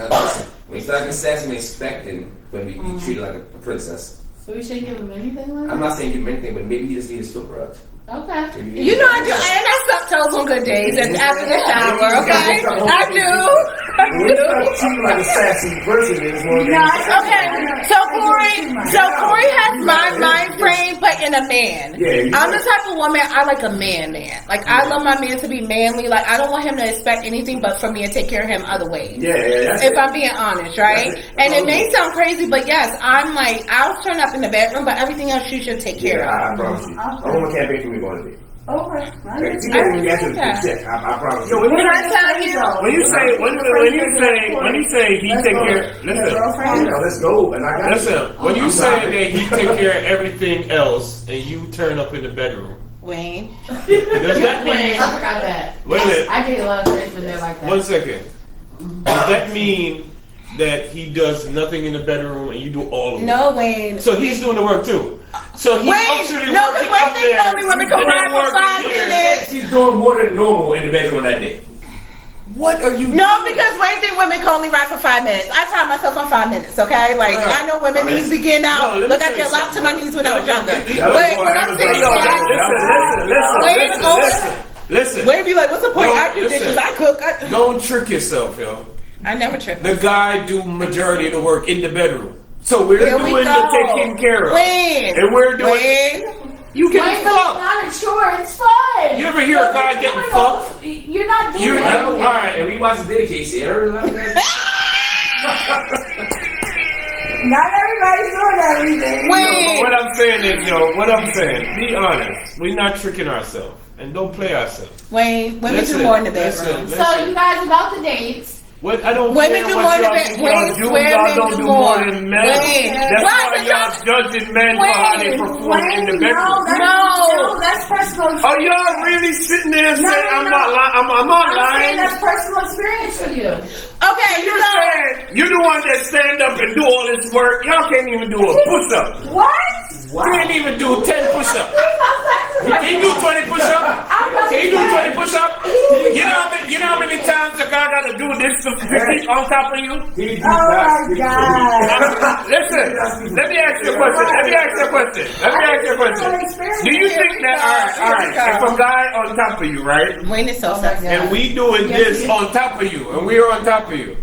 sassy and expecting when we be treated like a princess. So we shouldn't give him anything like I'm not saying give him anything, but maybe he just needs a super rug. Okay. You know I do, and I suck toes on good days and after the shower, okay? I do. When he started treating like a sassy person, it's more than Okay, so Corey has my mind frame, but in a man. Yeah, I'm the type of woman, I like a man. Like, I love my man to be manly. Like, I don't want him to expect anything but for me to take care of him other ways. Yeah, If I'm being honest, right? And it may sound crazy, but yes, I'm like, I'll turn up in the bedroom, but everything else you should take care Yeah, of. I promise you. I want a campaign for me going to be. Okay. You can't even answer the check. I promise you. When I tell you, When you say he take care, listen, Let's go. And I got Listen, when you say that he take care of everything else and you turn up in the bedroom, Wayne. does that Wait, mean? I forgot that. Wait a minute. I get a lot of friends when they're like that. 1 second. Does that mean that he does nothing in the bedroom and you do all of it? No, Wayne. So he's doing the work too. So he's Wayne, actually no, working because up Wayne there. only women come and around then for working 5 here. minutes. She's doing more than normal in the bedroom that day. What are you? No, because Wayne think women can only ride for 5 minutes. I time myself on 5 minutes, okay? Like, I know women need to get out. No, let me Look, I tell you get locked to my knees when I was younger. was Wait, what what I I'm was saying gonna is, say. Wayne, Listen. Wayne be like, what's the point? No, I do listen. dishes, I cook. Don't trick yourself, yo. I never trip. The guy do majority of the work in the bedroom. So we're Here we doing go. the taking care of. Wayne. And we're doing. Wayne. You Wait, get but it's fucked. not a chore. It's fun. You ever hear a guy getting fucked? You're not doing You it. know, all right. And we watched the dedication. You heard about that? Not everybody's doing everything. Wayne. What I'm saying is, what I'm saying, be honest. We're not tricking ourselves. And don't play ourselves. Wayne, women Listen, do more in the listen, bedroom. listen. So you guys about the dates. What I don't Women care do what more y'all than think Wayne, y'all do. swear Y'all men don't do do more. more than men. Wayne. That's Why? why Because y'all judging men for how they perform in the bedroom. No. That's personal. Are y'all really sitting there saying I'm not lying? I'm not I'm saying lying. that's personal experience for you. Okay, you know. You're the one that stand up and do all this work. Y'all can't even do a push-up. What? You can't even do 10 push-ups. Can you do 20 push-ups? Can you do 20 push-ups? You know how many times a guy got to do this to keep on top of you? Oh my God. Listen, let me ask you a question. Do you think that, all right, if a guy on top of you, right? Wayne is so sexy. And we doing this on top of you, and we're on top of you.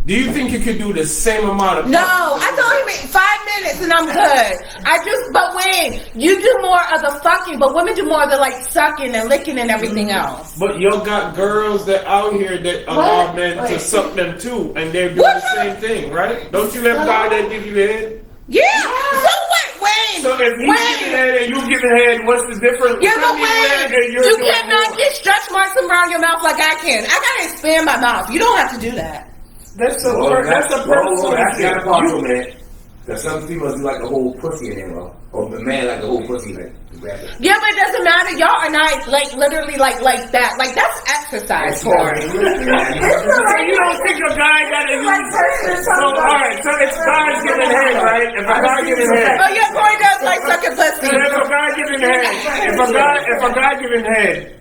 Do you think you could do the same amount of? No, I told him 5 minutes and I'm good. But Wayne, you do more of the fucking, but women do more of the like sucking and licking and everything else. But y'all got girls that out here that allow men to suck them too, and they're doing the same thing, right? Don't you have guys that give you head? Yeah. So what, Wayne? So if he's giving head and you giving head, what's the difference? Yeah, but Between head Wayne, and you're you doing cannot more? get stretch marks around your mouth like I can. I gotta expand my mouth. You don't have to do that. That's a Well, that's a personal that's thing. not possible, man. Because some females do like the whole pussy in there, or the man like the whole pussy, like grab it. Yeah, but it doesn't matter. Y'all are not like literally like that. Like that's exercise for it. So you don't think a guy gotta use? So alright, so it's guys giving head, right? If a guy giving head. Oh yeah, Corey does like sucking pussy. So if a guy giving head, if a guy giving head,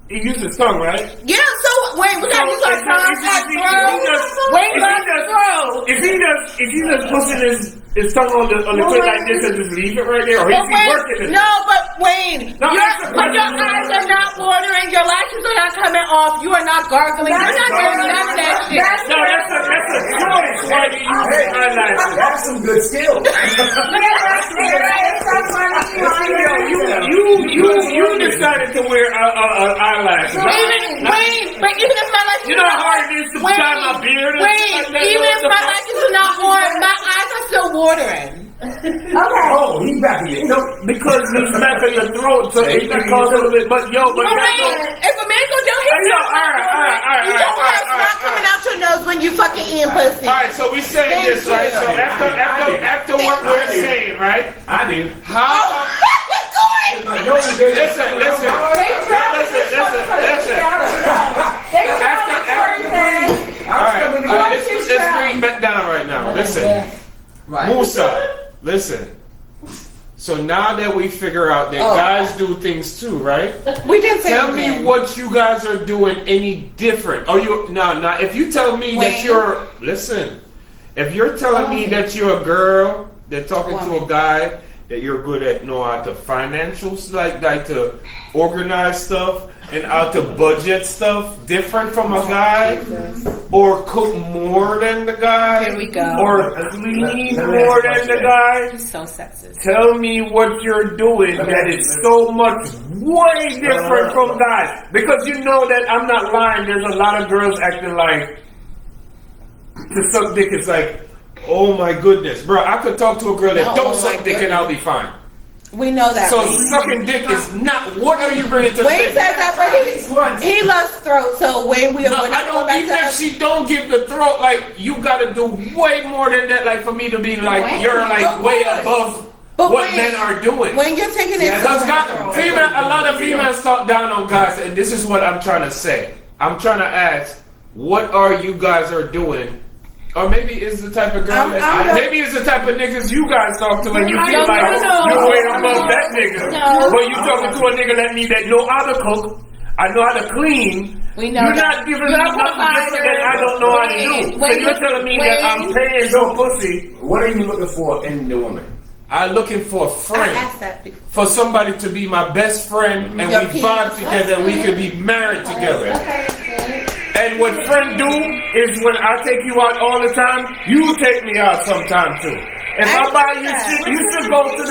he uses tongue, right? Yeah, so wait, we gotta use our tongue as throw. Wait, let's throw. If he just pushing his tongue on the foot like this and just leave it right there, or But he's Wayne, working it. no, but Wayne, No, that's the but your question. eyes are not watering, your lashes are not coming off, you are not gargling, you're not doing none of that shit. No, that's a choice why you use eyelashes. That's some good skill. You decided to wear eyelashes. But even if my lashes You know how hard it is to dye my beard and Wayne, stuff like that? even if my lashes are not on, my eyes are still watering. Oh, he's back here. No, because it's back of your throat, so it can cause a little bit. But yo, but But that's Wayne, if a man go down his Hey, yo, nose, alright, you don't have snot coming out your nose when you fucking eating pussy. Alright, so we saying this, right? So after work, right? I do. How? Let's bring back down right now. Listen, Musa, listen. So now that we figure out that guys do things too, right? We didn't say Tell me what you guys are doing any different. Are you no? If you tell me that you're if you're telling me that you're a girl that talking to a guy that you're good at know how to financials, like to organize stuff and how to budget stuff different from a guy, or cook more than the guy, Here we go. or clean more than the guy. So sexist. Tell me what you're doing that is so much way different from guys. Because you know that I'm not lying. There's a lot of girls acting like to suck dick is like, oh my goodness, bro. I could talk to a girl that don't suck dick and I'll be fine. We know that. So sucking dick is not. What are you bringing to the Wayne table? says that, but he loves throat. So Wayne, we No, I don't. Even if she don't give the throat, like you got to do way more than that. Like for me to be like you're like way above what men are doing. When you're taking it, Because a lot of females talk down on guys, and this is what I'm trying to say. I'm trying to ask, what are you guys are doing? Or maybe it's the type of girl maybe it's the type of niggas you guys talk to and you feel like you're way above that nigga. But you talking to a nigga that know how to cook, I know how to clean. We know you're not giving me nothing different that I don't know how to do. So you're telling me that I'm paying no pussy. What are you looking for in the woman? I'm looking for a friend. For somebody to be my best friend and we vibe together and we can be married together. And what friend do is when I take you out all the time, you take me out sometime too. If I buy you shit, you should go to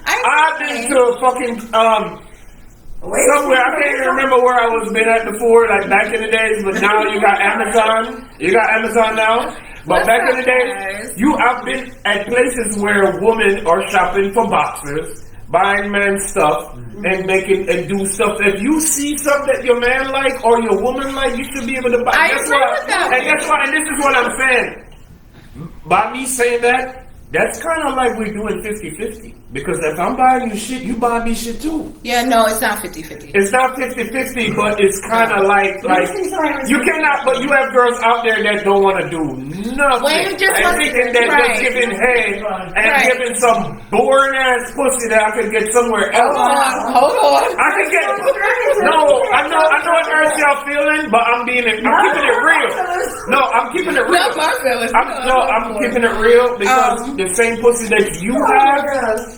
I've been to fucking somewhere, I can't even remember where I was been at before, like back in the days, but now you got Amazon. You got Amazon now. But back in the days, I've been at places where women are shopping for boxers, buying man stuff, and do stuff. If you see something that your man like or your woman like, you should be able to buy. And guess what? And this is what I'm saying. By me saying that, that's kind of like we're doing 50-50. Because if I'm buying you shit, you buy me shit too. Yeah, no, it's not 50-50. It's not 50-50, but it's kind of like you cannot. But you have girls out there that don't want to do nothing, and thinking that they're giving head and giving some boring ass pussy that I could get somewhere else. Hold on. I could get I know it hurts y'all feeling, but I'm keeping it real. No, I'm keeping it real. I'm keeping it real because the same pussy that you have.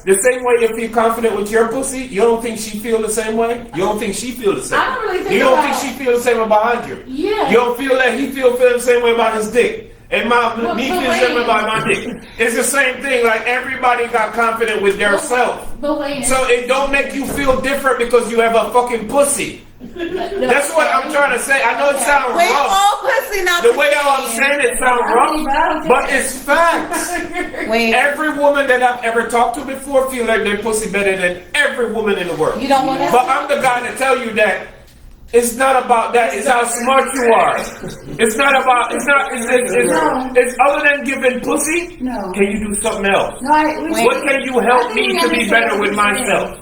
The same way if you're confident with your pussy, you don't think she feel the same way? You don't think she feel the same way? I don't really think you don't think she feel the same way behind you? Yeah. You don't feel that he feel the same way about his dick? And me feel the same way about my dick. It's the same thing, like everybody got confident with their self. So it don't make you feel different because you have a fucking pussy. That's what I'm trying to say. I know it sounds rough. The way I'm saying it sounds rough, but it's facts. Every woman that I've ever talked to before feel like their pussy better than every woman in the world. You don't want that? But I'm the guy to tell you that it's not about that. It's how smart you are. It's not about. It's other than giving pussy. No. Can you do something else? No, What can you help me to be better with myself?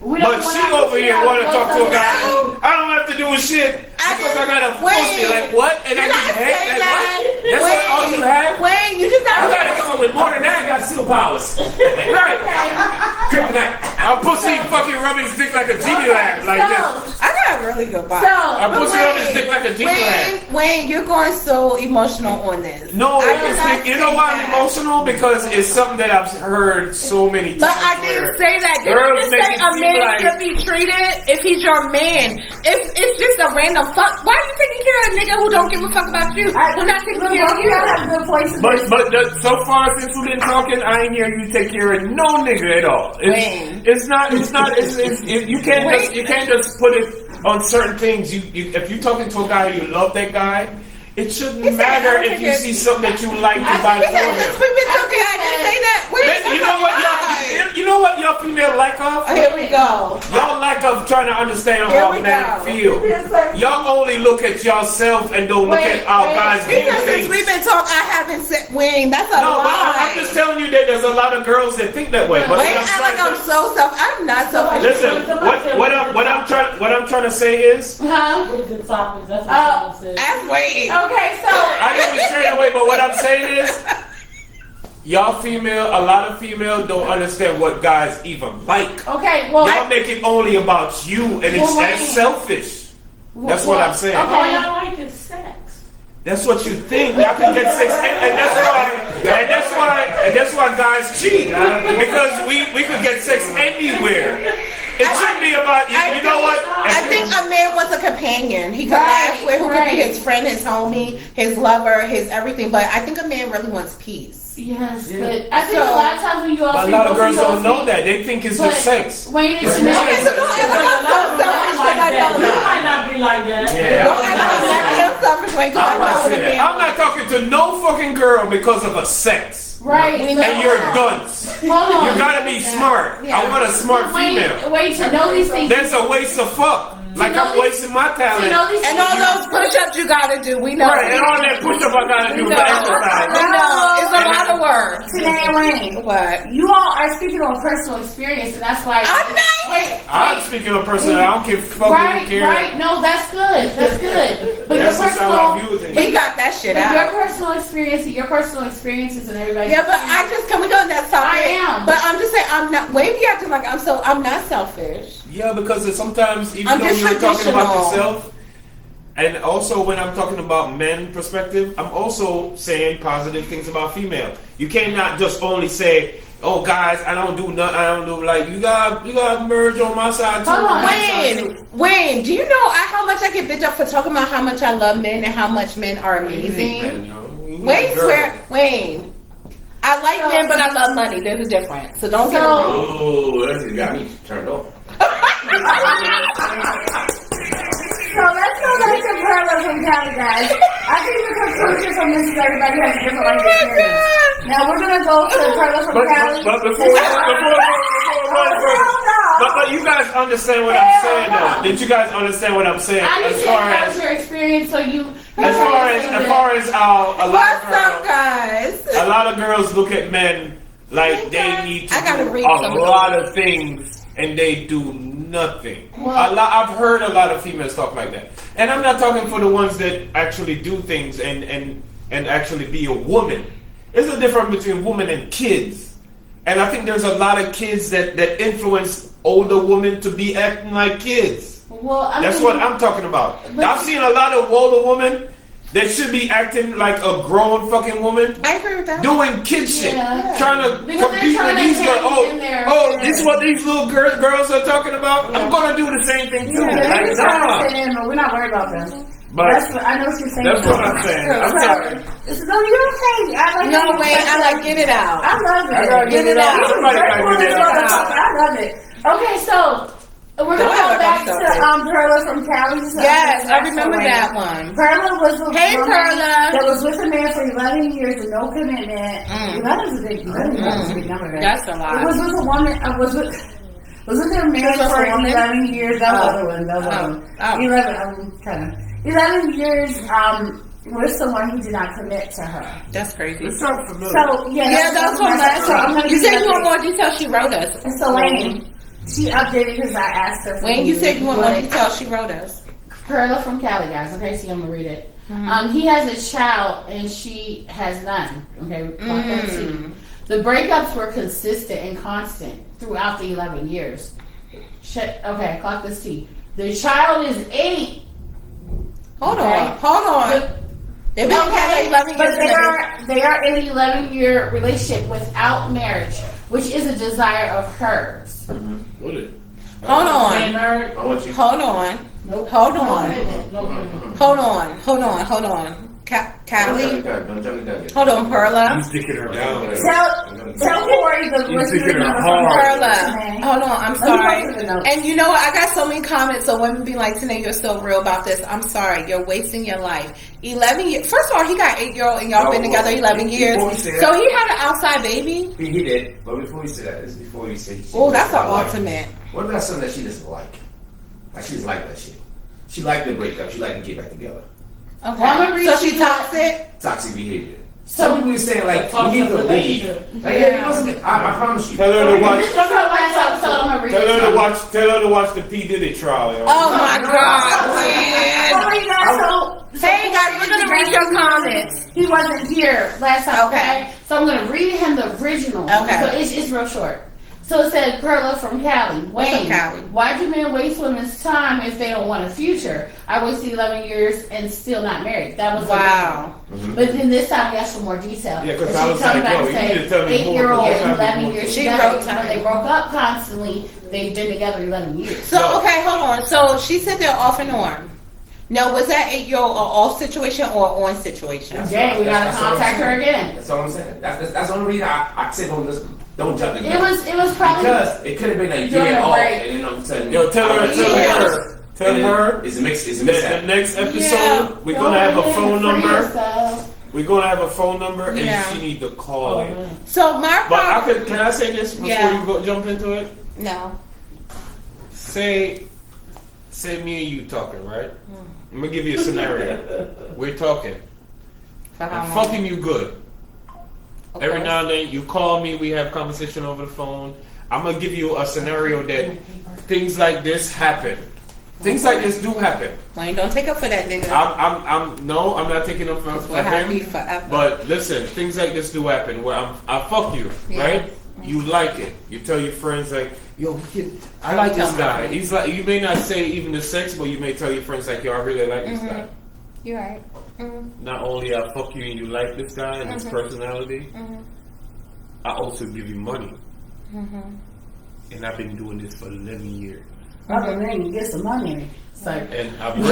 But she over here want to talk to a guy. I don't have to do a shit because I got a pussy. Like what? And I get head. Like what? That's what all you have? Wayne, you just I gotta come up with more than that. I got superpowers. Right? Kryptonite. I'm pussy fucking rubbing his dick like a genie lamp. Like this. I got a really good body. I'm pussy rubbing his dick like a genie lamp. Wayne, you're going so emotional on this. No, you know why I'm emotional? Because it's something that I've heard so many times. But I didn't say that. Girls Didn't say a man like, should be treated if he's your man. If it's just a random fuck, why are you taking care of a nigga who don't give a fuck about you? Who not taking care of you? But so far since we've been talking, I ain't hear you take care of no nigga at all. It's not. You can't just put it on certain things. If you're talking to a guy and you love that guy, it shouldn't matter if you see something that you like to buy for him. You know what y'all female like of? Here we go. Y'all like of trying to understand how men feel. Y'all only look at yourself and don't look at our guys' because since we've been talking, I haven't said Wayne. That's a lie. I'm just telling you that there's a lot of girls that think that way. But Wait, I'm so self. I'm not selfish. listen, what I'm trying to say is, Wait. Okay, so I didn't be straight away, but what I'm saying is, y'all a lot of females don't understand what guys even like. okay, well, Y'all make it only about you, and that's selfish. That's what I'm saying. Okay. All I like is sex. That's what you think. I can get sex, and that's why guys cheat, because we could get sex anywhere. It shouldn't be about you know what? I think a man wants a companion. He could laugh with, who could be his friend, his homie, his lover, his everything. But I think a man really wants peace. yes, but I think a lot of times when you all A lot of girls don't know that. They think it's just sex. Wayne, it's You might not be like that. I'm not talking to no fucking girl because of a sex. right. And you're dunce. Hold on. You gotta be smart. I want a smart female. Wait, to know these things. There's a waste of fuck. Like I'm wasting my To talent. know these And things. all those push-ups you gotta do, we know. Right, and all that push-up I gotta do for exercise. We know. It's a lot of work. Today, Wayne, What? you all are speaking on personal experience, and that's why. I'm not. I'm speaking of personal. I don't give fucking Right, care. right. No, that's good. That's good. But That's your just how I personal, view it. He got that shit but out. your personal experiences, and everybody. Yeah, but I just can we go to that topic? I am. But I'm just saying I'm not. Wait, you acting like I'm not selfish. Yeah, because sometimes even I'm though just you're talking about traditional. yourself, and also when I'm talking about men perspective, I'm also saying positive things about female. You cannot just only say, "Oh, guys, I don't do nothing. I don't do like you got merge on my side too." Hold on. Wayne, do you know how much I get bitch up for talking about how much I love men and how much men are amazing? Wayne swear, Wayne. I like men, but I love money. There's a difference. So don't get it wrong. Oh, that's got me turned on. So let's go back to Perla from Cali, guys. I think the conclusion from this is everybody has a different life experience. Now we're gonna go to Perla from Cali. But but you guys understand what I'm saying though? Did you guys understand what I'm saying? I As understand far that was as your experience, so you. as far as how a lot What's of up, girls, guys? a lot of girls look at men like they need to I gotta do read a some of lot of things and they do nothing. Well- I've heard a lot of females talk like that, and I'm not talking for the ones that actually do things and actually be a woman. There's a difference between women and kids, and I think there's a lot of kids that influence older women to be acting like kids. Well, That's what I'm talking about. But- I've seen a lot of older women that should be acting like a grown fucking woman, I agree with that. doing kid shit, Yeah. trying to Because they're compete trying with to these take girls. in there. This is what these little girls are talking about. I'm gonna do the same thing too. Yeah, Like, they're nah. trying to fit in, but we're not worried about them. But That's what I know what you're saying. that's what I'm saying. I'm sorry. This is no, you're saying. I like No, wait, I like get it out. I love it. I gotta get it out. Somebody gotta get it out. I love it. Okay, so we're gonna Don't go have back a to Perla from Cali. Yes, I remember that one. Perla was a Hey, woman Perla. that was with a man for 11 years with no commitment. 11 is a big number. Right? That's a It lot. was with a woman. Was with a man Was for a woman? 11 years. That was Oh. other one. That was other one. Oh. 11 years. With someone who did not commit to her. That's crazy. It sounds familiar. So Yeah, that's what last so I'm time. gonna You give said an you want update. more details. She wrote us. So Wayne, she updated because I asked her. For Wayne, you said you want more but- details. She wrote us. Perla from Cali, guys. Okay, so I'm gonna read it. He has a child and she has none. Okay, clock that T. The breakups were consistent and constant throughout the 11 years. Okay, clock this T. The child is 8. Hold Okay. on. Hold on. They've been together 11 but years. they are in an 11-year relationship without marriage, which is a desire of hers. What is it? Hold on. I want you. Hold on. Nope. Hold on. Nope. Hold on. Hold on. Hold on. Callie. Don't tell me that. Hold on, Perla. You sticking her down. Tell Corey the You thinking her listener. hard. Perla. Hold on. I'm Let me sorry. go through the notes. And you know what? I got so many comments. So women be like, Tanae, you're so real about this. I'm sorry. You're wasting your life. 11 years. First of all, he got 8-year-old and y'all been together 11 years. Before he said So that- he had an outside baby. He did, but before he said that, this is before he said. Oh, that's an like, ultimate. What about something that she doesn't like? Like she doesn't like that shit. She liked the breakup. She liked to get back together. Okay. Well, I'm gonna read So she you- toxic. Toxic behavior. Some people is saying like you need to leave. Like, yeah, I promise you. Tell her to watch. Tell Tell her to watch the P Diddy trial. Yo. Oh my God, man. Oh my God, so Hey guys, we're gonna read your comments. He wasn't here last time, Okay. okay? So I'm gonna read him the original. Okay. So it's real short. So it said, Perla from Cali. Wayne, Cali? why do men waste women's time if they don't want a future? I wasted 11 years and still not married. That was Wow. But then this time we asked for more detail. Yeah, 'cause And I she was come like, back yo, and you say, need to tell me more, 8-year-old, because I have 11 more. years She together. wrote When they broke up constantly, they've been together 11 years. So okay, hold on. So she said they're off and on. Now, was that 8-year-old an off situation or on situation? Again, we gotta That's what I'm contact her saying. again. That's all I'm saying. That's the only reason I said don't jump the gun. It was probably Because it could have been a During year the off, break. and then I'm telling Yo, tell her. And then it's a mix. It's a mix. The next episode, Yeah. we're gonna have a phone number. Yourself. We're gonna have a phone number, and Yeah. she need to call it. So my But I problem. can I say this before Yeah. you go jump into it? No. Say me and you talking, right? I'm gonna give you a scenario. We're talking. For how I'm long? fucking you good. Okay. Every now and then you call me, we have conversation over the phone. I'm gonna give you a scenario that things like this happen. Things like this do happen. Wayne, don't take up for that nigga. I'm not taking up for We're happy him. forever. But listen, things like this do happen where I fuck you, Yeah. right? You like it. You tell your friends like, yo, I like this guy. He's like, you may not say even the sex, but you may tell your friends like, yo, I really like this guy. You're right. Not only I fuck you and you like this guy and his personality, I also give you money. And I've been doing this for 11 years. other than you get some money. So And I break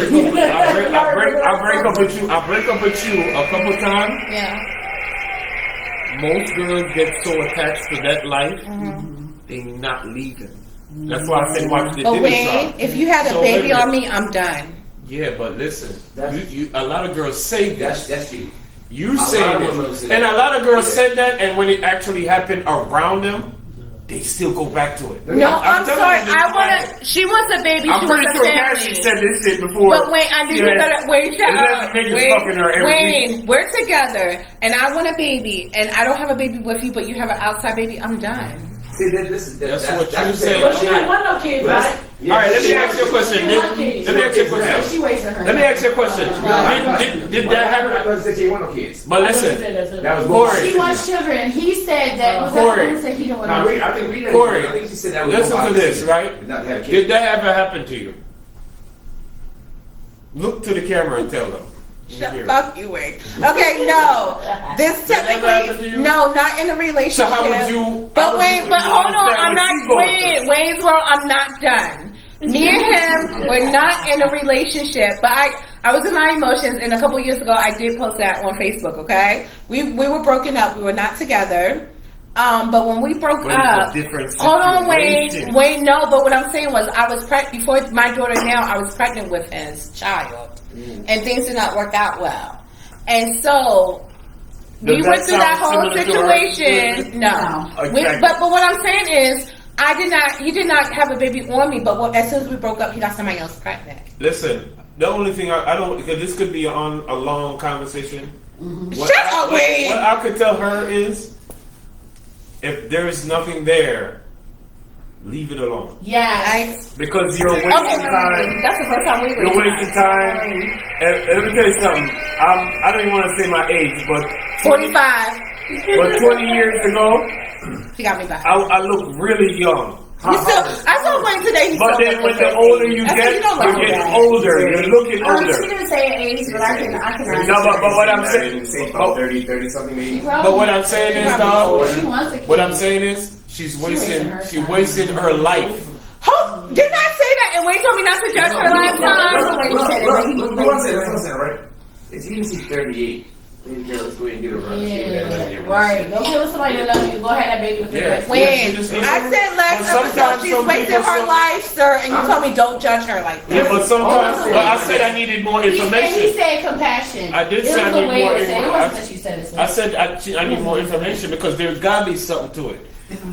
up with you. I break up with you a couple times. Yeah. Most girls get so attached to that life, they not leaving. That's why I said watch the But Diddy Wayne, trial. if you had a So baby wait a on minute. me, I'm done. Yeah, but listen, a lot of girls say that. That's you. You A say lot of it, women say and that. a lot of girls said that, and when it actually happened around them, they still go back to it. No, I'm telling sorry. you this I is wanna. She wants a baby. I'm She pretty wants a sure family. Cassie said this shit before. But wait, I need She to had- gotta wait. Shut Unless up. niggas fucking her every Wayne, we're together, and I want a baby, and I don't have a baby with you, but you have an outside baby. I'm done. See, that's what you said. But she didn't want no kids, right? All right, let me ask you a question. Let me ask you a question. she wasted her. Let me ask you a question. Did that happen? I said she want no kids. But listen, That was Corey. She wants children. He said that. Was Corey. that who said he don't want No, to? I think we didn't. Corey, I think she said that was listen to this, right? Not to have Did kids. that ever happen to you? Look to the camera and tell them. Fuck you, Wayne. Okay, no. This That never happened to technically, you? no, not in a relationship. So how would you? But Wayne, but hold on, I'm not. Wayne. Wayne's world, I'm not done. Me and him, we're not in a relationship. But I was in my emotions, and a couple years ago, I did post that on Facebook. Okay, we were broken up. We were not together. But when we broke But it's a up, different hold on, situation. Wayne, no. But what I'm saying was, I was pregnant before my daughter. Now I was pregnant with his child, and things did not work out well. And so we Does went that through that sound whole similar to her? situation. No, Exactly. but what I'm saying is, he did not have a baby on me. But as soon as we broke up, he got somebody else pregnant. Listen, the only thing I don't, because this could be on a long conversation. Shut up, Wayne. What I could tell her is, if there is nothing there, leave it alone. Yes. Because you're wasting Okay, time. that's the first time we were. You're wasting time. And let me tell you something. I don't even want to say my age, but 45. 20 years ago, She got me back. I look really young. You still, I saw Wayne today. But then when the older you get, you're getting older. You're looking She older. didn't say an age, but I can No, but what I'm saying, Say about 30 something maybe. but what I'm saying is, dog, She wants a kid. what I'm saying is, she's wasting her life. Huh? Didn't I say that? And Wayne told me not to judge her last time. Look, what I'm saying, right? It's even see 38. Maybe let's go ahead and get her around. Yeah, right. Don't give us somebody that loves you. Go ahead, that baby with Yeah. your When She just- I said last But sometimes episode, she's some wasting people her so- life, sir, and you told me don't judge her like that. Yeah, but sometimes, but I said I needed more He information. said compassion. I did It say I was a need way more to say it. It info. wasn't that you said it. I said I need more information because there's gotta be something to it.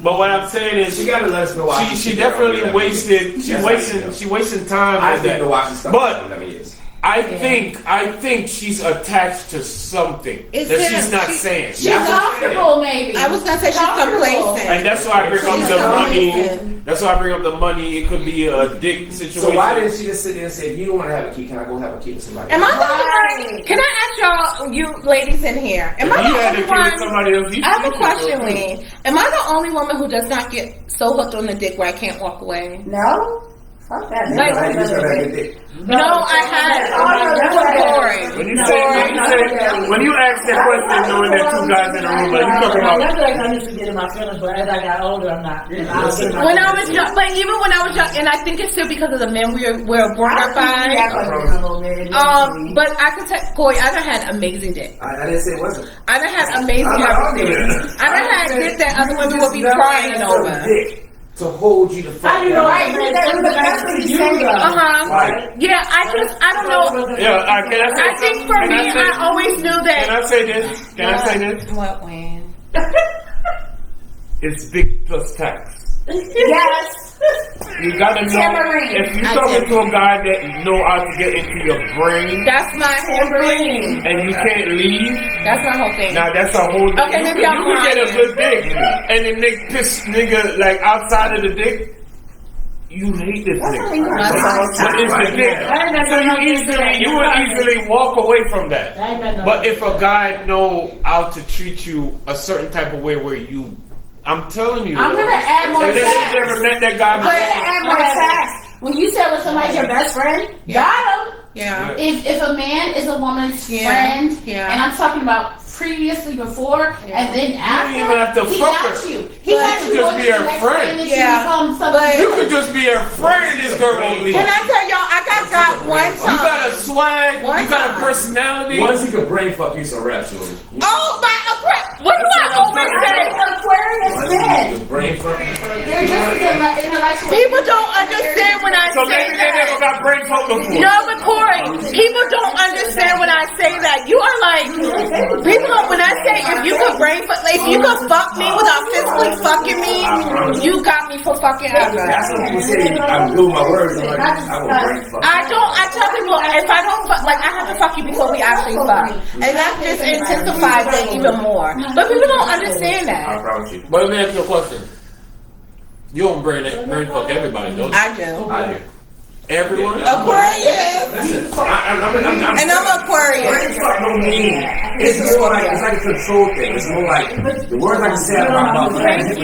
But what I'm saying is, She gotta let us know why. she definitely wasted. She wasting time I with think the that. watching stuff But- for 11 years. I think she's attached to something It's that him. she's not She- saying. She's comfortable, maybe. I was gonna say she's complacent. And that's why I bring up She's the money. complacent. That's why I bring up the money. It could be a dick situation. So why didn't she just sit there and say, if you don't want to have a key, can I go have a key with somebody? Am I the only one? Can I ask y'all, you ladies in here? Am I If you the had only to kill one? somebody else, you I have a should question, do it. Lee. Am I the only woman who does not get so hooked on the dick where I can't walk away? No? Fuck that. Like- Like, you just gotta have a dick. No, I had Corey. When you ask that question, knowing that two guys in the room, are you talking about? That's like I used to get in my feelings, but as I got older, I'm not. When I was young, but even when I was young, and I think it's still because of the men we're brought up by. But I could tell Corey, I done had amazing dick. I didn't say it wasn't. I done had amazing I'm not everything. arguing. I done had dick that other women would be Never crying asked for over. dick to hold you the fuck How you know? down. Right, that's what you say. Uh-huh. Yeah, I don't know. Yeah, can I say I think something? for Can me, I say- I always knew Can that. I say this? Can I say this? What, when? It's big plus tax. Yes. You gotta know Tambourine. if you're I talking did. to a guy that know how to get into your brain That's my whole thing. and you can't leave. That's my whole thing. Now that's a whole. Okay, you maybe could, I'm you could get a lying. good dick, and then they piss nigga like outside of the dick. You hate this nigga. But it's the dick. So you would easily walk away from that. But if a guy know how to treat you a certain type of way where you, I'm telling you, I'm gonna add more if you tax. never met that guy But before, add more tax. When you tell somebody's your best friend, got him. Yeah. If a man is a woman's Yeah. friend, Yeah. and I'm talking about previously, before, and then after, You don't even have to he fuck got her. you. He But got you you just more be than her the next friend. that Yeah. you become something. you could just be her friend. This girl won't leave. Can I tell y'all, I got one You got a time. swag. One You got a time. personality. Once he could brain fuck you, so rap, so. Oh my, what do I always say? Aquarius Once he men. could brain fuck you. They're just intellectual. People don't understand when I So say maybe they never that. got brain fucked before. No, but Corey, people don't understand when I say that. You are like, people don't, when I say if you could if you could fuck me without physically fucking me, you got me for fucking ever. That's what people say. I'm doing my words. I'm like, I will brain fuck you. I tell people if I don't fuck, like I have to fuck you before we actually fuck. And that just intensifies it even more. But people don't understand I that. promise you. But let me ask you a question. You don't brain fuck everybody, don't you? I do. I do. Everyone? Aquarius. Listen, And I'm Aquarius. brain fuck don't mean. It's more like, it's like a control thing. It's more like, the words I can say about Thank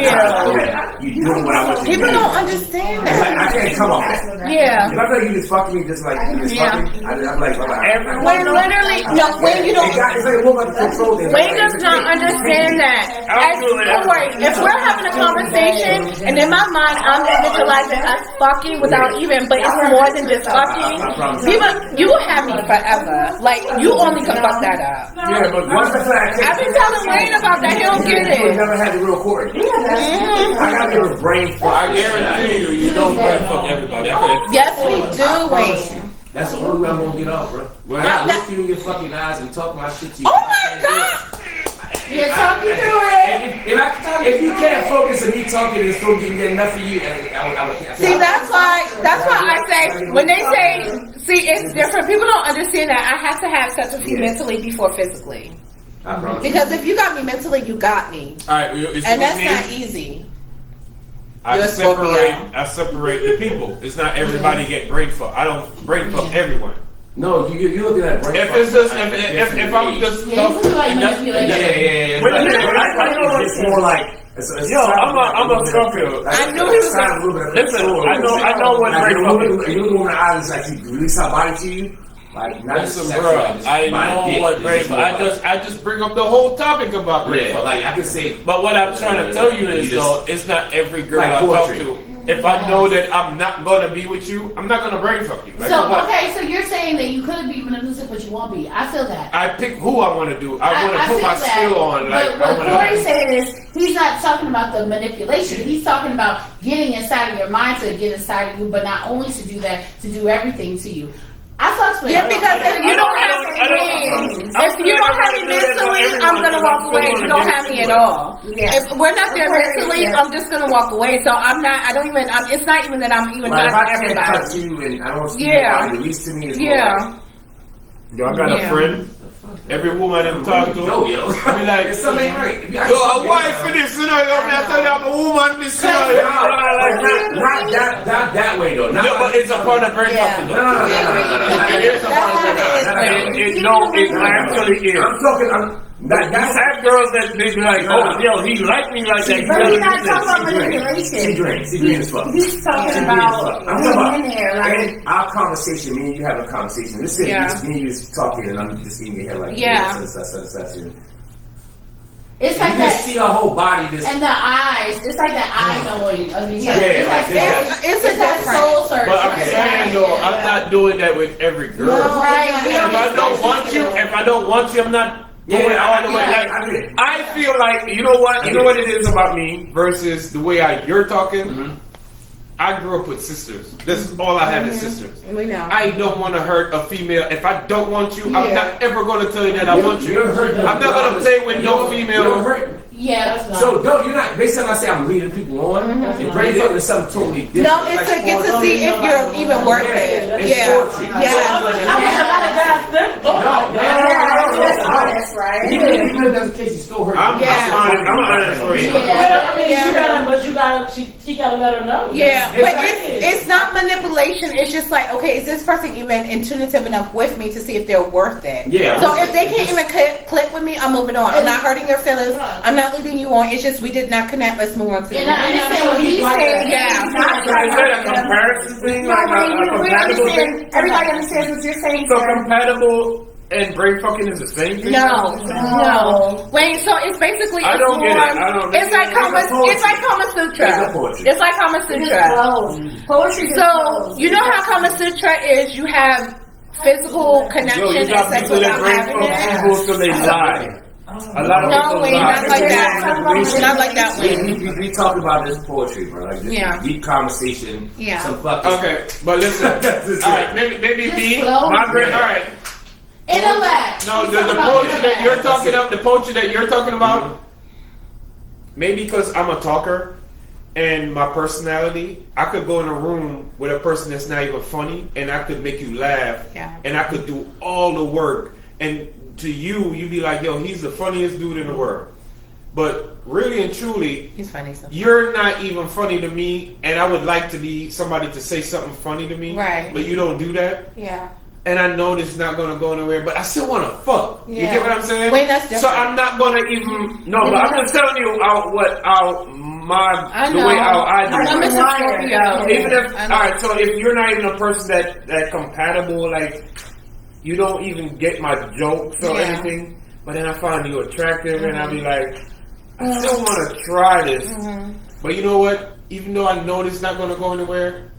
you doing what I want you to People do. don't understand It's like, that. I can't come off that. Yeah. If I feel like you just fucking me, just like you just Yeah. fucking, I'm like, When literally, no, when you don't, It's like more like a control thing. Wayne does not understand that. As, don't worry, if we're having a conversation and in my mind I'm visualizing us fucking without even, but it's more than just fucking. People, you will have me forever. Like you only can fuck that up. Yeah, but Once the fact, I've been telling Wayne about that. He don't get You it. never had the real Corey. I got your brain fuck. I guarantee you don't brain fuck everybody. Yes, we do, Wayne. That's the only way I'm gonna get off, bro. When I look you in your fucking eyes and talk my shit to you. Oh my God! You're talking through it. If you can't focus on me talking, it's still getting enough for you. I would See, that's why I say when they say, see, it's different. People don't understand that I have to have sex with you mentally before physically. I promise. Because if you got me mentally, you got me, All right, it's and that's me. not easy. I You're a Scorpio. separate the people. It's not everybody get brain fuck. I don't brain fuck everyone. No, you look at that brain If fuck. it's just if I'm just Yeah, you look like manipulated. Yeah. Wait a minute, It's more like. Yo, I'm a Scorpio. I knew he was Listen, I know what Like, brain fucking. you look in the eyes, it's like you release her body to you. Like, not Listen, just bro, sexual, I my dick know what is brain just fuck. more I just bring up the whole topic about brain yeah, fuck. like I can say. But what I'm trying to tell you is though, it's not every girl Like I talk poetry. to. If I know that I'm not gonna be with you, I'm not gonna brain fuck you. Like, So what? okay, so you're saying that you could be manipulative, but you won't be. I feel that. I pick who I want to do. I want to put feel my that. skill on. Like, But I what Corey wanna, said is he's not talking about the manipulation. He's talking about getting inside of your mind to get inside of you, but not only to do that, to do everything to you. I thought Yeah, because if you don't have me, if you don't have me mentally, I'm gonna walk away. You don't have me at all. If we're not there mentally, I'm just gonna walk away. So I'm not. I don't even. It's not even that I'm even Like, not if I for can't everybody. touch you and I don't see Yeah. your body, at least to me, it's Yeah. more like, Yo, I got a friend. Every woman I'm talking to, No, yo. I be like, It's something ain't right. yo, a wife for this, you know, I tell you, I'm a woman, this, you know. Not that way though. Not No, but it's a part of brain fucking. no. It is a part of brain fucking. It actually is. I'm talking. You have girls that they be like, oh, yo, he like me like that. But he's not talking about manipulation. She drinks. She drinks as fuck. He's talking about I'm talking in there, like. and our conversation, me and you having a conversation. This is Yeah. me and you just talking, and I'm just in your head like, Yeah. such. It's You like just that. see her whole body just. And the eyes, it's like the eye knowing of each other. Yeah, It's like like that. it's that soul search. But I'm saying though, I'm not doing that with every girl. Right. If I don't want you, I'm not going all the way. Like, I feel like you know what it is about me versus the way you're talking. I grew up with sisters. This is all I have is sisters. We know. I don't want to hurt a female. If I don't want you, I'm not ever going to tell you that I want you. I'm not going to play with no female. Yeah, that's not. So don't you're not based on I say I'm leading people on. And brain fucking is something totally different. No, it's to get to see if you're even worth it. Yeah. That's honest, right? Even if it doesn't case, you still hurt. I'm honest for you. She gotta let her know. Yeah, but it's not manipulation. It's just like, okay, is this person even intuitive enough with me to see if they're worth it? Yeah. So if they can't even click with me, I'm moving on. I'm not hurting your feelings. I'm not leading you on. It's just we did not connect. Let's move on to the And I understand what he's saying. Yeah. Is that a comparison thing? Like a compatible thing? Everybody understands what you're saying, So sir. compatible and brain fucking is the same thing? No. Wait, so it's basically I don't get it. I don't- it's like Kama Sutra. It's like Kama Sutra. Poetry is So closed. you know how Kama Sutra is? You have physical connection Yo, you and got sex people that without brain having fuck it. people so they lie. A lot of No, people wait, lie. not like that. Not like that way. We talk about this poetry, bro. Like this Yeah. deep conversation. Yeah. Some fucking. Okay, but listen. All right, maybe me. slow. My brain. All right. Intellect. No, the poetry that you're talking about, the poetry that you're talking about, maybe because I'm a talker and my personality, I could go in a room with a person that's not even funny and I could make you laugh and I could do all the work. And to you, you'd be like, yo, he's the funniest dude in the world. But really and truly, He's funny. So. you're not even funny to me, and I would like to be somebody to say something funny to me. Right. But you don't do that. Yeah. And I know this is not gonna go nowhere, but I still wanna fuck. You Yeah. get what I'm saying? Wait, that's different. So I'm not gonna even. No, but I'm just telling you I the know. way I do I'm it. a Scorpio. Even if, I know. alright, so if you're not even a person that compatible, like, you don't even get my jokes or Yeah. anything, but then I find you attractive and I'll be like, I still want to try this. But you know what? Even though I know this is not gonna go anywhere,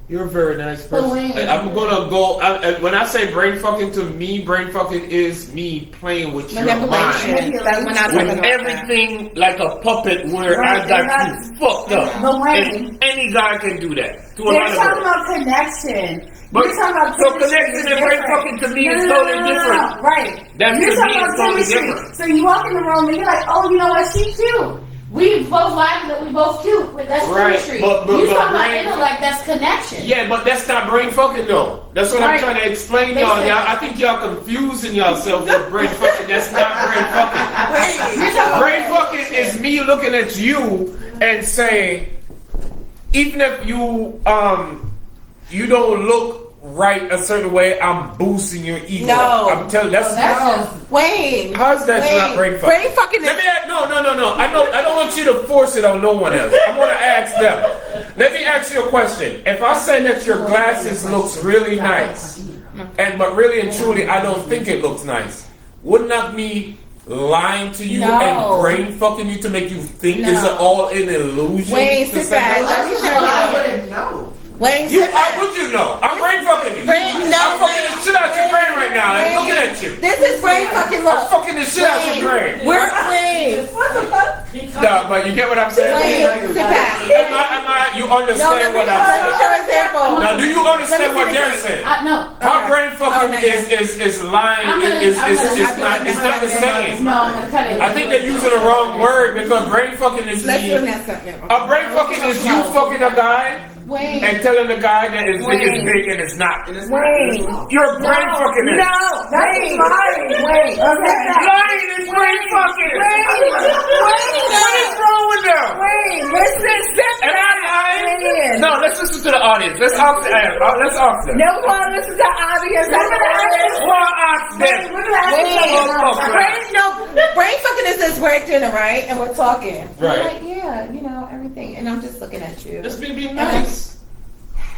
you're a very nice person. wait. I'm gonna go. When I say brain fucking, to me, brain fucking is me playing with your mind. Manipulation. That's when I talk With about everything like a puppet where I got you fucked up. But wait. And any guy can do that. To a They're lot of talking girls. about connection. But You're talking about so chemistry connection is and brain different. fucking to me is totally different. Right. That's You're to talking me about is totally chemistry. different. So you walk in the room and you're like, oh, you know what? She's cute. We both like that. We both cute. But that's Right, chemistry. but You talking about brain- intellect? That's connection. Yeah, but that's not brain fucking though. That's what I'm Right. trying to explain y'all. I think y'all confusing yourself with brain fucking. That's not brain fucking. Brain fucking is me looking at you and saying, even if you you don't look right a certain way, I'm boosting your ego. No. I'm telling that's Wayne. how's that not brain fucking? Brain fucking Let me ask, no. I don't want you to force it on no one else. I want to ask them. Let me ask you a question. If I say that your glasses looks really nice, but really and truly I don't think it looks nice, wouldn't that be lying to you No. and brain fucking you to make you think No. it's all an illusion? Wayne, to sit say back. that? Let me show you. No. Wayne, You, sit back. how would you know? I'm brain fucking you. Brain- no, I'm fucking the shit out your brain right now. I'm looking at you. This is brain fucking I'm look. fucking the shit out your brain. We're Wayne. No, but you get what I'm saying? Wayne, sit back. You No, understand what I'm let saying? me show an example. Now, do you understand what they're saying? No. How brain fucking Okay. is lying I'm gonna- is I'm gonna- it's not the same. No, I'm gonna cut it. I think they're using the wrong word because brain fucking is Let's me. do that second. A brain fucking is you fucking a guy Wayne. and telling the guy that his dick is big and it's not. Wayne. You're brain fucking it. No, Wayne. Wayne. Lying is brain fucking. What is wrong with them? Wayne, listen. Am I lying? No, let's listen to the audience. Let's ask them. No one listen to the audience. Well, ask them. Brain fucking is this we're dinner, right? And we're talking. Right. I'm like, yeah, you know, everything. And I'm just looking at you. Just be nice.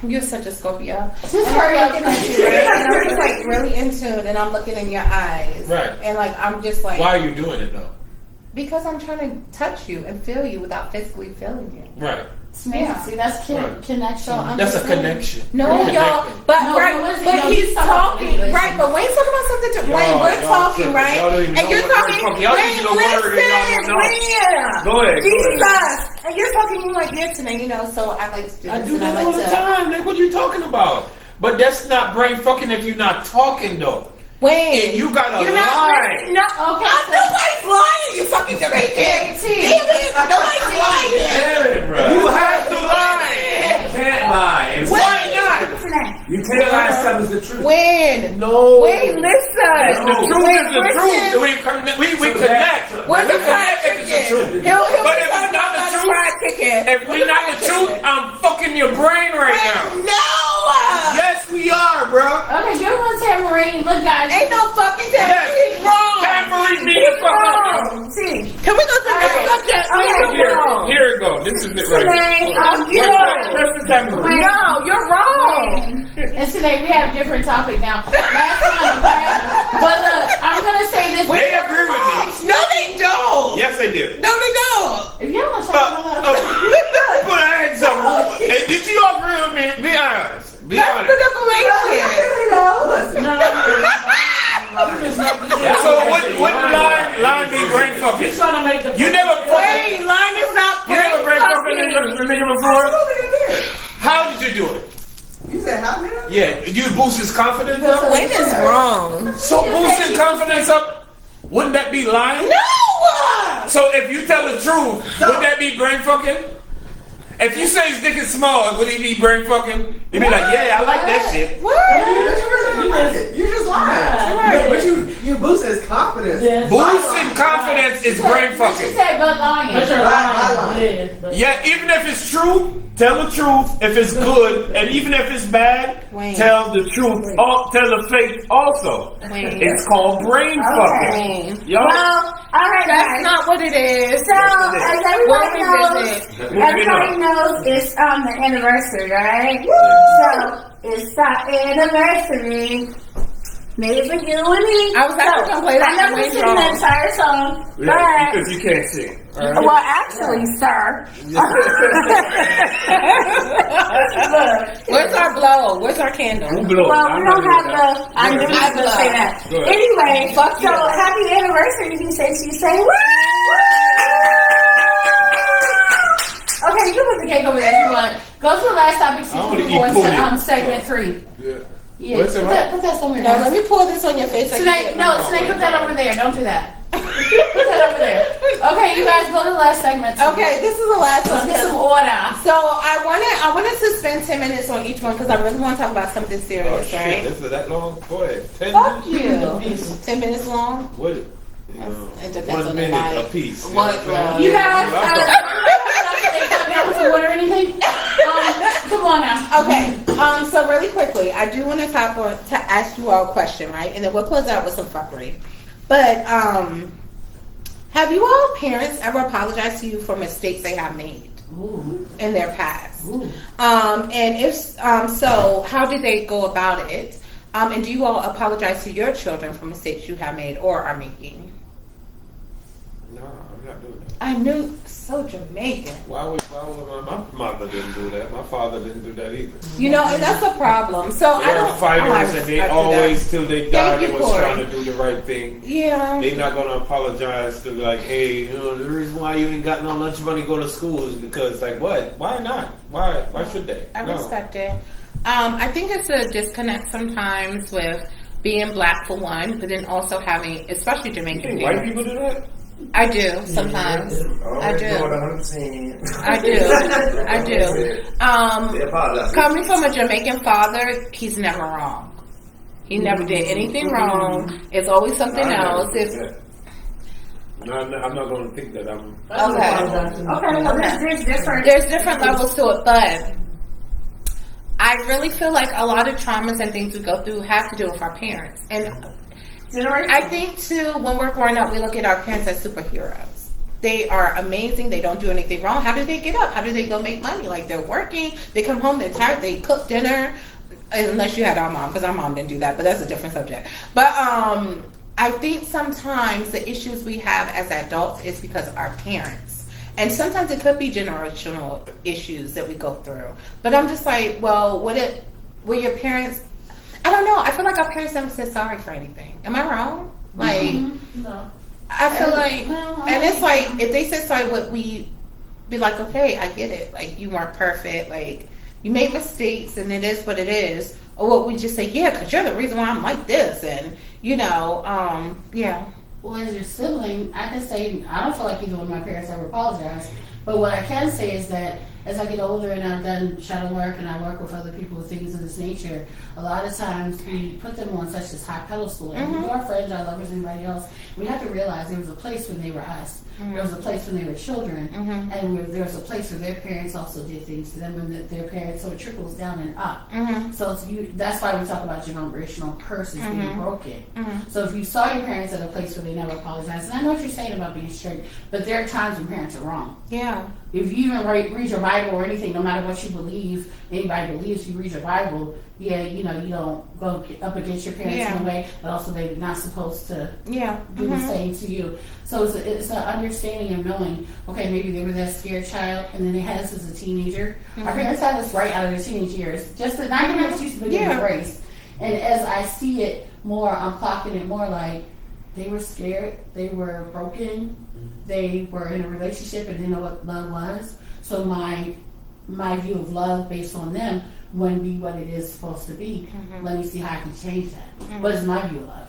You're such a Scorpio. Just hurry up. Looking at you, right? And I'm just like really in tune, and I'm looking in your eyes. Right. And like, I'm just like. Why are you doing it though? Because I'm trying to touch you and feel you without physically feeling you. Right. Yeah. See, that's connection. That's a connection. No, We're y'all, connected. but No, right, listen, but no, he's he's talking talking, about right? But Wayne's talking about something. Wayne, Y'all- we're y'all talking, tripping. right? Y'all don't even And know you're what talking. we're talking. Y'all Wayne, use the word and y'all don't know. listen, Go ahead. Jesus, and you're talking like this, and you know. So I like to do this. I do and that I all like the to. time. Like, what are you talking about? But that's not brain fucking if you're not talking though. Wayne, And you gotta you're not lie. listening. No, okay. Nobody's lying. You fucking Jamaican. Nobody's lying. You have to lie. Can't lie. Why not? You can't lie. Something's the truth. Wayne, No. Wayne, listen. The truth Wayne, is the listen. truth. We connect. Where's the We fried connect if it's the chicken? truth. He'll But be if talking it's not about the the truth, fried chicken. if we're not the truth, I'm fucking your brain right now. No! Yes, we are, bro. Okay, give one tambourine. Look, guys. Ain't no fucking Yes. tambourine. Wrong. Tambourine me the fuck up. See, Can we go to the next subject? Here it go. This is it right here. That's the tambourine. No, you're wrong. And today we have a different topic now. Last time, okay? But look, I'm gonna say this. They agree with me. No, they don't. Yes, they do. No, they don't. If you don't want to talk about Put our hands up. Hey, did you agree with me? Be honest. Be That's honest. the defamation. So what line be brain fucking? You never Wait, line is not You never brain fucking the nigga before? How did you do it? You said how many? Yeah, you boost his confidence up? Wayne is wrong. So boosting confidence up, wouldn't that be lying? No! So if you tell the truth, would that be brain fucking? If you say his dick is small, would he be brain fucking? He'd be like, yeah, I like that shit. What? You just lied. But you boosted his confidence. Boosting confidence is brain She fucking. said, but lying. Yeah, even if it's true, tell the truth. If it's good, and even if it's bad, Wayne. tell the truth. Tell the fake also. Wayne. It's called brain fucking. Wayne. Yo, well, all right, That's guys. not what it is. So, as everybody We'll knows, revisit. everybody knows it's the anniversary, right? So, it's the anniversary. Made for you and me. I was actually gonna play that I never Wayne sing song. the entire song, Yeah, but because you can't sing. well, actually, sir. Where's our blow? Where's our candle? Who blew it? Well, we don't have the. I knew I was gonna say that. Go ahead. Anyway, so happy anniversary. He said, she say, woo! Okay, you can put the cake over there if you want. Go to the last topic so I you wanna can eat go into pudding. segment 3. Yeah. Yeah, What's it put right? that, put that somewhere No, else. let me pour this on your face. Snake, no, Snake, put that over there. Don't do that. Put that over there. Okay, you guys go to the last segment. Okay, this is the last Let's one. get some order. So I wanted to spend 10 minutes on each one because I really want to talk about something serious, Oh shit, right? this is that long? Go ahead. 10 Fuck minutes? you. 10 minutes long? What? It depends 1 on the minute night. a piece. What, You guys, to order anything? Come on now. Okay, so really quickly, I do want to ask you all a question, right? And then we'll close out with some fuckery. But, have you all parents ever apologized to you for mistakes they have made in their past? And if so, how did they go about it? And do you all apologize to your children for mistakes you have made or are making? No, I'm not doing that. I knew, so Jamaican. Why would my mother didn't do that? My father didn't do that either. You know, and that's a problem. So I They're don't. fighters and they I do always, till they die, Thank they you, was Corey. trying to do the right thing. that. Yeah. They're not gonna apologize to be like, hey, you know, the reason why you ain't got no lunch money to go to school is because, like, what? Why not? Why should they? I No. respect it. I think it's a disconnect sometimes with being black for one, but then also having, especially You Jamaican think white parents. people do that? I do sometimes. I do. I do. Coming from a Jamaican father, he's never wrong. He never did anything wrong. It's always something else. No, I'm not going to think that I'm. Okay. There's different levels to it, but I really feel like a lot of traumas and things we go through have to do with our parents. And I think too, when we're growing up, we look at our parents as superheroes. They are amazing. They don't do anything wrong. How do they get up? How do they go make money? Like, they're working. They come home, they're tired. They cook dinner. Unless you had our mom, because our mom didn't do that, but that's a different subject. But I think sometimes the issues we have as adults is because of our parents. And sometimes it could be generational issues that we go through. But I'm just like, well, were your parents, I don't know. I feel like our parents never said sorry for anything. Am I wrong? Like, No. I feel like, and it's like, if they said sorry, would we be like, okay, I get it. Like, you weren't perfect. Like, you made mistakes and it is what it is. Or what we just say, yeah, because you're the reason why I'm like this. And, you know, yeah. Well, as your sibling, I can say I don't feel like either one of my parents ever apologized. But what I can say is that as I get older and I've done shadow work and I work with other people with things of this nature, a lot of times we put them on such a high pedestal. And we are friends, our lovers, anybody else. We have to realize there was a place when they were us. There was a place when they were children. And there was a place where their parents also did things to them and their parents, so it trickles down and up. So that's why we talk about generational curses being broken. So if you saw your parents at a place where they never apologized, and I know what you're saying about being strict, but there are times when parents are wrong. Yeah. If you even read your Bible or anything, no matter what you believe, anybody believes, you read your Bible, yeah, you know, you don't go up against your parents in a way, but also they're not supposed to do the same to you. So it's an understanding and knowing, okay, maybe they were that scared child, and then they had us as a teenager. Our parents had us right out of their teenage years. Just the 90 minutes used to be embraced. And as I see it more, I'm clocking it more like they were scared, they were broken, they were in a relationship and didn't know what love was. So my view of love based on them wouldn't be what it is supposed to be. Let me see how I can change that. What is my view of love?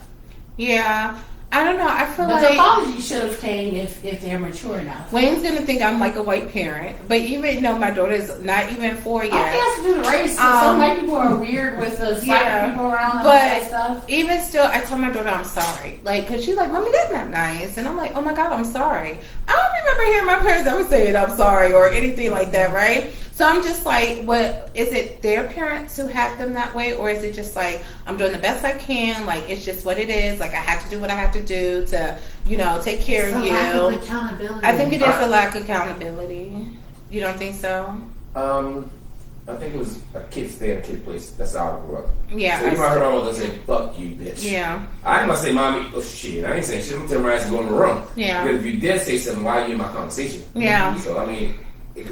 Yeah. I don't know. I feel but like the apology should have came if they're mature enough. Wayne's gonna think I'm like a white parent, but even though my daughter's not even 4 yet. I think it has to do with race. Some white people are weird with the black people around and all that stuff. But even still, I told my daughter I'm sorry. Like, cause she's like, "Mommy, that's not nice," and I'm like, "Oh my God, I'm sorry." I don't remember hearing my parents ever saying I'm sorry or anything like that, right? So I'm just like, what is it? Their parents who had them that way, or is it just like I'm doing the best I can? Like, it's just what it is. Like, I have to do what I have to do to, you know, take care of you. Lack of accountability. I think it is a lack of accountability. You don't think so? I think it was a kid stay at a kid place. That's how I grew up. Yeah. So you might heard my mother say, "Fuck you, bitch." Yeah. I ain't gonna say, "Mommy, oh shit." I ain't saying shit. I'm telling my ass to go in the room. Yeah. But if you did say something, why are you in my conversation? Yeah. So I mean.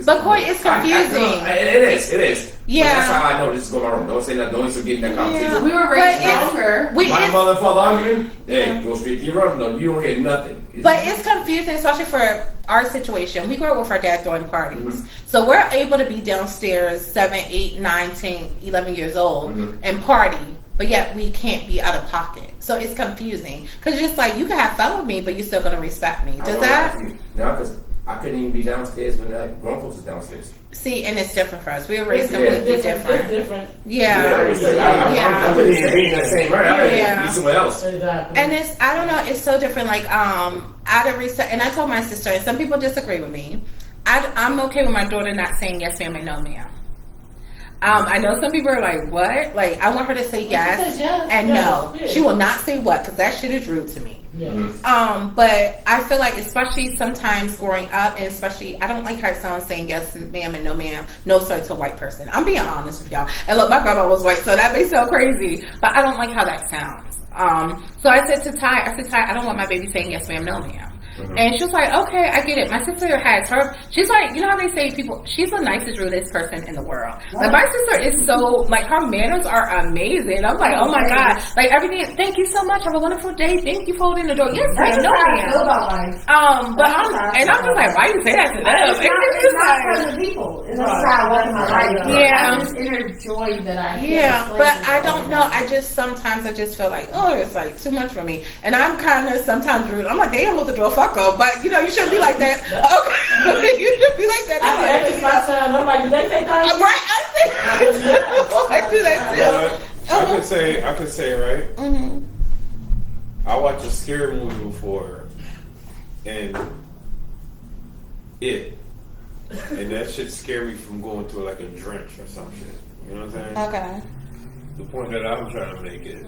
But Coy, it's confusing. It is. Yeah. But that's how I know this is going wrong. Don't say nothing. Don't even get in that conversation. Yeah. We were raised younger. My mother and father arguing. Hey, go straight to your room. No, you don't hear nothing. But it's confusing, especially for our situation. We grew up with our dad throwing parties. So we're able to be downstairs 7, 8, 9, 10, 11 years old and party. But yet we can't be out of pocket. So it's confusing. Because it's just like, you can have fun with me, but you're still going to respect me. Does that? No, because I couldn't even be downstairs when grown folks are downstairs. See, and it's different for us. We were raised completely different. It's different. Yeah. I couldn't even be in that same right. I could be somewhere else. Exactly. And it's, I don't know, it's so different. Like, out of respect, and I told my sister, and some people disagree with me, I'm okay with my daughter not saying yes ma'am and no ma'am. I know some people are like, what? Like, I want her to say yes and no. She will not say what, because that shit is rude to me. But I feel like, especially sometimes growing up, and especially, I don't like how someone's saying yes ma'am and no ma'am, no sir to a white person. I'm being honest with y'all. And look, my grandma was white, so that may sound crazy, but I don't like how that sounds. So I said to Ty, I don't want my baby saying yes ma'am, no ma'am. And she was like, okay, I get it. My sister has her, she's like, you know how they say people, she's the nicest, rudest person in the world. Like, my sister is so, like, her manners are amazing. I'm like, oh my God. Like, everything, thank you so much. Have a wonderful day. Thank you for holding the door. Yes, ma'am, no ma'am. But I'm just like, why you say that to them? It's not for the people. It's not what my life. Yeah. It's inner joy that I but I don't know. Sometimes I just feel like, oh, it's like too much for me. And I'm kind of sometimes rude. I'm like, damn, hold the door for fuck them, but you know, you shouldn't be like that. Okay, you shouldn't be like that. I asked my son, I'm like, they think I'm Right, I do that too. I could say, right? Mm-hmm. I watched a scary movie before, and that shit scared me from going to like a drench or some shit. You know what I'm saying? Okay. The point that I'm trying to make is,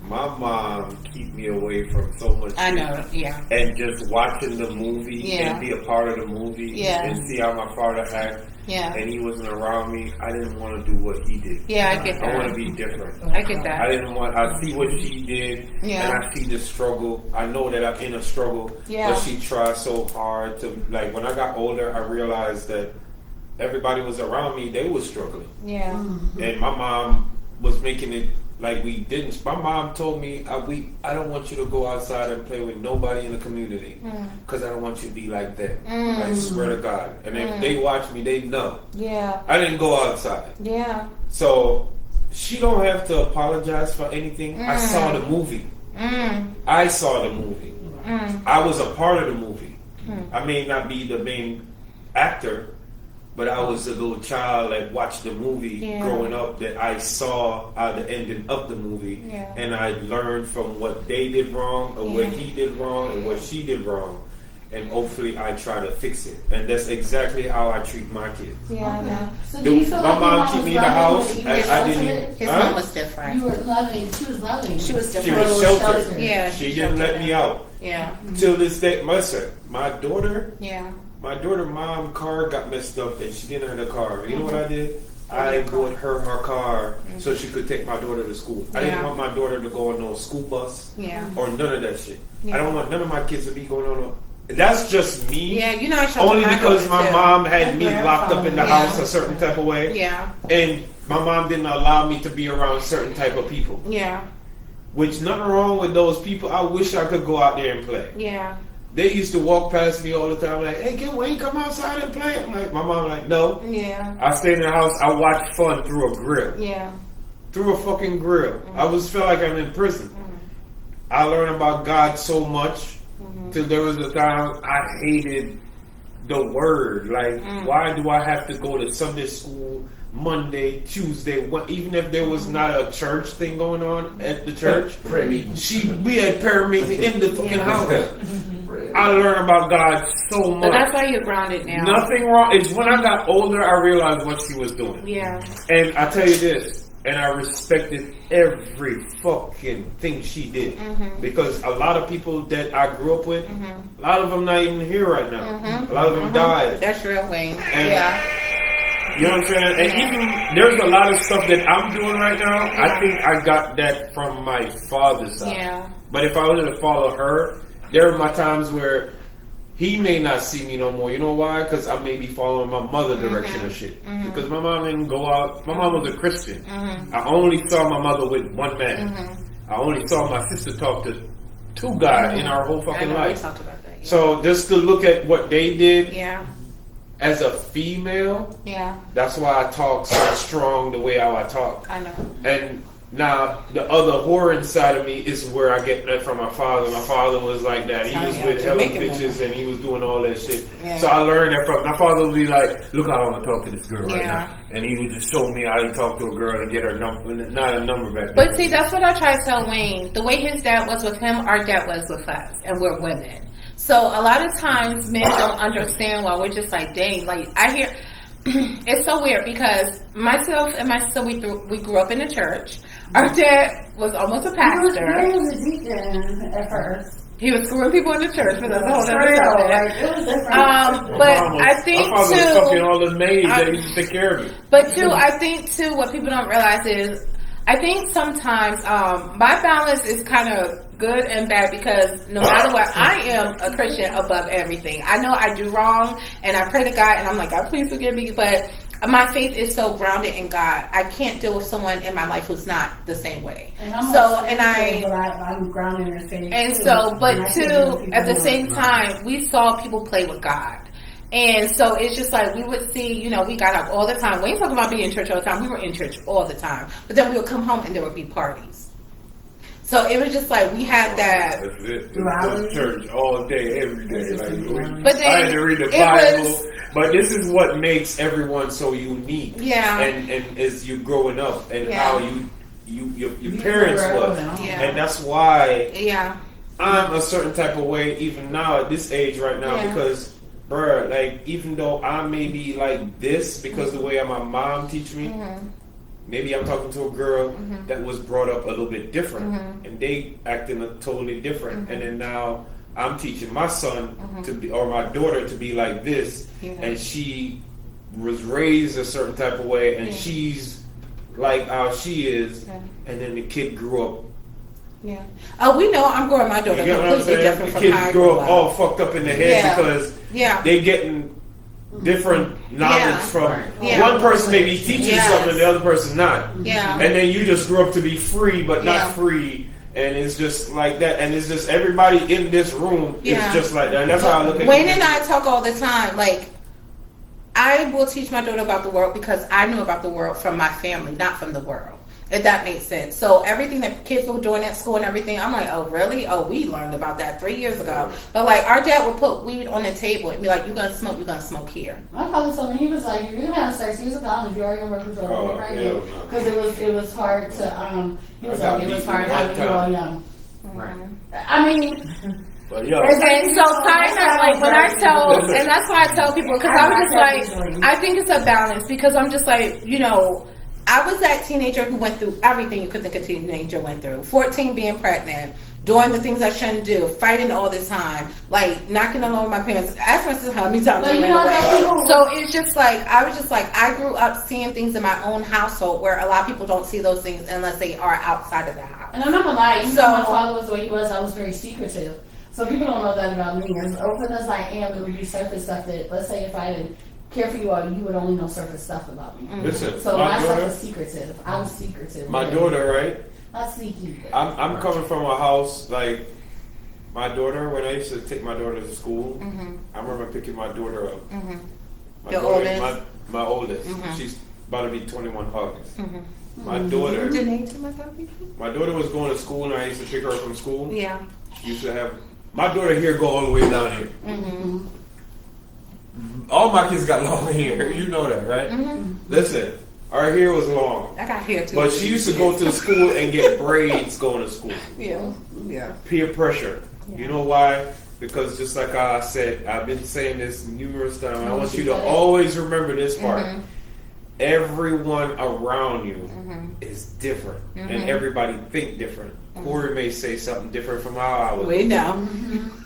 my mom keep me away from so much I shit. know, yeah. And just watching the movie Yeah. and be a part of the movie Yeah. and see how my father act. Yeah. And he wasn't around me. I didn't want to do what he did. Yeah, I get I want to that. be different. I get that. I see what she did, Yeah. and I see the struggle. I know that I'm in a struggle, Yeah. but she tried so hard to, like, when I got older, I realized that everybody was around me, they was struggling. Yeah. And my mom was making it like we didn't. My mom told me, I don't want you to go outside and play with nobody in the community because I don't want you to be like that. I swear to God. And if they watch me, they know. Yeah. I didn't go outside. Yeah. So she don't have to apologize for anything. I saw the movie. I saw the movie. I was a part of the movie. I may not be the main actor, but I was a little child that watched the movie growing up, that I saw the ending of the movie, and I learned from what they did wrong, or what he did wrong, and what she did wrong, and hopefully I try to fix it. And that's exactly how I treat my kids. Yeah, I know. So do you feel My like mom your keep was me in the loving house. when you were I didn't. sheltered? His Huh? mom was different. You were loving. She was loving. She was She different. was sheltered. sheltered. Yeah. She didn't let me out. Yeah. Till this day, listen, my daughter Yeah. mom car got messed up and she didn't have a car. You know what I did? I bought her car so she could take my daughter to school. I didn't want my daughter to go on no school bus Yeah. or none of that shit. Yeah. I don't want none of my kids to be going on. That's just me. Yeah, you know I showed Only my because daughter my too. mom had me locked up in the Yeah. house a certain type of way. Yeah. And my mom didn't allow me to be around certain type of people. Yeah. Which nothing wrong with those people. I wish I could go out there and play. Yeah. They used to walk past me all the time like, hey, get Wayne, come outside and play. I'm like, my mom like, no. Yeah. I stayed in the house. I watched fun through a grill. Yeah. Through a fucking grill. I felt like I'm in prison. I learned about God so much till there was a time I hated the word. Like, why do I have to go to Sunday school Monday, Tuesday, even if there was not a church thing going on at the church? We had prayer meeting in the fucking house. I learned about God so much. But that's why you're grounded now. Nothing wrong. It's when I got older, I realized what she was doing. Yeah. And I tell you this, and I respected every fucking thing she did. Because a lot of people that I grew up with, a lot of them not even here right now. A lot of them died. That's real, Wayne. And- Yeah. You know what I'm saying? And even there's a lot of stuff that I'm doing right now. I think I got that from my father's side. Yeah. But if I was to follow her, there are my times where he may not see me no more. You know why? Because I may be following my mother's direction or shit. Because my mom didn't go out. My mom was a Christian. I only saw my mother with one man. I only saw my sister talk to two guys in our whole I fucking know we life. talked about that. Yeah. So just to look at what they did Yeah. as a female, Yeah. that's why I talk so strong the way how I talk. I know. And now the other horror inside of me is where I get that from my father. My father was like that. He was with hella bitches and he was doing all that shit. Yeah. So I learned that from my father. Would be like, "Look how I'm gonna talk to this girl right Yeah. now," and he would just show me how to talk to a girl and get her number, not a number back. But see, that's what I try to tell Wayne. The way his dad was with him, our dad was with us, and we're women. So a lot of times men don't understand why we're just like, dang, like I hear. It's so weird because myself and my sister, we grew up in the church. Our dad was almost a He pastor. was a deacon at first. He was screwing people in the church, but that's a whole other For real, subject. like, it was different. But I think my father was fucking too. all the maids that used to take care of me. But too, I think too, what people don't realize is, I think sometimes my balance is kind of good and bad because no matter what, I am a Christian above everything. I know I do wrong, and I pray to God, and I'm like, God, please forgive me. But my faith is so grounded in God. I can't deal with someone in my life who's not the same way. And I'm I'm grounded in faith. And too. so, And but I too, think people at the know same it. time, we saw people play with God. And so it's just like we would see, you know, we got up all the time. We ain't talking about being in church all the time. We were in church all the time. But then we would come home and there would be parties. So it was just like we had that. That's it. It's church all day, every day. Like, But then I had to read the it Bible. was- But this is what makes everyone so unique. Yeah. And as you growing up and Yeah. how your parents was. Yeah. And that's why Yeah. I'm a certain type of way even now at this age right now Yeah. because bruh, like even though I may be like this because the way my mom teach me, maybe I'm talking to a girl that was brought up a little bit different and they acting totally different. And then now I'm teaching my son to be, or my daughter to be like this, and she was raised a certain type of way, and she's like how she is, and then the kid grew up. Yeah. Oh, we know I'm growing my daughter You get what I'm completely saying? different The from how I kids grew grow up up. all fucked up in the head Yeah. because Yeah. they getting different knowledge Yeah. from Yeah. one person may be teaching Yes. something, the other person not. Yeah. And then you just grew up to be free, but Yeah. not free. And it's just like that. And it's just everybody in this room Yeah. is just like that. And that's how I look at Wayne it. and I talk all the time. Like, I will teach my daughter about the world because I knew about the world from my family, not from the world. If that makes sense. So everything that kids were doing at school and everything, I'm like, oh really? Oh, we learned about that 3 years ago. But like, our dad would put weed on the table and be like, you're gonna smoke here. My father told me, he was like, you're gonna have sex years ago if you are gonna work with your Oh, right hell now. no. Because it was hard to, he was I like, got it was beat hard one having you time. all young. Right. I mean, But yo, And so kind of like when I tell, and that's why I tell people, because I'm just like, I think it's a balance because I'm just like, you know, I was that teenager who went through everything you could think a teenager went through. 14 being pregnant, doing the things I shouldn't do, fighting all the time, like knocking along with my parents. Ask my sister how many times But I you ran know away. that people- So it's just like, I was just like, I grew up seeing things in my own household where a lot of people don't see those things unless they are outside of the house. and I'm not gonna lie, even So- though my father was the way he was, I was very secretive. So people don't know that about me. As open as I am, it would be surface stuff that, let's say if I didn't care for you all, you would only know surface stuff about me. Listen, So my my stuff daughter, was secretive. I was secretive. my daughter, right? Not sneaky. I'm coming from a house like my daughter. When I used to take my daughter to school, I remember picking my daughter up. My Your daughter, oldest? my oldest. She's about to be 21 August. My daughter, my daughter was going to school, and I used to pick her up from school. Yeah. She used to have my daughter here go all the way down here. All my kids got long hair. You know that, right? Listen, our hair was long. I got hair too. But she used to go to school and get braids going to school. Yeah. Yeah. Peer pressure. You know why? Because just like I said, I've been saying this numerous times. I want you to always remember this part. Everyone around you is different, and everybody think different. Corey may say something different from how I would. We know.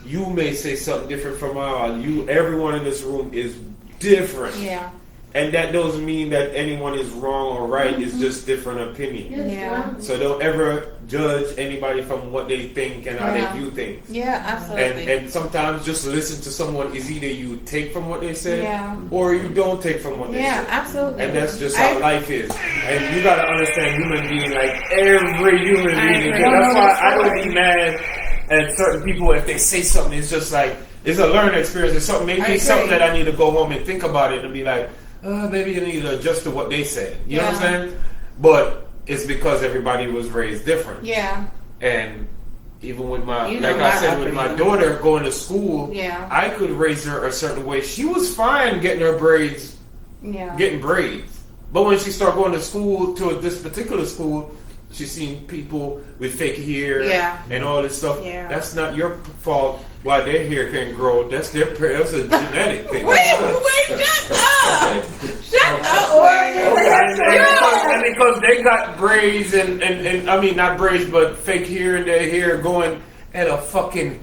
You may say something different from how you. Everyone in this room is different. Yeah. And that doesn't mean that anyone is wrong or right. It's just different opinion. Yeah. So don't ever judge anybody from what they think and how Yeah. they view things. Yeah, absolutely. And sometimes just listen to someone is either you take from what they say Yeah. or you don't take from what they Yeah, say. absolutely. And that's just how life is. And you gotta understand human being like every human I being. agree. That's why I don't be mad at certain people if they say something. It's just like it's a learning experience. It's something I maybe agree. something that I need to go home and think about it and be like, maybe I need to adjust to what they said. You know what I'm saying? But it's because everybody was raised different. Yeah. And even with my, You know like my I said, with my upbringing. daughter going to school, Yeah. I could raise her a certain way. She was fine getting her braids, Yeah. getting braids. But when she started going to school, to this particular school, she's seen people with fake hair Yeah. and all this stuff. Yeah. That's not your fault why their hair can't grow. That's their that's a genetic thing. Wait, shut up! Shut up, And because they got braids and I mean not braids but fake hair in their hair going at a fucking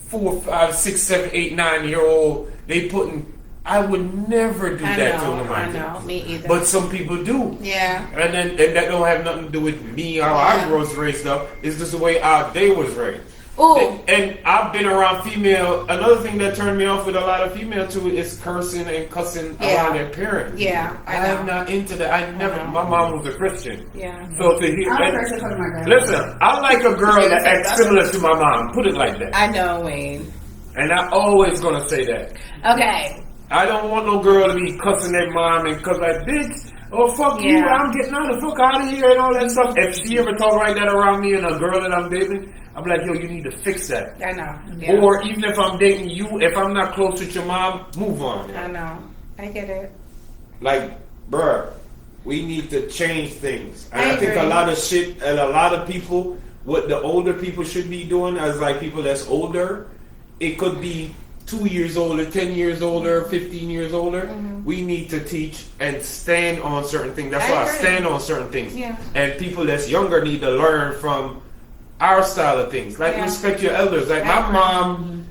4, 5, 6, 7, 8, 9-year-old, they putting. I would never do I that to know, one of my I kids. know, me either. But some people do. Yeah. And that don't have nothing to do with me how I was raised up. It's just the way they was raised. Ooh. And I've been around female. Another thing that turned me off with a lot of female too is cursing and cussing around their parents. Yeah, I know. I'm not into that. I never. My mom was a Christian. Yeah. So to hear, I'm a Christian from my grandma. listen, I like a girl that acts similar to my mom. Put it like that. I know, Wayne. And I'm always gonna say that. Okay. I don't want no girl to be cussing their mom and cuss like bitch. oh fuck you, I'm getting out the fuck out of here and all that stuff. If she ever talk like that around me and a girl that I'm dating, I'm like, yo, you need to fix that. I know. Yeah. Or even if I'm dating you, if I'm not close with your mom, move on. I know. I get it. Like, bruh, we need to change things. And I I think agree. a lot of shit and a lot of people, what the older people should be doing as like people that's older, it could be 2 years older, 10 years older, 15 years older. We need to teach and stand on certain things. That's I why I agree. stand on certain things. Yeah. And people that's younger need to learn from our style of things. Like, Yeah. respect your elders. Like, my mom,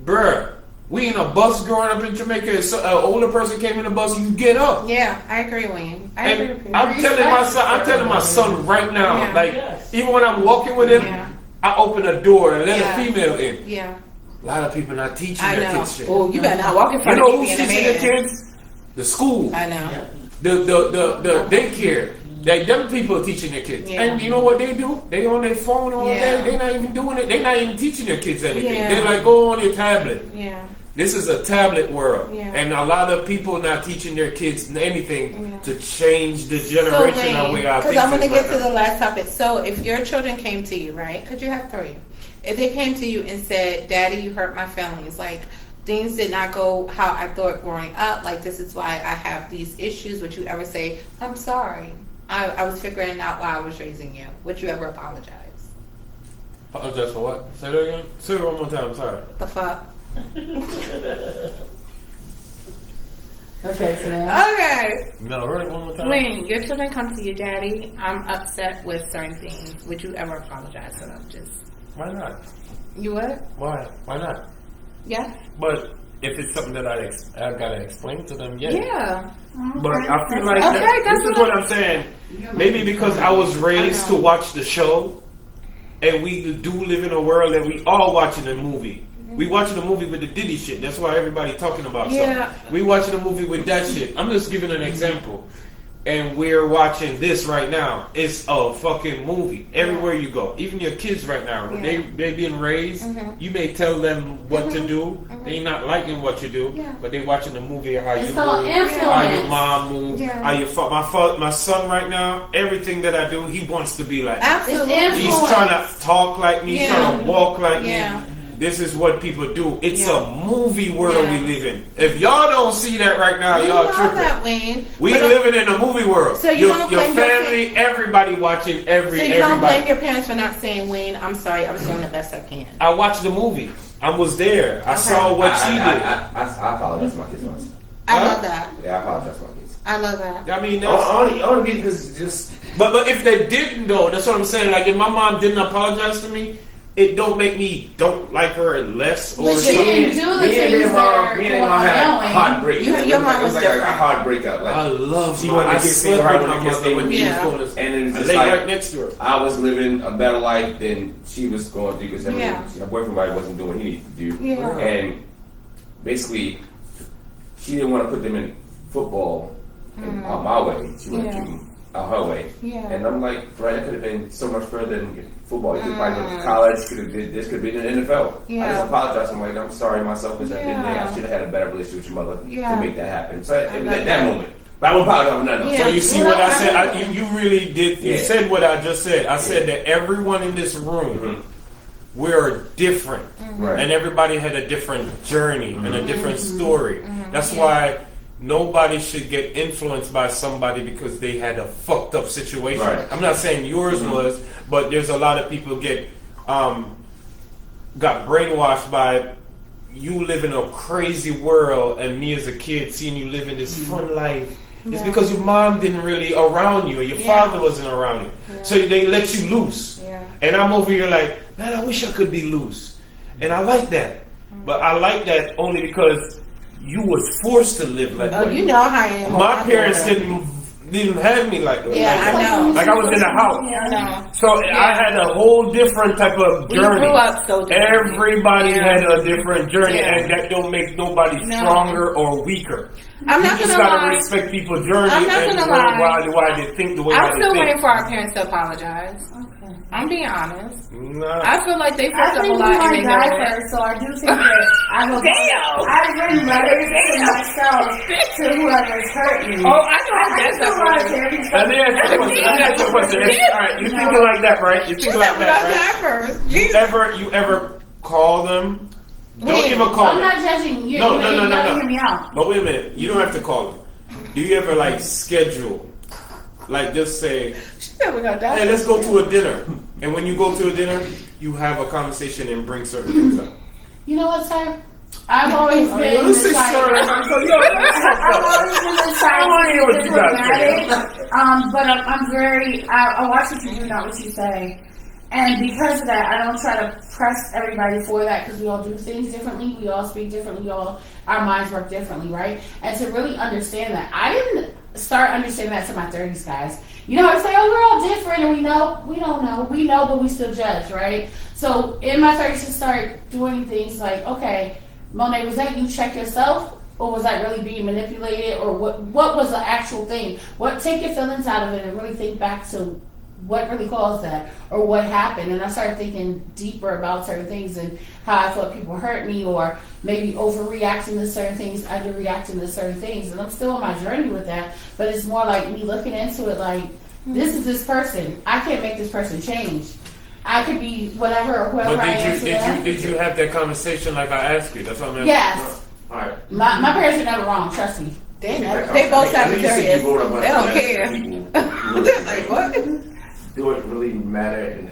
bruh, we in a bus growing up in Jamaica. An older person came in the bus, you get up. Yeah, I agree, Wayne. I agree with you. And I'm telling my son right now, Yeah. like, even when I'm walking with him, Yeah. I open a door and let Yeah. a female in. Yeah. A lot of people not teaching I their know. kids shit. Oh, you better not walk in You front know of me who's being a teaching their man. kids? The school. I know. The daycare. Them people are teaching their kids. Yeah. And you know what they do? They on their phone all Yeah. day. They're not even doing it. They're not even teaching their kids anything. Yeah. They're like, go on your tablet. Yeah. This is a tablet world. Yeah. And a lot of people not teaching their kids anything Yeah. to change the So, generation of way our because I'm going to thinking get is to right the last topic. So, if your children came to you, right? Because you have 3. If they came to you and said, Daddy, you hurt my feelings, like, things did not go how I thought growing up, like, this is why I have these issues, would you ever say, I'm sorry, I was figuring out why I was raising you? Would you ever apologize? now. Apologize for what? Say that again? Say it one more time. Sorry. The fuck? Okay, so Okay. No, right, one more time. When your children come to you, Daddy, I'm upset with certain things. Would you ever apologize to them? Just Why not? you would? Why? Why not? Yeah. But if it's something that I gotta explain to them, Yeah. But I feel like Okay, that, that's This is what I'm saying. Maybe because I was raised to watch the show, and we do live in a world that we all watching a movie. We watching a movie with the Diddy shit. That's why everybody talking about Yeah. something. We watching a movie with that shit. I'm just giving an example. And we're watching this right now. It's a fucking movie. Everywhere you go. Even your kids right now. When they being raised, you may tell them what to do. They not liking what you do. Yeah. But they watching the movie of how you It's all move, influence. how your mom move, Yeah. how your my son right now, everything that I do, he wants to be like me. Absolutely. It's He's trying to talk like me, he's Yeah. trying to walk like Yeah. me. This is what people do. It's Yeah. a movie world Yeah. we live in. If y'all don't see that right now, You y'all know tripping. that, Wayne. We But living in a movie world. So you your don't your blame your family, everybody watching So you don't blame everybody. your parents for not saying, Wayne, I'm sorry, I was doing the best I can. I watched the movie. I was there. I saw what she did. I apologize to my kids once. I Huh? love that. Yeah, I apologize to my kids. I love that. I mean, that's, Only because just but if they didn't though, that's what I'm saying. Like if my mom didn't apologize to me, it don't make me don't like her less or But she something. didn't do the me and things their mom, that me and are their mom had a going. heartbreak. Your mom It was was like a different. hard breakup. Like I love she my. wanted I to get slept her with when my the kids mother when she Yeah. was going to. and it's I just lay like right next to her. I was living a better life than she was going through because Yeah. her boyfriend probably wasn't doing what he needed to do. Yeah. And basically, she didn't want to put them in football out my way. She wanted to keep them out her way. Yeah. And I'm like, right, that could have been so much further than football. You could probably go to college. Could have did this. Could have been in the NFL. I Yeah. just apologize. I'm like, I'm sorry myself because I didn't. Yeah. I should have had a better relationship with your mother Yeah. to make that happen. So it was love at that that. moment. But I won't apologize for nothing. Yeah. So you see what I said? You really did. You Yeah. said what I just said. I said that everyone in this room, we're different, Right. and everybody had a different journey and a different story. That's why nobody should get influenced by somebody because they had a fucked up situation. Right. I'm not saying yours was, but there's a lot of people get got brainwashed by you live in a crazy world, and me as a kid seeing you live in this fun life. It's because your mom didn't really around you, or your father wasn't around you, so they let you loose. Yeah. And I'm over here like, man, I wish I could be loose, and I like that, but I like that only because you was forced to live like Oh, that. you know how I am. My parents didn't have me like that. Yeah, I know. Like I was in a house. I know. So I had a whole different type of We journey. grew up so differently. Everybody Yeah. had a different journey, Yeah. and that don't make nobody No. stronger or weaker. I'm You not just gonna gotta lie. respect people's journey I'm not and gonna know lie. why they think the way I'm that still they waiting think. for our parents to apologize. I'm being honest. Nah. I feel like they I fucked up think a we lot might and they die know it. first, so I do think that I will. I've written letters to myself to whoever's hurt me. Oh, I know I that's still want to carry Let me ask you a question. Let me ask you a question. All right, you thinking like that, right? You thinking like that, right? You ever call them? Don't even call I'm them. not judging you. No. hear me out. But wait a minute. You don't have to call them. Do you ever like schedule? Like just say, We're gonna die. hey, let's go to a dinner. And when you go to a dinner, you have a conversation and bring certain things up. You know what, sir? I've always been Listen, the type- sir. I've always been the type wanna hear what you got to say. diplomatic, but I'm very. I watch what you do, not what you say. And because of that, I don't try to press everybody for that because we all do things differently. We all speak differently. Our minds work differently, right? And to really understand that, I didn't start understanding that to my 30s, guys. You know, I say, oh, we're all different and we don't know. We know, but we still judge, right? So in my 30s, to start doing things like, okay, Monet, was that you check yourself? Or was that really being manipulated? Or what was the actual thing? Take your feelings out of it and really think back to what really caused that or what happened. And I started thinking deeper about certain things and how I thought people hurt me or maybe overreacting to certain things, underreacting to certain things. And I'm still on my journey with that, but it's more like me looking into it like, this is this person. I can't make this person change. I could be whatever or whoever But I am today. did you have that conversation like I asked you? That's what I'm asking. Yes. All right. My parents are never wrong, trust me. They both Sagittarius. They don't care. They're Like, what? Do it really matter?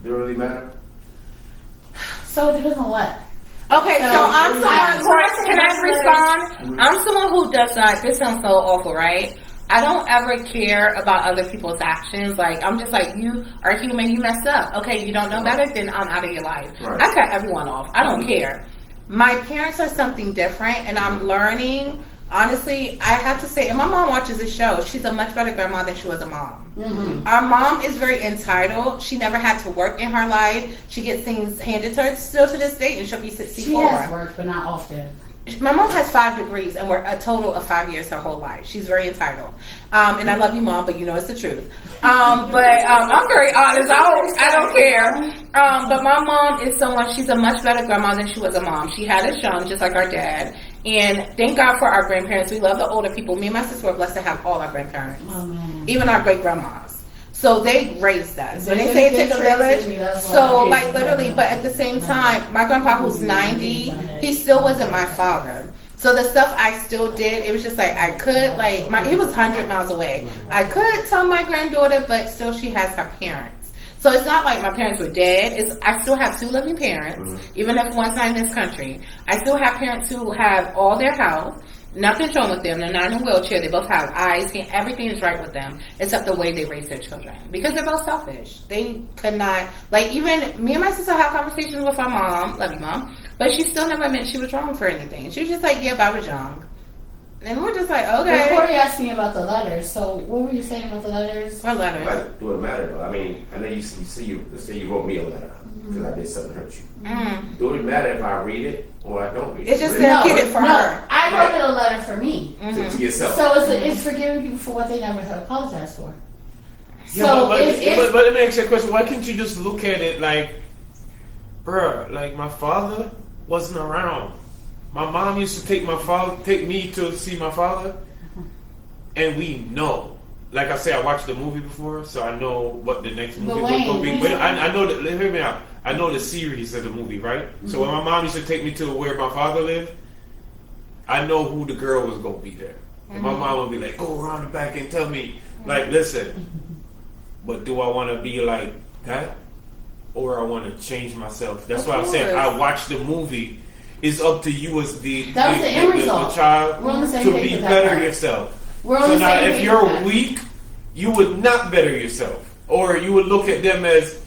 Do it really matter? So it depends on what. Okay, so I'm someone, can I respond? I'm someone who does not, this sounds so awful, right? I don't ever care about other people's actions. Like, I'm just like, you are human, you messed up. Okay, you don't know better, then I'm out of your life. Right. I cut everyone off. I don't care. My parents are something different, and I'm learning. Honestly, I have to say, and my mom watches the show, she's a much better grandma than she was a mom. Mm-hmm. Our mom is very entitled. She never had to work in her life. She gets things handed to her still to this day, and she'll be 64. She has worked, but not often. My mom has 5 degrees and worked a total of 5 years her whole life. She's very entitled. And I love you, Mom, but you know it's the truth. I'm very honest. I don't care. But my mom is someone, she's a much better grandma than she was a mom. She had us young, just like our dad. And thank God for our grandparents. We love the older people. Me and my sister were blessed to have all our grandparents. Oh, man. Even our great-grandmas. So they raised us. When they say it takes a village, so like literally, but at the same time, my grandpa who's 90, he still wasn't my father. So the stuff I still did, it was just like I could, like, he was 100 miles away. I could tell my granddaughter, but still she has her parents. So it's not like my parents were dead. I still have 2 living parents, even if one's not in this country. I still have parents who have all their health. Nothing's wrong with them. They're not in a wheelchair. They both have eyes. Everything is right with them, except the way they raise their children. Because they're both selfish. They could not, like, even me and my sister have conversations with our mom. Love you, Mom. But she still never meant she was wrong for anything. She was just like, yeah, but I was young. And we're just like, okay. Corey asked me about the letters. So what were you saying about the letters? What letters? But do it matter though? I mean, I know you say you wrote me a letter because I did something hurt you. Mm. Do it matter if I read it or I don't read it? It's just Really? therapeutic for no, her. I wrote it a letter for me. To yourself. So it's forgiving people for what they never had apologized for. Yeah, So but it's let me ask you a question. Why can't you just look at it like, bruh, like my father wasn't around. My mom used to take me to see my father, and we know. Like I said, I watched the movie before, so I know what the next movie was going to be. But I know that. Hear me out. I know the series of the movie, right? So when my mom used to take me to where my father lived, I know who the girl was going to be there. And my mom would be like, go around the back and tell me, like, listen, but do I want to be like that? Or I want to change myself? That's why I'm saying I watched the movie. It's up to you as the child We're on the same to page be with that better part. yourself. We're on So the now, same if page you're with that. weak, you would not better yourself, or you would look at them as,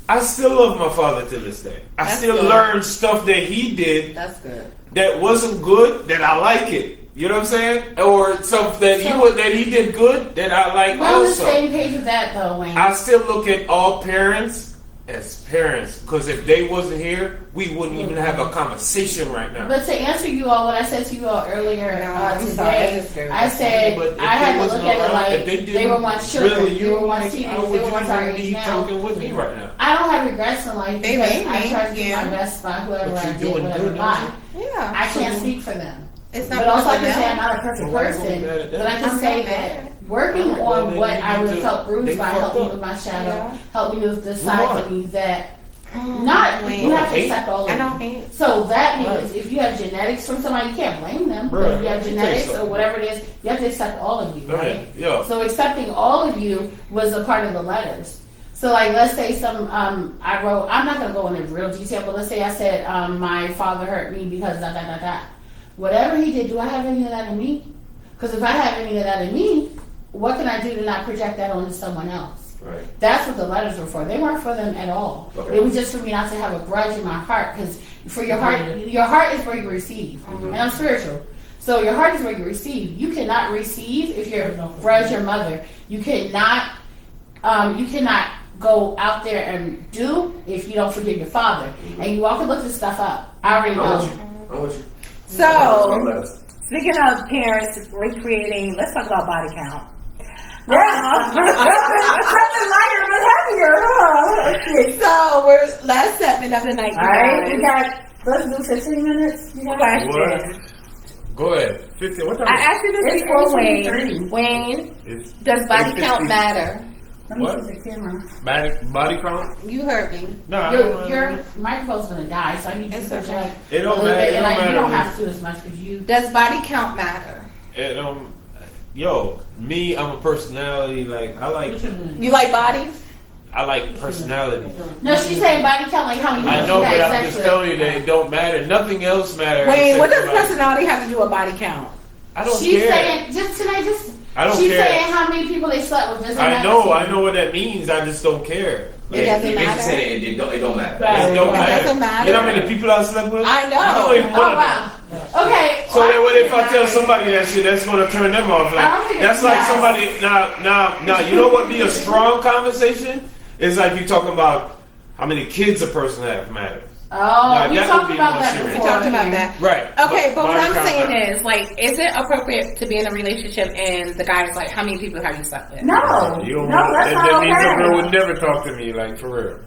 I still love my father to this day. I still learned stuff that he did That's good. that wasn't good, that I like it. You know what I'm saying? Or something that he did good that I like We're on the also. same page with that though, Wayne. I still look at all parents as parents, because if they wasn't here, we wouldn't even have a conversation right now. But to answer you all, what I said to you all earlier I'm today, sorry. I said But if I had they to wasn't look at it around, like if they didn't were once children, really they were once how teenagers, would they were you once our even age be now. talking with me right now? I don't have regrets in life They because made I me, tried to do yeah. my best by whoever But I you're did, doing whatever good, by. Yeah. I can't speak for them. It's not But also I because can of say I'm them. not a perfect So why person. go mad at them? But I can I'm say not that mad. working Well, on then what you I need was to- felt bruised they by fucked helped me up. with my shadow, Yeah. helped me with this side Move of on. me that not you have to hate. accept all of I it. don't hate. So that means if you have genetics from somebody, you can't blame them. Bruh, If you have let me tell you genetics or something. whatever it is, you have to accept all of you, Go right? ahead. Yeah. So accepting all of you was a part of the letters. So like, let's say I wrote, I'm not gonna go into real detail, but let's say I said, my father hurt me because da da da da. Whatever he did, do I have any of that in me? Because if I have any of that in me, what can I do to not project that onto someone else? Right. That's what the letters were for. They weren't for them at all. Okay. It was just for me not to have a grudge in my heart, because for your heart is where you receive. And I'm spiritual. So your heart is where you receive. You cannot receive if you grudge your mother. You cannot go out there and do if you don't forgive your father. And you all can look this stuff up. I already know. I'm with you. So, speaking of parents recreating, let's talk about body count. lighter but happier, huh? Okay. So, we're last segment of the night. All right, we got, let's do 15 minutes. You got Question. Go ahead. 15. What I time? asked you this It's before, 53. Wayne. Wayne, It's does body 50. count matter? Let me What? see the camera. Body count? You heard me. No, I don't Your microphone's gonna die, so I need you to It's project It a don't little matter. bit. It And don't like, you don't matter. have to as much because you. Does body count matter? And yo, me, I'm a personality. Like You like bodies? I like personality. No, she's saying body count, like how many I people know, you but had I'm sex just with. telling you that it don't matter. Nothing else matters. Wayne, what does except for, like, personality have to do with body count? I don't She's care. saying just. I don't she's care. saying how many people they slept with. Doesn't I matter know. to I you. know what that means. I just don't care. It doesn't Basically matter. saying it don't matter. Right. It don't It matter. doesn't matter. You know how many people I slept with? I know. I don't even Oh want to. wow. Okay. So then what if I tell somebody that shit, that's gonna turn them off? I don't Like think that's it's like bad. somebody now. You know what be a strong conversation? It's like you talking about how many kids a person have matters. Oh, Now, we that talked would be about more that serious. We before. talked about that. Right. Okay, but what body I'm count saying matters. is, like, is it appropriate to be in a relationship and the guy's like, how many people have you slept with? No, You don't no, that's that not means the girl okay. would never talk to me, like, for real.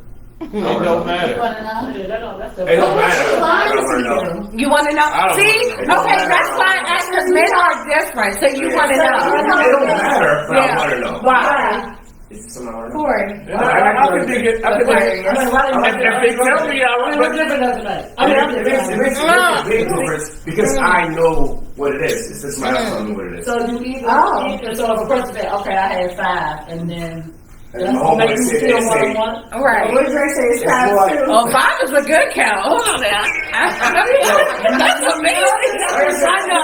It don't matter. You wanna know? It don't What's matter. she lying I don't to wanna you? know. You want to know? I don't See? wanna know. Okay, that's why I asked, because men are different, so you want to It know. don't matter, but I Yeah. want to know. Why? Is it something I want to know? Corey. I could dig it. I could dig it. If they tell me, I would. It makes a big difference because I know what it is. It's just my telling me what it is. So you either, so if a person said, okay, I had 5, and then And my homeboy maybe you said still that want same. one. Right. What did I say? It's It's time more to. Oh, 5 is a good count. Hold on now. That's amazing. I know.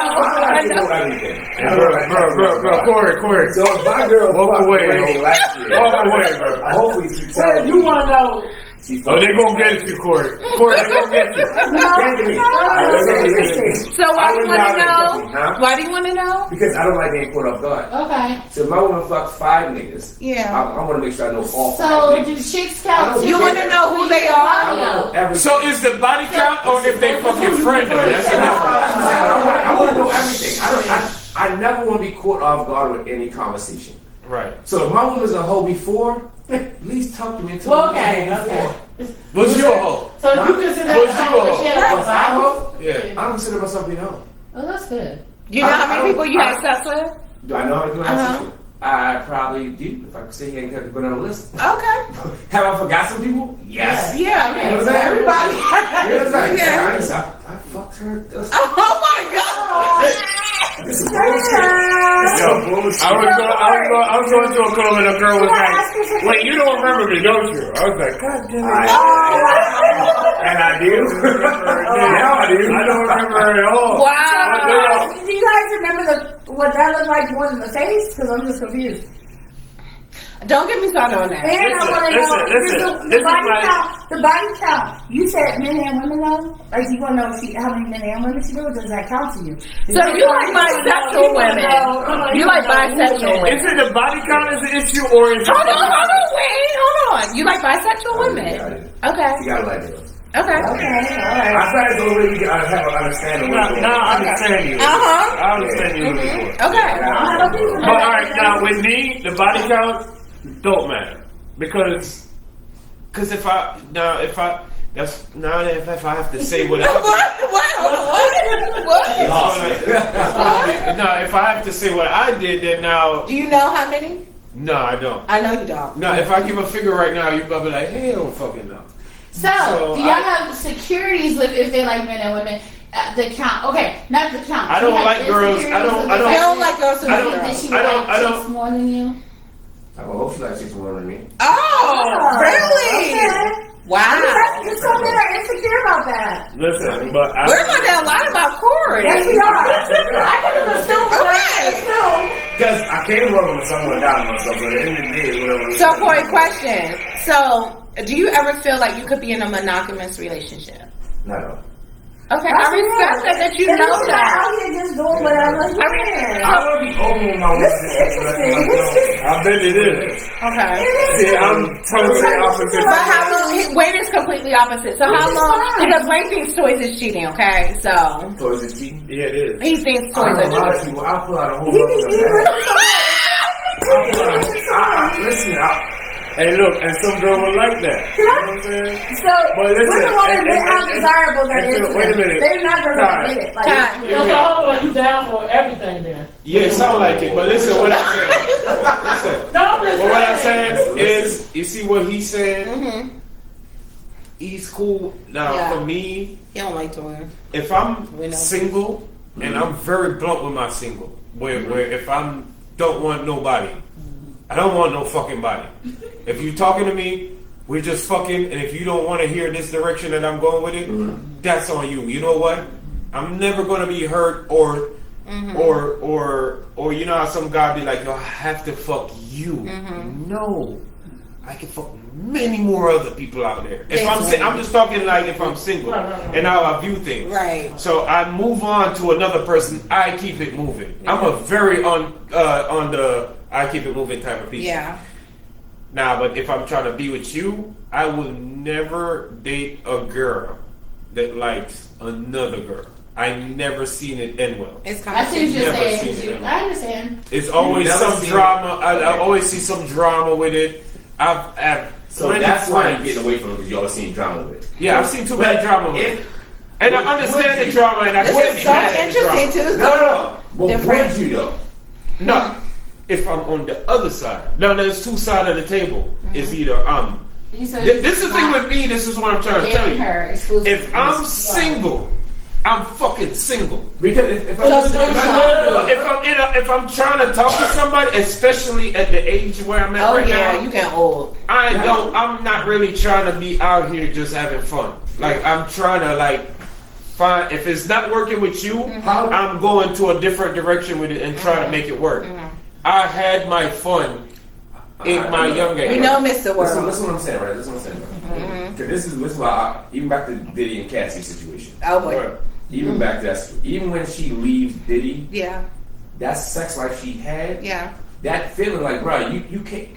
Bro, Corey. So if my girl Walk fucked away. Wayne last year, Walk away, bro. hopefully she Well, tells you me want to know, she Oh, they gonna get you, Corey. Corey, they gonna get you. So why do you want to know? Huh? Why do you want to know? Because I don't like being caught off guard. Okay. So if my woman fucks 5 niggas, Yeah. I want to make sure I know all 5 So niggas. do chicks count? You want to know who they I are? want to know everything. So is the body count or if they fucking friend? That's the difference. I want to know everything. I never want to be caught off guard with any conversation. Right. So if my woman's a hoe before, at least talk to me until Well, we okay, get before. Was you a hoe? So you consider What's that your- what she had Was I a hoe? Yeah. I don't consider myself being a hoe. Oh, that's good. You know how many people you had sex with? Do I know how to do that? I probably do. If I could sit here and go down the list. Okay. Have I forgot some people? Yes. Yeah. You know what I'm saying? Everybody. You know what I'm saying? Yeah. I fucked her. Oh my God. This is bullshit. This is bullshit. I was going to a club and a girl was like, wait, you don't remember me, don't you? I was like, God damn it. And I do. Now I do. I don't remember her at all. Wow. Do you guys remember what that looked like more than the face? Because I'm just confused. Don't get me started on that. And I want to know Listen, the this body is like- count. The body count. You said men and women though. Like you want to know how many men and women she do? Or does that count to you? So you like bisexual women? You like bisexual Is women? it the body count is the issue or is it? Hold on, wait, hold on. on. You like bisexual women? Yeah, I do. Okay. You gotta like girls. Okay. Okay, all right. I thought it's already you gotta have an understanding. No, I understand you. Uh-huh. I understand you. Okay. But all right, now with me, the body count don't matter because if I have to say what I no, if I have to say what I did, then now Do you know how many? no, I don't. I know you don't. No, if I give a figure right now, you're gonna be like, hey, I don't fucking know. So, do y'all have securities with if they like men and women? The count, okay, not the count. I don't You have like girls. I don't. I don't like girls who I like don't- girls. Did she I don't- like I don't- chicks more than you? I hope she likes 6 more than me. Oh, really? Okay. Wow. You're so men are insecure about that. listen, but We're gonna have a lot about Corey. Yes, we are. I can assume. Because I can't roll with someone down myself, but at the end of the day, whatever. So, Corey, question. So, do you ever feel like you could be in a monogamous relationship? No. Okay, I respect that you know You're that. out here just doing whatever you can. I want to be open with my This is interesting. I bet it is. Okay. See, I'm totally opposite. But how long? Wayne is completely opposite. So how long? Because Wayne thinks toys is cheating. Okay, so So is it cheating? Yeah, it is. he thinks I toys don't know a lot are of cheating. people. I'll pull out a whole bunch of that. Listen, Hey, look, and some girl will like that. You know what I'm saying? So, But listen, women want to and- admit how and- desirable that and- is. wait a minute. They're not going to admit it. Like, Time. You down for everything then? Yeah, it sound like it. But listen, what I'm saying. Listen. No, But what I'm saying is, you see what he said. He's cool. Now, Yeah. for me, You don't like toys. if I'm We know. single, and I'm very blunt with my single, where if I don't want nobody, I don't want no fucking body. If you talking to me, we're just fucking, and if you don't want to hear this direction that I'm going with it, that's on you. You know what? I'm never gonna be hurt or you know how some guy be like, yo, I have to fuck you. No. I can fuck many more other people out there. If I'm just talking like if I'm single and how I view things. Right. So I move on to another person. I keep it moving. I'm a very on the I keep it moving type of people. Yeah. Now, but if I'm trying to be with you, I will never date a girl that likes another girl. I never seen it end well. It's I see what you're Never seen saying. it. I understand. It's always Never some seen drama. I always see some drama with it. I've So plenty that's why friends. you're getting away from it because you always seen drama with it. Yeah, I've seen too many drama with it. And I understand the drama, and I This can't is be so mad at the interesting drama. too. No. Well, Different. would you though? No, if I'm on the other side. Now, there's two sides of the table. It's either You said this is the thing with me. This is what I'm trying to tell giving you. her exclusive. If I'm single, I'm fucking single. Because If I'm trying to talk to somebody, especially at the age where I'm at Oh right yeah, now, you can old. I'm not really trying to be out here just having fun. Like I'm trying to find, if it's not working with you, I'm going to a different direction with it and trying to make it work. I had my fun in my young age. We know Mr. Listen, World. listen what I'm saying, right? Listen what I'm saying. Right? This is why, even back to Diddy and Cassie situation. Oh boy. Even back to that, even when she leaves Diddy, Yeah. that sex life she had, Yeah. that feeling like, bro, you can't.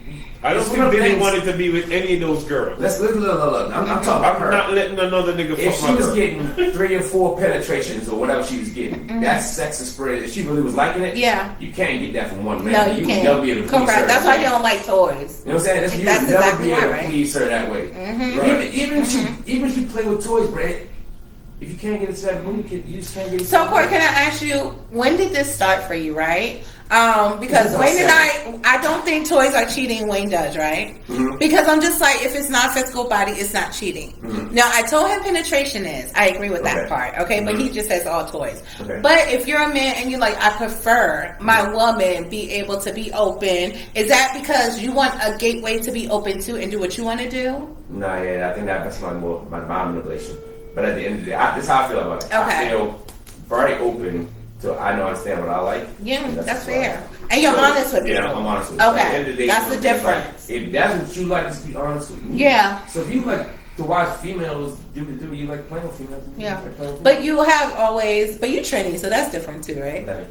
I don't it's think one of Diddy things- wanted to be with any of those girls. Look. I'm talking about I'm her. not letting another nigga If fuck she my was girl. getting 3 or 4 penetrations or whatever she was getting, that sex experience, if she really was liking it, Yeah. you can't get that from one man. No, you would can't. never be able to please her. Correct. That's why you don't like toys. You know what I'm saying? You That's would never exactly be able right. to please her that way. Even if you play with toys, Brad, if you can't get it to that moon, you just can't get it. So, Corey, can I ask you, when did this start for you, right? Because Wayne and I don't think toys are cheating. Wayne does, right? Because I'm just like, if it's not physical body, it's not cheating. Now, I told him penetration is. I agree with that part, okay? But he just says all toys. Okay. But if you're a man and you're like, I prefer my woman be able to be open, is that because you want a gateway to be open to and do what you want to do? Nah, yeah, I think that's my mind manipulation. But at the end of the day, this is how I feel about it. Okay. I feel very open to I understand what I like. Yeah, and that's what I fair. like. And you're honest with Yeah, people. I'm honest with you. Okay, At the end of the day, that's the if it's like- difference. If that's what you like, just be honest with me. Yeah. So if you like to watch females do, you like playing with females. Yeah. Like playing with But you have always, but you trendy, so that's different too, right? females.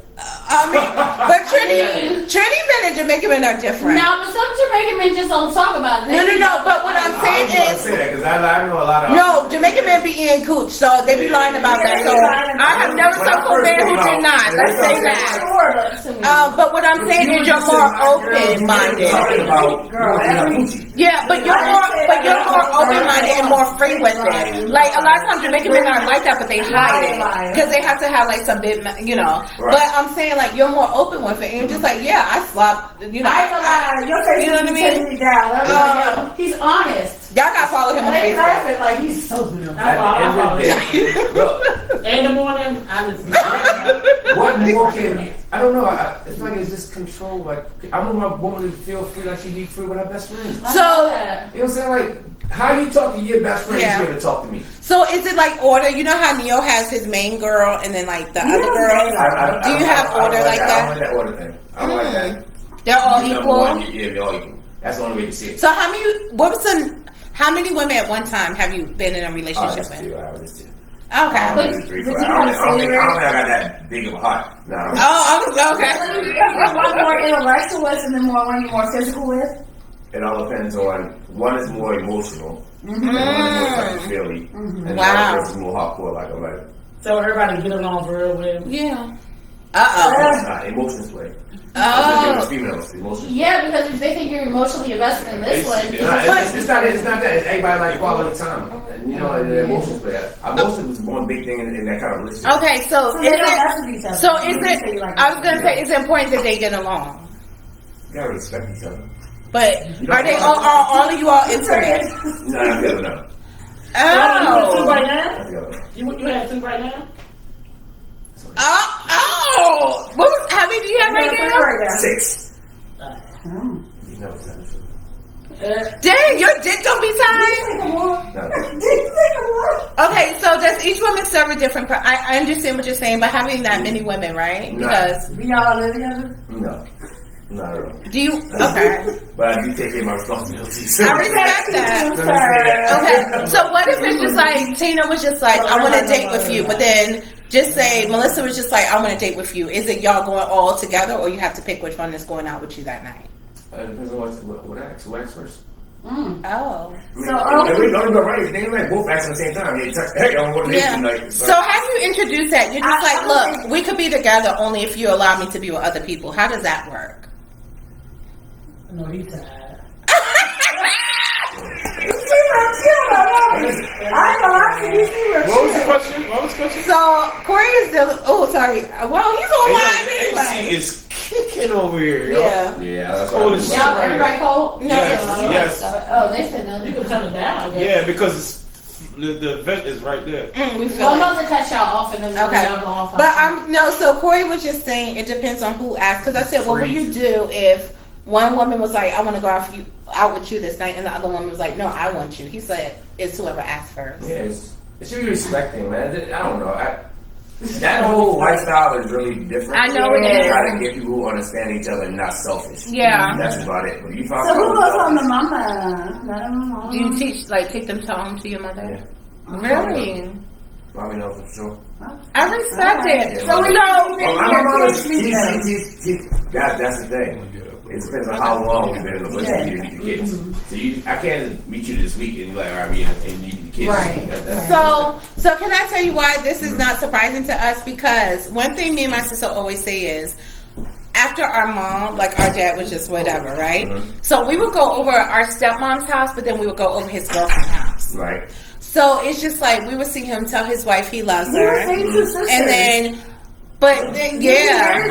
I mean, but Trinity men and Jamaican men are different. Now, but some Jamaican men just don't talk about it. No. But what I'm saying is, because I know a lot of. no, Jamaican men be eating cooch, so they be lying about that. So I have never talked to a man who did not. Let's say that. but what I'm saying is, you're more open-minded. Talking about Yeah, but you're more open-minded and more free with it. Like a lot of times Jamaican men aren't like that, but they hide it because they have to have like some big, you know. Right. But I'm saying like you're more open with it, and you're just like, yeah, I slop, you know. I ain't gonna lie, your face You know what I mean? taking me down. He's honest. Y'all gotta follow him on They Facebook. laugh like he's so good. In the morning, I just. what more can I don't know. It's like it's just control. Like I want my woman to feel free, like she be free with her best friends. So, You know what I'm saying? Like, how you talk to your best friend? Yeah. You're gonna talk to me. so is it like order? You know how Neo has his main girl and then like the other girls? Do you have order like I don't that? like that order thing. I don't like that. They're all Number equal. one, yeah, they're all equal. That's the only way to see it. So how many women at one time have you been in a relationship That's with? two. I was two. Okay. Maybe three, four. I don't think I got that big of a heart. No. Oh, okay. One more intellectual with and then one you're more physical with? It all depends on one is more emotional, and one is more touchy-feely, and the Wow. other person is more hardcore. Like I'm like, So everybody get along for real with. Yeah. it's not emotions play. Oh. Females, emotions. Yeah, because if they think you're emotionally invested in this one, It's not that. Everybody like quality time. And, you know, the emotions play. Emotions was one big thing in that kind of relationship. Okay, so They don't mess with each other. I was gonna say it's important that they get along. You gotta respect each other. But are all of you all intimate? No, that's the other no. Two Oh. right now? That's the other no. You have two right now? Oh. How many do you have right now? 6. You know it's not true. Dang, your dick don't be tied? No. Okay, so does each woman serve a different I understand what you're saying, but having that many women, right? No. Because Do y'all live together? No. Not at all. do you okay. But I do take care of my responsibilities. I respect that. Okay, so what if it's just like Tina was just like, I want to date with you, but then just say Melissa was just like, I want to date with you. Is it y'all going all together, or you have to pick which one is going out with you that night? It depends on what acts. Who acts first? Oh, We don't go right. They like both acts at the same time. Hey, I want to yeah. like. So how do you introduce that? You're just like, look, we could be together only if you allow me to be with other people. How does that work? No, he's tired. What was the question? So Corey is still. Oh, sorry. Well, he's online AC is kicking over here. Yo. Yeah. Yeah, that's Cold what as I'm shit. y'all, everybody cold? Yes. Oh, they said no. You can turn it down. Yeah, because the vent is right there. We feel Well, I'm like. about to cut y'all off and then Okay. y'all go off. But no. So Corey was just saying it depends on who asks. Because I said, what would you do if one woman was like, I want to go out with you this night, and the other woman was like, no, I want you. He said, it's whoever asks first. Yeah, it should be respecting, man. I don't know. That whole lifestyle is really different. I know it is. You gotta get people who understand each other and not selfish. Yeah. That's about it. But you find So who someone goes on the selfish- mama? Let them know. Do you take them to home to your mother? Yeah. Really? Mommy knows for sure. I respect it. Yeah, So we Well, know. my mom is, that's the thing. It depends on how long we've been in a relationship to meet the kids. So I can't meet you this week and be like, all right, we meet the kids. Right. So can I tell you why this is not surprising to us? Because one thing me and my sister always say is, after our mom, like our dad was just whatever, right? Mm-hmm. So we would go over our stepmom's house, but then we would go over his girlfriend's house. Right. So it's just like we would see him tell his wife he loves You were her, saying two sisters. and then, but then, yeah. He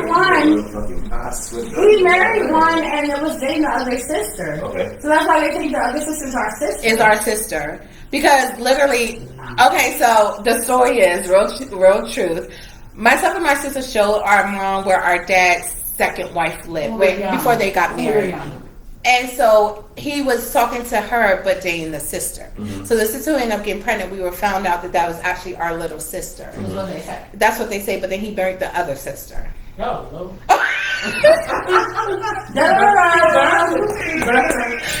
married one and it was dating the other sister. Okay. So that's why they think the other sister's our sister. Is our sister. Because literally, okay, so the story is real truth. Myself and my sister showed our mom where our dad's second wife lived before they got married. And so he was talking to her, but dating the sister. Mm-hmm. So the sister who ended up getting pregnant, we found out that was actually our little sister. That's what they say. That's what they say, but then he married the other sister. No.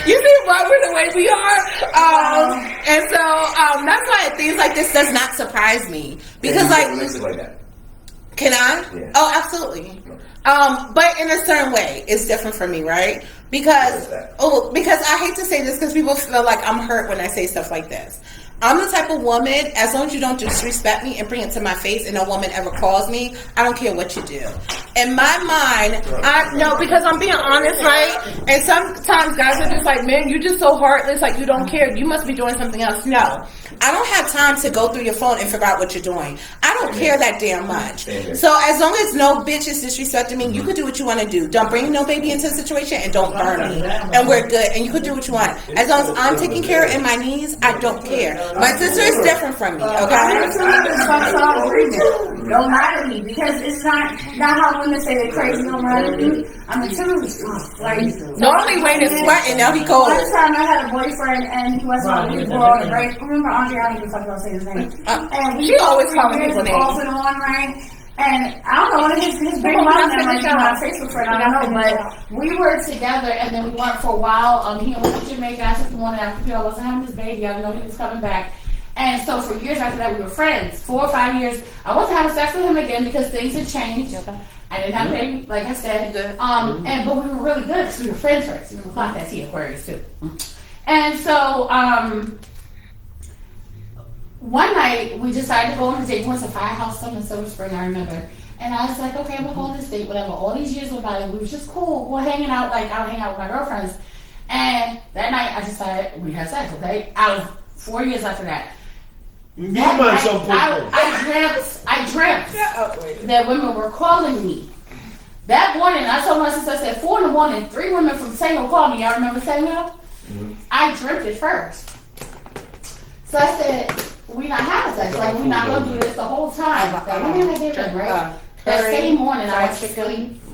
You see why we're the way we are? And so that's why things like this does not surprise me. Because like that. Can I? Yeah. Oh, absolutely. But in a certain way, it's different for me, right? Because I hate to say this because people feel like I'm hurt when I say stuff like this. I'm the type of woman, as long as you don't disrespect me and bring it to my face and no woman ever calls me, I don't care what you do. In my mind, because I'm being honest, right? And sometimes guys are just like, man, you're just so heartless, like you don't care. You must be doing something else. No. I don't have time to go through your phone and figure out what you're doing. I don't care that damn much. So as long as no bitch is disrespecting me, you could do what you want to do. Don't bring no baby into the situation and don't burn me. And we're good. And you could do what you want. As long as I'm taking care of my needs, I don't care. My sister is different from me, okay? Don't lie to me because it's not how women say they're crazy. Don't lie to me. I'm the truth. Like normally Wayne is sweating, now he cold. One time I had a boyfriend and he was on the board, right? Remember Andre? I don't even talk about saying his name. And she always calling people names. Off and on, right? And I don't know what his big mom and like my Facebook friend. I don't know, but we were together and then we went for a while. He went to Jamaica. I took him on after I wasn't having his baby. I didn't know he was coming back. And so for years after that, we were friends. 4 or 5 years. I wasn't having sex with him again because things had changed. I didn't have a baby, like I said. But we were really good because we were friends first. We were clock that T Aquarius too. And so one night we decided to go on a date. We went to Firehouse in Silver Spring, I remember. And I was like, okay, I'm gonna go on this date, whatever. All these years went by and we were just cool. We're hanging out, like I would hang out with my girlfriends. And that night I decided we had sex, okay? Out of 4 years after that. I dreamt that women were calling me. That morning, I told my sister, I said, 4 in the morning, 3 women from Tango called me. Y'all remember saying that? I dreamt it first. So I said, we not having sex. Like, we not going to do this the whole time. Right? That same morning, I was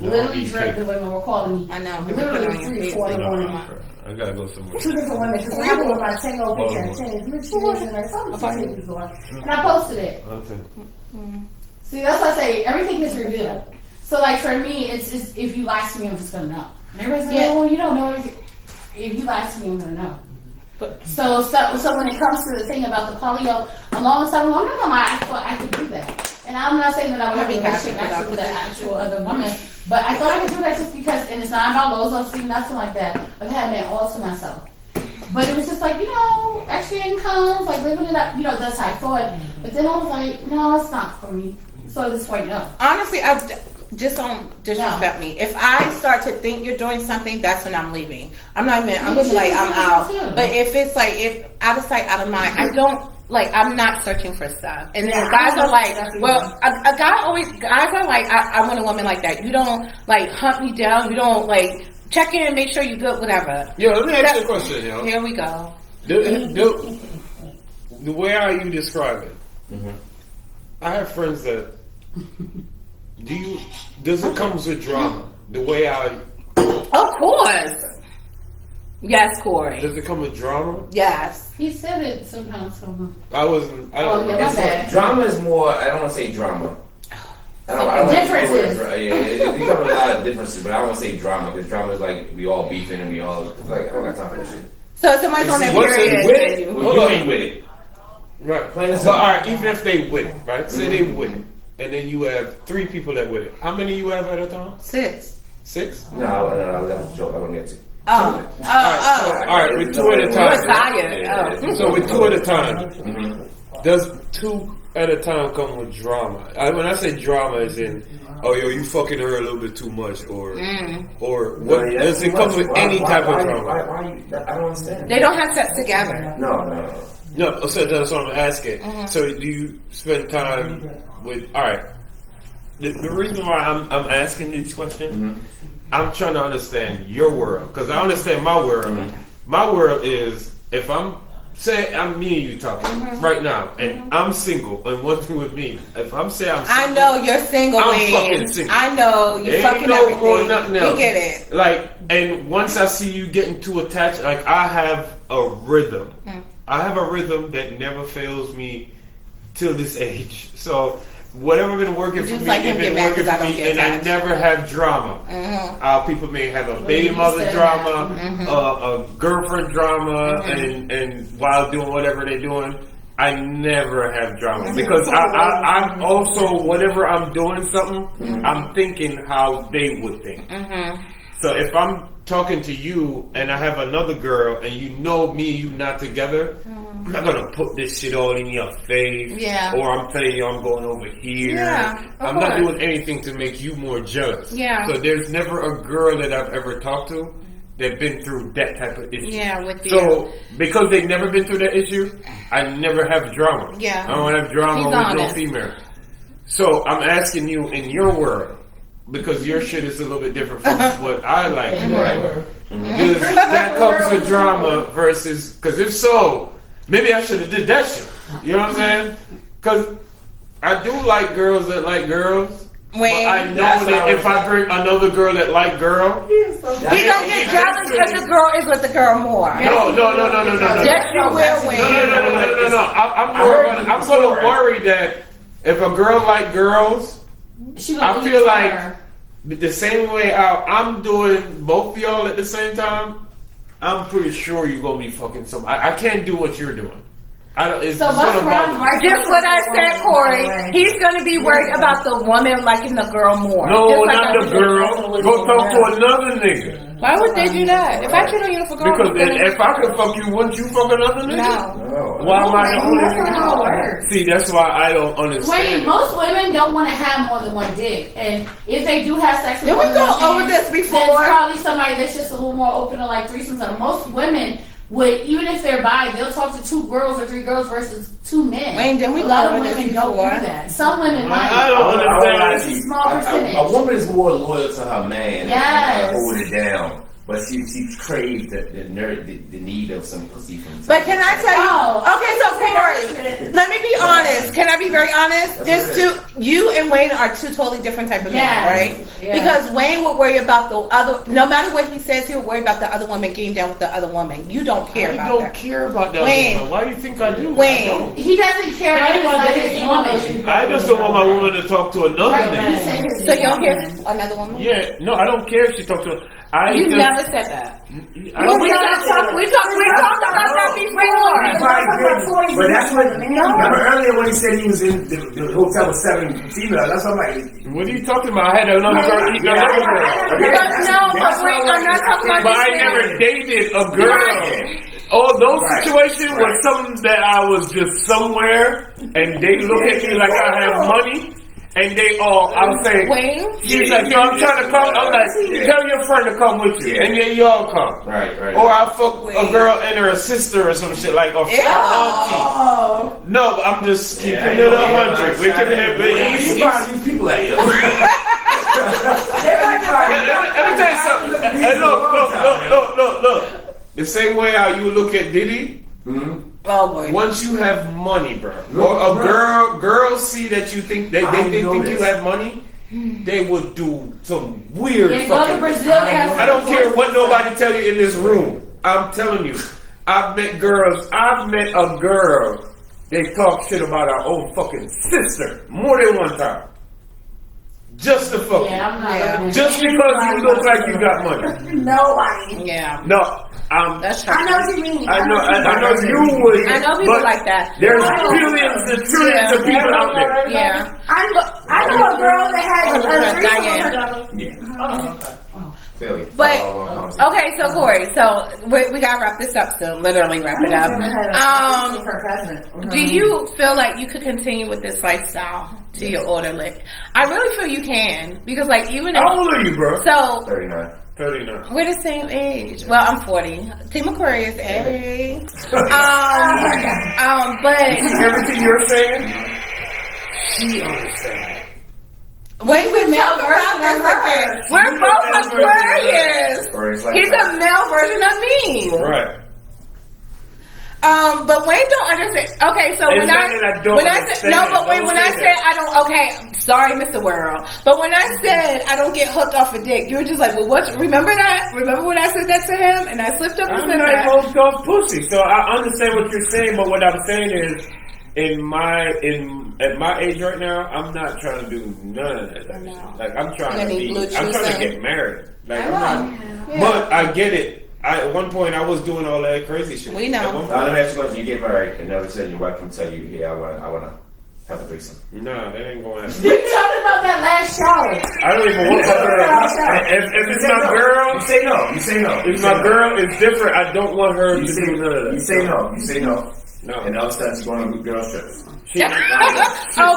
literally dreamt that women were calling me. I know. Literally 3 or 4 in the morning. I gotta go somewhere. 2 different women. Because I was my Tango picture and and I posted it. Okay. See, that's what I say. Everything is revealed. So, like, for me, it's if you lie to me, I'm just going to know. And everybody's like, oh, you don't know. If you lie to me, I'm going to know. So when it comes to the thing about the polio, a long time ago, I thought I could do that. And I'm not saying that I would have a relationship actually with the actual other woman, but I thought I could do that just because, and it's not about low self-esteem, nothing like that. I've had men all to myself. But it was just like, extra incomes, like living it up, that's how I thought. But then I was like, no, it's not for me. So at this point, no. Honestly, just don't disrespect me. If I start to think you're doing something, that's when I'm leaving. I'm not even, I'm going to be like, I'm out. But if it's like, if out of sight, out of mind, I don't, like, I'm not searching for stuff. And then guys are like, well, guys are like, I want a woman like that. You don't, like, hunt me down. You don't, like, check in and make sure you're good, whatever. Yo, let me ask you a question, yo. Here we go. The way how you describe it, I have friends that, does it come with drama? The way Of course. Yes, Corey. Does it come with drama? Yes. He said it sometimes. I don't know. Drama is more, I don't want to say drama. Differences. It becomes a lot of differences, but I don't want to say drama, because drama is like we all beefing and we all, like, I don't got time for that shit. So if somebody's on their period. You ain't with it. Right. So, all right, even if they with it, right? Say they with it, and then you have 3 people that with it. How many you have at a time? 6. 6? No, that's a joke. I don't get to. All right, with 2 at a time. You're tired. So with 2 at a time, does 2 at a time come with drama? When I say drama, as in, you fucking her a little bit too much, or what? Does it come with any type of drama? I don't understand. They don't have sex together. No. So that's what I'm asking. So do you spend time with? All right. The reason why I'm asking these questions, I'm trying to understand your world, because I understand my world. My world is, if I'm me and you talking right now, and I'm single, and what's with me? If I'm saying I know you're single, I'm fucking single. I know you're fucking everything. Nothing else. We get it. Like, and once I see you getting too attached, like, I have a rhythm. I have a rhythm that never fails me till this age. So whatever been working for me, it's been working for me, and I never have drama. People may have a baby mother drama, a girlfriend drama, and while doing whatever they're doing, I never have drama because I'm also, whenever I'm doing something, I'm thinking how they would think. So if I'm talking to you and I have another girl and you know me and you not together, I'm not gonna put this shit all in your face. Yeah. Or I'm telling you I'm going over here. Yeah, of I'm not course. doing anything to make you more jealous. Yeah. So there's never a girl that I've ever talked to that been through that type of issue. Yeah, with you. So because they've never been through that issue, I never have drama. Yeah. I don't have drama He's with no honest. female. So I'm asking you in your world, because your shit is a little bit different from what I like. Right. Does that comes with drama versus, because if so, maybe I should have did that shit. You know what I'm saying? Because I do like girls that like girls. Wayne, but I know that if I bring another girl that like girl, he don't get jealous because the girl is with the girl more. no. Yes, you will, Wayne. No. I'm gonna worry that if a girl like girls, I feel like the same way I'm doing both of y'all at the same time, I'm pretty sure you're gonna be fucking somebody. I can't do what you're doing. I don't. It's So what's gonna wrong? bother me. Just what I said, Corey. He's gonna be worried about the woman liking the girl more. No, Just like not I the was girl. doing Go with talk the to another nigga. Why would they do that? If I cheat on you for girl, Because if I could fuck you, wouldn't you fuck another nigga? no. Why am I the only That's not how it nigga? works. See, that's why I don't Wait, understand. most women don't want to have more than one dick, and if they do have sex with Did we more than go one over man, this before? That's probably somebody that's just a little more open to like threesomes. And most women would, even if they're bi, they'll talk to 2 girls or 3 girls versus 2 men. Wayne, didn't we a lot go of over this women don't do before? that. Some women I might. don't understand. It's a small percentage. A woman is more loyal to her man Yes. and hold it down. But she craves the need of some pussy from But can I tell you? Oh. Okay, so Corey, let me be honest. Can I be very honest? There's you and Wayne are 2 totally different type of men, Yes. right? Yeah. Because Wayne would worry about the other. No matter what he says, he'll worry about the other woman getting down with the other woman. You don't care I about don't that. care about that Wayne. woman. Why do you think I do? Wayne. I don't. He doesn't care if it's not his woman. I just don't want my woman to talk to another Right, nigga. he said his So you don't woman. care another woman? Yeah, no, I don't care if she talks to. You never said that. I don't We talked about that before. But that's what. Remember earlier when he said he was in the hotel with 7 females? That's what I'm like. What are you talking about? I had another girl eat another girl. But wait, I'm not talking about But I this never man. dated a girl. All those situations were something that I was just somewhere and they look at me like I have money. And they all, I was saying, Wayne? she's like, yo, I'm trying to come. I'm like, tell your friend to come with you. And then y'all come. Right. Or I fuck a girl and her sister or some shit like, or fuck auntie. No, I'm just keeping it 100. We can have You find these people at you. Let me tell you something. Hey, look. The same way how you look at Diddy, Oh boy. once you have money, bro, or a girls see that you think they think you have money, they would do some weird Yeah, go to fucking. Brazil. They have I don't care what nobody tell you in this room. I'm telling you, I've met a girl. They talk shit about our own fucking sister more than one time. Just to fuck Yeah, I'm not. Yeah. gonna- Just because you look like you got money. Nobody. Yeah. No, That's true. I know what you mean. I know you would. I know people but like that. There's billions and trillions of people out there. Yeah. I know a girl that had a Diane. Philly. But okay, so Corey, so we gotta wrap this up soon. Literally wrap it up. Do you feel like you could continue with this lifestyle to your older lick? I really feel you can because, like, even if How old are you, bro? so 39. 39. we're the same age. Well, I'm 40. Team Aquarius, hey. But Everything you're saying, she understands. wait, we're male version of her. We're both Aquarius. Or it's like He's a male version of me. Right. But Wayne don't understand. Okay, so It's when not that I don't understand. no, but Don't when I say said that. I don't, okay, sorry, Mr. World, but when I said I don't get hooked off a dick, you were just like, well, what? Remember that? Remember when I said that to him, and I slipped up and I'm said not that. hooked off pussy, so I understand what you're saying. But what I'm saying is, at my age right now, I'm not trying to do none of that. No. Like I'm trying You need blue I'm trying cheese to get married. Like I I'm know. not. Yeah. But I get it. at one point I was doing all that crazy shit. We know. At one Now, point. let me ask you a question. You get married and never said your wife can tell you, hey, I wanna have a threesome. Nah, that ain't going to happen. We talking about that last shower. I don't even want my girl. If it's my girl, You say no. You say no. if my girl is different, I don't want her to You say do none of that. You say no. You say no. No. And all of a sudden, she's going on girl trips. Oh,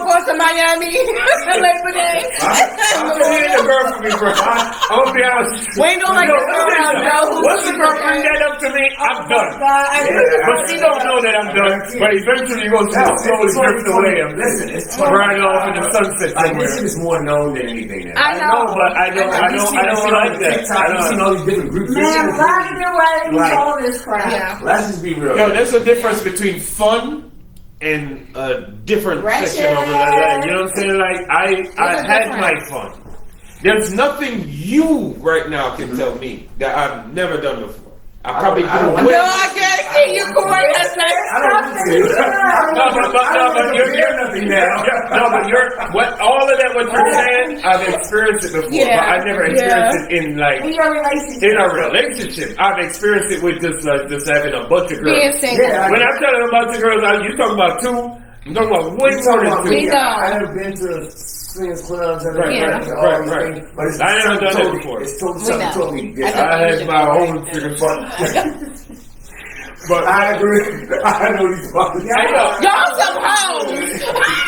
going to Miami Labor Day. I'm just the girl for me, bro. I'm gonna be honest. We ain't gonna like Yo, this girl listen, out, yo. once the girl bring that up to me, I'm done. But she don't know that I'm done. But eventually, you're gonna slowly drift away. I'm Listen, it's riding off in the sunset Like somewhere. this is more known than anything. I know. No, but I don't like that. You've seen all these different groups. Man, black and white, Right. all this crap. Yeah. Let's just be real. Yo, there's a difference between fun and a different section of it. Like, you know what I'm saying? Like, I had my fun. There's nothing you right now can tell me that I've never done before. I probably I don't- do No, it. I guarantee you, Corey. That's I don't need to. but you're nothing now. no, but all of that, what you're saying, I've experienced it before, Yeah. but I never experienced it in like, In your relationship. in a relationship. I've experienced it with just having a bunch of girls. being single. Yeah, When I'm telling a bunch of girls, you talking about two, I'm talking about way more than two. We know. I have been to swingers clubs and Right, Yeah. right. But it's I never done that totally, before. It's totally We something know. totally different. I I had my own chicken But I agree. I know these fuckers. hey, yo, Y'all some hoes.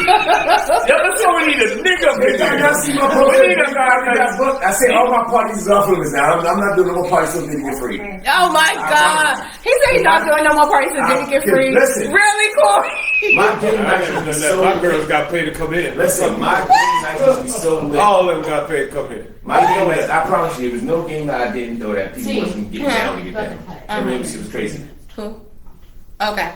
yo, that's why we need a nigga Every time y'all see my book, We need a guy that book, I say all my parties is off limits now. I'm not doing no more parties so they can get free. Oh my God. He said he's not doing no more parties so didn't get free. Listen. Really, Corey? My game I night haven't used to done be that. so My girls got paid to come in. Listen, my game night used to be so lit. All of them got paid to come in. My game night, I promise you, there was no game that I didn't know that people wasn't getting down to get down. I mean, it was crazy. Okay.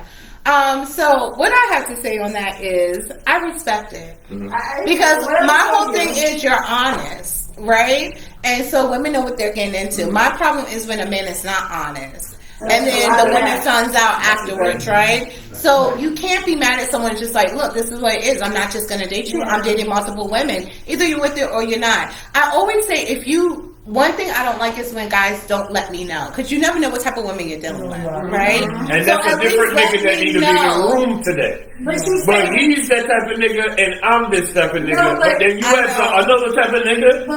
So what I have to say on that is I respect it. Because my whole thing is you're honest, right? And so women know what they're getting into. My problem is when a man is not honest. And then the woman finds out afterwards, right? So you can't be mad at someone just like, look, this is what it is. I'm not just going to date you. I'm dating multiple women. Either you're with it or you're not. I always say one thing I don't like is when guys don't let me know. Because you never know what type of women you're dealing with, right? And So that's a at different least nigga let that me need to be in the know. room today. But But he's that type of nigga, and I'm this type of nigga. No, but then you I have know. another type of nigga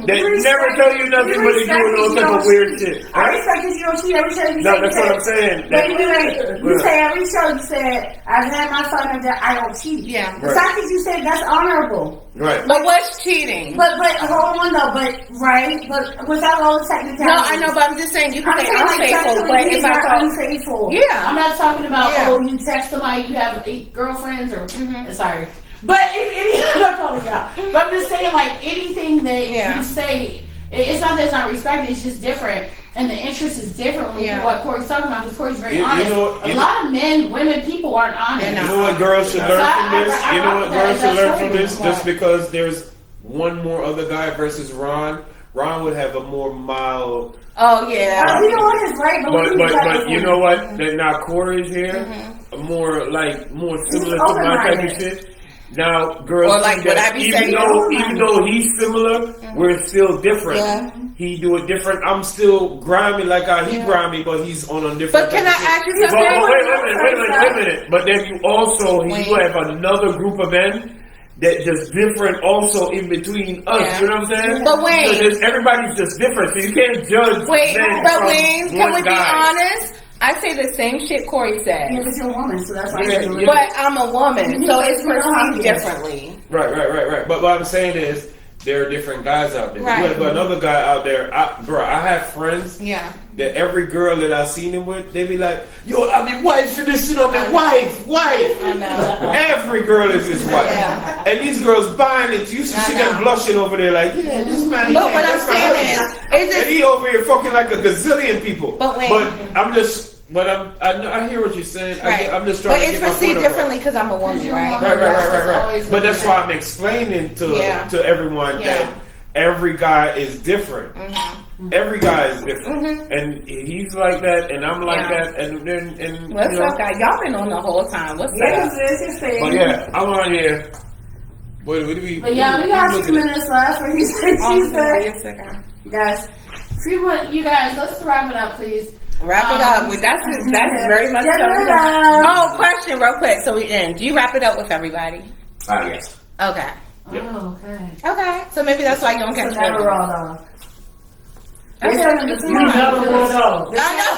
that never tell you nothing but he doing all type of weird shit. I respect that you don't cheat every show you No, say. that's what I'm saying. Wait. You say every show you said, I've had my son and that I don't cheat. Yeah. The fact that you said that's honorable. Right. But what's cheating? But hold on though, but without all the technicalities. No, I know, but I'm just saying you can say I'm faithful, sexually, but if he's I not call, unfaithful. yeah, I'm not talking about, Yeah. oh, you text somebody, you have 8 girlfriends, or, sorry. But, I'm not calling you out. But I'm just saying, like, anything that Yeah. you say, it's not that it's not respected, it's just different. And the interest is different when Yeah. what Corey's talking about, because Corey's very You honest. know- A lot of men, women, people aren't honest. They're You know what girls should learn from this? I You know what rock girls that. should learn from That's this? right. Just because there's one more other guy versus Ron, Ron would have a more mild. oh yeah. You know what is right, But you know what? That now Corey's here, more similar to my type of shit. Now girls Or like see what that I be even saying. though he's similar, we're still different. Yeah. He do it different. I'm still grimy like how he grimy, but he's on a different. But can I type of shit. ask you But something? wait a minute. But then you also Wait. you have another group of men that just different also in between us. Yeah. You know what I'm saying? But wait. So everybody's just different. So you can't judge Wait, men but from Wayne, can one we be guy. honest? I say the same shit Corey said. Yeah, but you're a woman, so that's why Yeah, you're yeah. But I'm a woman, so it's perceived differently. Right. But what I'm saying is, there are different guys out there. Right. You have another guy out there. I have friends Yeah. that every girl that I've seen him with, they be like, yo, I mean, wife for this, you know, man, wife. I know. Every girl is his wife. Yeah. And these girls buying it. You should see I them know. blushing over there like, yeah, this man. But what I'm saying is and it he over here fucking like a gazillion people. But wait. I'm just, I hear what you're saying. right? I'm just But trying to it's get my perceived point across. differently because I'm a woman, right? Right. But that's why I'm explaining to Yeah. everyone Yeah. that every guy is different. Every guy is different. And he's like that, and I'm like Yeah. that, and then What's you know, up, guys? Y'all been on the whole time. What's Yes, up? this is thing. But yeah, I'm on here. What do we? But yeah, we got 2 minutes left. Where he said, Oh, she said, yes, I got- guys, See what you guys, let's wrap it up, please. Wrap it up. That's very much so. Oh, question real quick so we end. Do you wrap it up with everybody? Yes. Okay. Yep. Oh, okay. Okay. So maybe that's why you don't catch Never feelings. rolled on. You never rolled on. I know.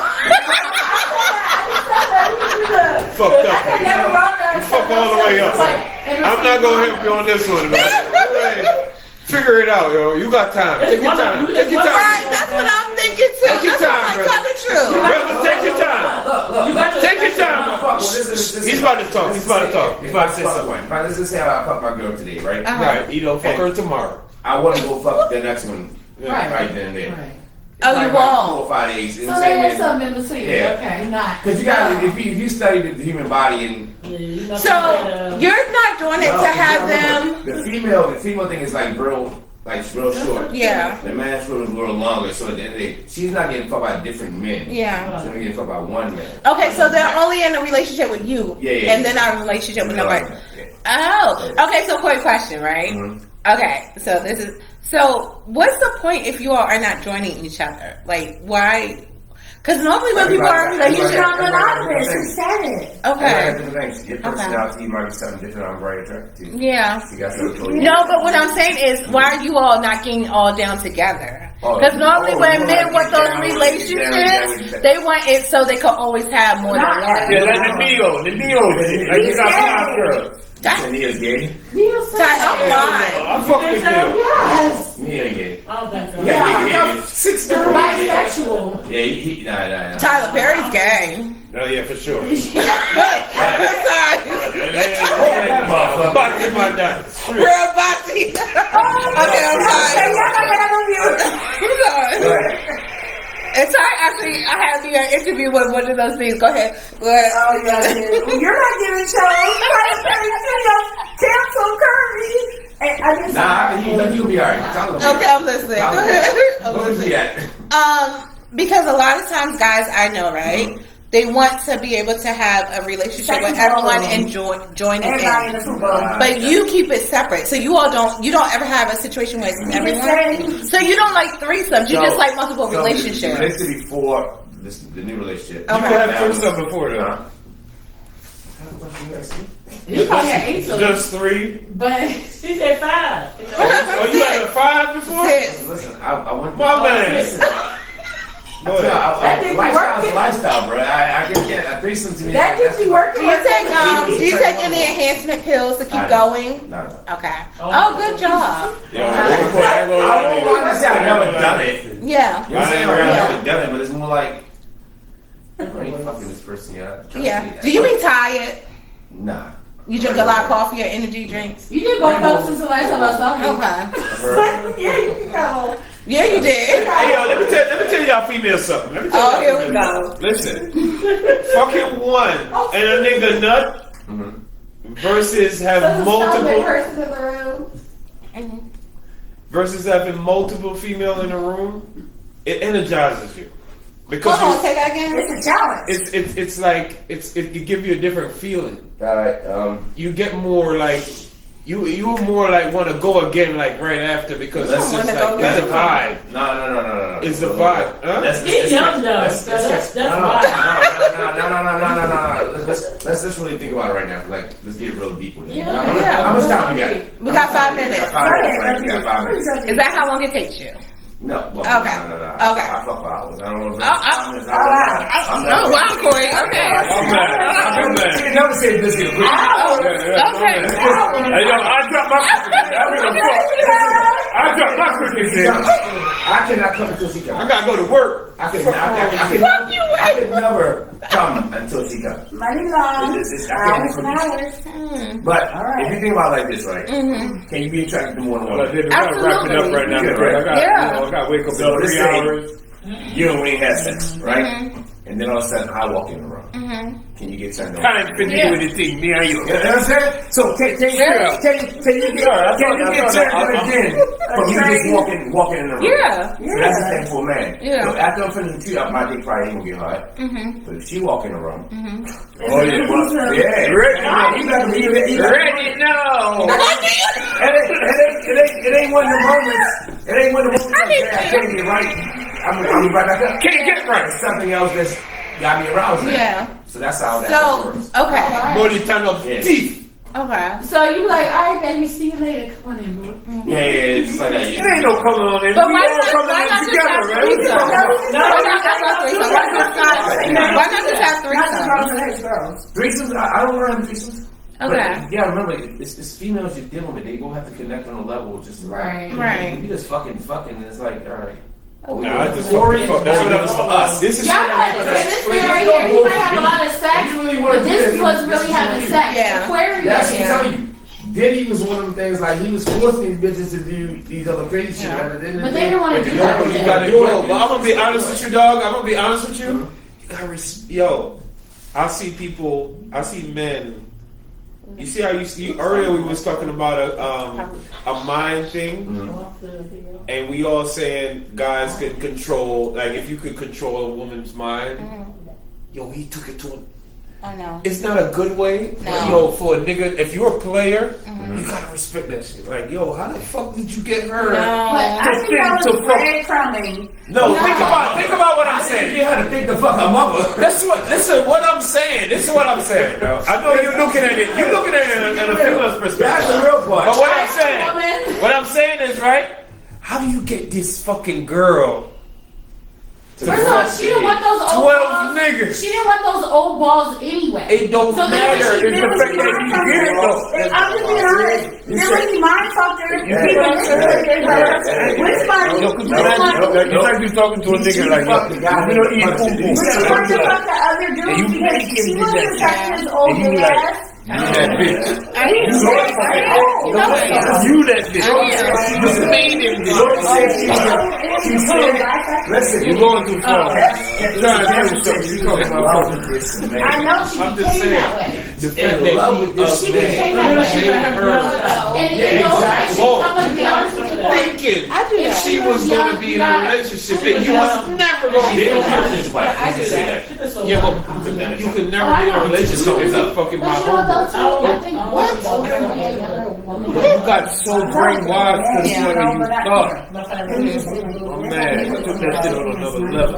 Fucked up. Never rolled on. You fuck all the way up. I'm not gonna help you on this one, man. Figure it out, yo. You got time. Take your time. Take your time. Right, that's what I'm thinking too. Take your time, That's brother. true. Brother, take your time. Take your time. He's about to talk. He's about to talk. He's about to say something. Let's just say I fuck my girl today, right? Right. You don't fuck her tomorrow. I want to go fuck the next one Right. right then and there. Right. Oh, you Like won't. 4 or 5 days. You know So what I'm there is saying? something in between. Yeah. Okay, not. Because you got if you study the human body and So you're not doing it to have them. the female thing is like real short. Yeah. The man's real is a little longer. So at the end of the day, she's not getting fucked by different men. Yeah. She's only getting fucked by one man. Okay, so they're only in a relationship with you, Yeah. and they're not in a relationship with nobody. Yeah. Oh, okay. So, quick question, right? Mhm. Okay, so this is what's the point if you all are not joining each other? Like, why? Because normally when people are in You relationships, found it out there. She said it. okay, Different things. Your personality might be something different. I'm very attracted to. yeah. You got something to No, but what I'm saying is, why are you all not getting all down together? Because normally when men want those relationships, they want it so they can always have more than one. Yeah, like the deal. Like you got five girls. That's And he is gay. Neil said I'm lying. I'm fucking with you. yes. He ain't gay. I don't think so. Yeah, They're bisexual. Yeah, nah. Tyler Perry's gay. Oh yeah, for sure. Sorry. About to get my dad. Real bossy. Okay, I'm sorry. I'm sorry. And Ty, actually, I had me an interview with one of those things. Go ahead. Oh, yeah. You're not giving shows. Cancel Kirby. And I just Nah, he'll be alright. Okay, I'm listening. Go ahead. I'm What is listening. he at? Because a lot of times, guys, I know, right? They want to be able to have a relationship with everyone and join everybody in in. the football. But you keep it separate, so you don't ever have a situation with everyone. So you don't like threesomes. You just like multiple The relationships. relationship before the new relationship. Okay. You had threesome before though. You probably had 8 of them. Just 3. But She said 5. Oh, you had a 5 before? Listen, I went. My man. Go ahead. Lifestyle, bro. I get a threesome to me. that gets you working. Do you take any enhancement pills to keep going? No. Okay. Oh, good job. Yo, I won't want to say I've never done it. Yeah. You know what I'm saying? I've never done it, but it's more like I ain't fucking this person yet. Yeah. Do you be tired? Nah. You drink a lot of coffee or energy drinks? You did both up since the last time I saw you. Okay. Yeah, you did. Hey, yo, let me tell y'all females something. Let me tell Oh, y'all here we females. go. Listen, fucking one and a nigga nut versus have multiple versus having multiple female in a room. It energizes you because Hold on, say that again. It's a challenge. it's like it give you a different feeling. All right. You get more like. You more like want to go again like right after because it's just like it's a vibe. No. It's a vibe. Huh? He's young though. That's why. No. Let's just really think about it right now. Like, let's get real deep with it. Yeah. How much time we got? We got 5 minutes. 5 minutes, right? We got 5 minutes. Is that how long it takes you? No. Well, Okay. No. Okay. I fuck for hours. I don't know if Oh, wow, Corey. Okay. I'm mad. You never say this is good. Okay. Hey, yo, I dropped my cookies in. I cannot come until she I comes. gotta go to work. I can never come until she comes. Money long. Hours and hours. But if you think about it like this, right? Can you be attracted to more than one? We gotta wrap it up right now. Yeah, Right? right. I gotta wake up So in let's 3 say- hours. You and we ain't had sex, right? And then all of a sudden I walk in the room. Can you get turned on? Time finish with the thing, me and you. You know what I'm saying? So can you get turned on again from you just walking in the room? Yeah. So that's the thing for a man. Yeah. So after I'm finished with you, my dick probably ain't gonna get hard. But if she walk in the room, Oh yeah. well, yeah. Ready? You gotta be Ready now. It ain't one of the moments. It ain't one of the moments. I can't get right. I'm right back up. Can't get right. It's something else that's got me aroused. Yeah. So that's how that So, works. okay. Body turn up teeth. Okay. So you like, all right, baby, see you later. Come on in, boo. Yeah, it's just like that. It ain't no coming on in. But We why all not- coming why in not just together, have man. threesome? No, Why not just have threesome? Why not just have threesome? Threesomes, I don't want to have threesomes. Okay. But, yeah, remember, it's females you're dealing with. They gonna have to connect on a level. Just Right. Right. You just fucking, and it's like, all right. Nah, I just fuck. That's what that was for us. This is Y'all might, this thing right here, he might have a lot of sex, but this was really having sex. Yeah. Aquarius. That's what I'm telling you. Diddy was one of them things, like, he was forcing these bitches to do these other crazy shit. But they didn't want to do that. You gotta do it. But I'm gonna be honest with you, dog. I'm gonna be honest with you. Yo, I see men. You see how earlier we was talking about a mind thing, and we all saying guys can control, like if you could control a woman's mind. Yo, he took it to a. I know. It's not a good way. No. Yo, for a nigga, if you're a player, you gotta respect that shit. Like, yo, how the fuck did you get her? But I think that was breadcrumbing. No, think about what I'm saying. You had to think the fuck I'm up. Listen, what I'm saying. This is what I'm saying, bro. I know you're looking at it. You're looking at it in a female's perspective. That's the real part. But what I'm saying is, right? How do you get this fucking girl to First of all, she didn't want those old 12 balls. niggas? She didn't want those old balls anyway. It don't So then matter. what she It's did the was fact she that mind you fucked get it, her. though. I'm just being honest. Then when he mind fucked her, he went to which money? Yo, could you imagine? It's like you talking to a nigga like, you don't eat poo poo. Which one to fuck the other dude because she wasn't attracted to his old ass. You that bitch. I You that bitch. You made him bitch. Listen, You're going too far. You're trying to do something. You talking about I know she I'm just became that way. in love with this She man. became that way. And you know, like, I'm gonna be honest with you. Thinking if she was going to be in a relationship, that you was never going to be in a relationship. I do that. Yeah, but you could never be in a relationship if you fucking my But you know, homeboy. though, too, I think what? You got so brainwashed to the point where you thought. Oh man, I took that shit on another level.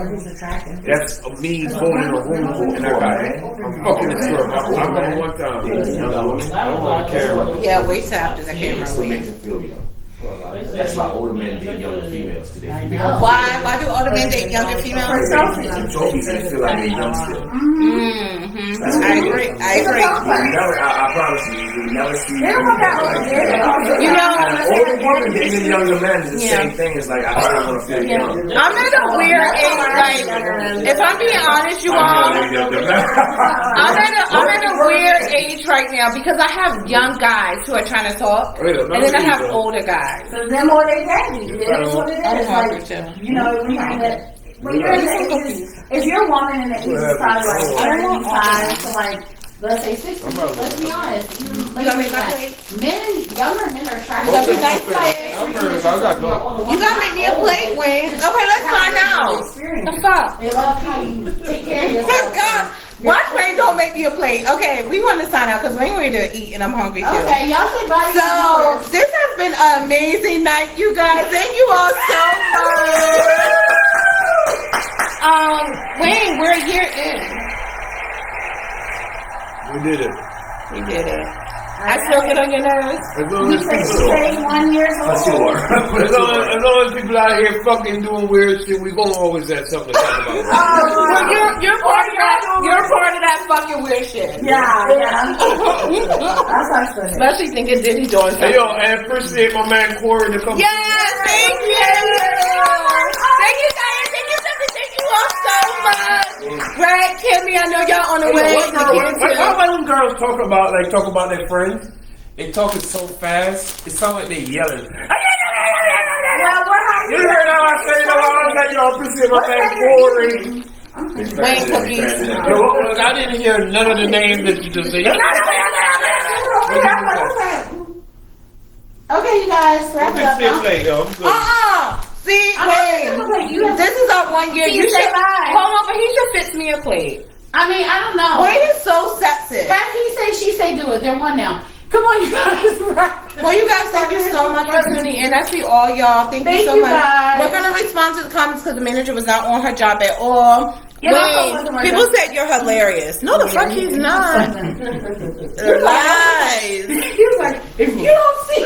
That's a me going in a room and I got it. I'm fucking this girl. I remember one time. I don't want to care. Yeah, wait till after the camera. That's what makes it feel young. That's why older men date younger females today. Why do older men date younger females? Trophies, they feel like they're young still. I agree. I promise you never see. You know, Older women dating younger men is the same thing. It's like I don't want to feel young. I'm at a weird age. Like, if I'm being honest, you all, I'm at a weird age right now because I have young guys who are trying to talk, and then I have older guys. So them or they daddy. It is what it is. Like, you know, we have that. When you're in the 80s, if you're a woman in the 80s, probably like 35 to like, let's say 60, let's be honest. Younger men are attracted to You gotta make me a plate, Wayne. Okay, let's find out. What's up? They love how you take care of Let's yourself. go. Watch Wayne don't make me a plate. Okay, we want to sign out because Wayne ready to eat and I'm hungry too. Okay, y'all say bye. So this has been an amazing night, you guys. Thank you all so much. Wayne, we're a year in. We did it. We did it. I still get on your nerves. As long as people, 31 years old. as long as people out here fucking doing weird shit, we gonna always have something to talk about. Well, you're part of that. You're part of that fucking weird shit. Yeah. That's what I said. Especially thinking Diddy doing something. Hey yo, I appreciate my man Corey to come. Yes, thank you. Thank you guys. Thank you all so much. Greg, Kimmy, I know y'all on the way. Why when girls talk about their friends? They talking so fast, it sounds like they yelling. You heard how I say that? I was like, yo, I appreciate my man Corey. Wayne cookies. Yo, I didn't hear none of the names that you just said. Okay, you guys, wrap it up. This play, yo. I'm good. See, Wayne, this is our 1 year. You should hold on, but he should fix me a plate. I mean, I don't know. Wayne is so sexy. Have he say, she say, do it. They're one now. Come on, you guys. Well, you guys, thank you so much for tuning in. I see all y'all. Thank you so much. Guys. We're gonna respond to to the comments because the manager was not on her job at all. Yeah, Wayne, people said you're hilarious. No, the fuck he's not. Lies. He was like, if you don't see,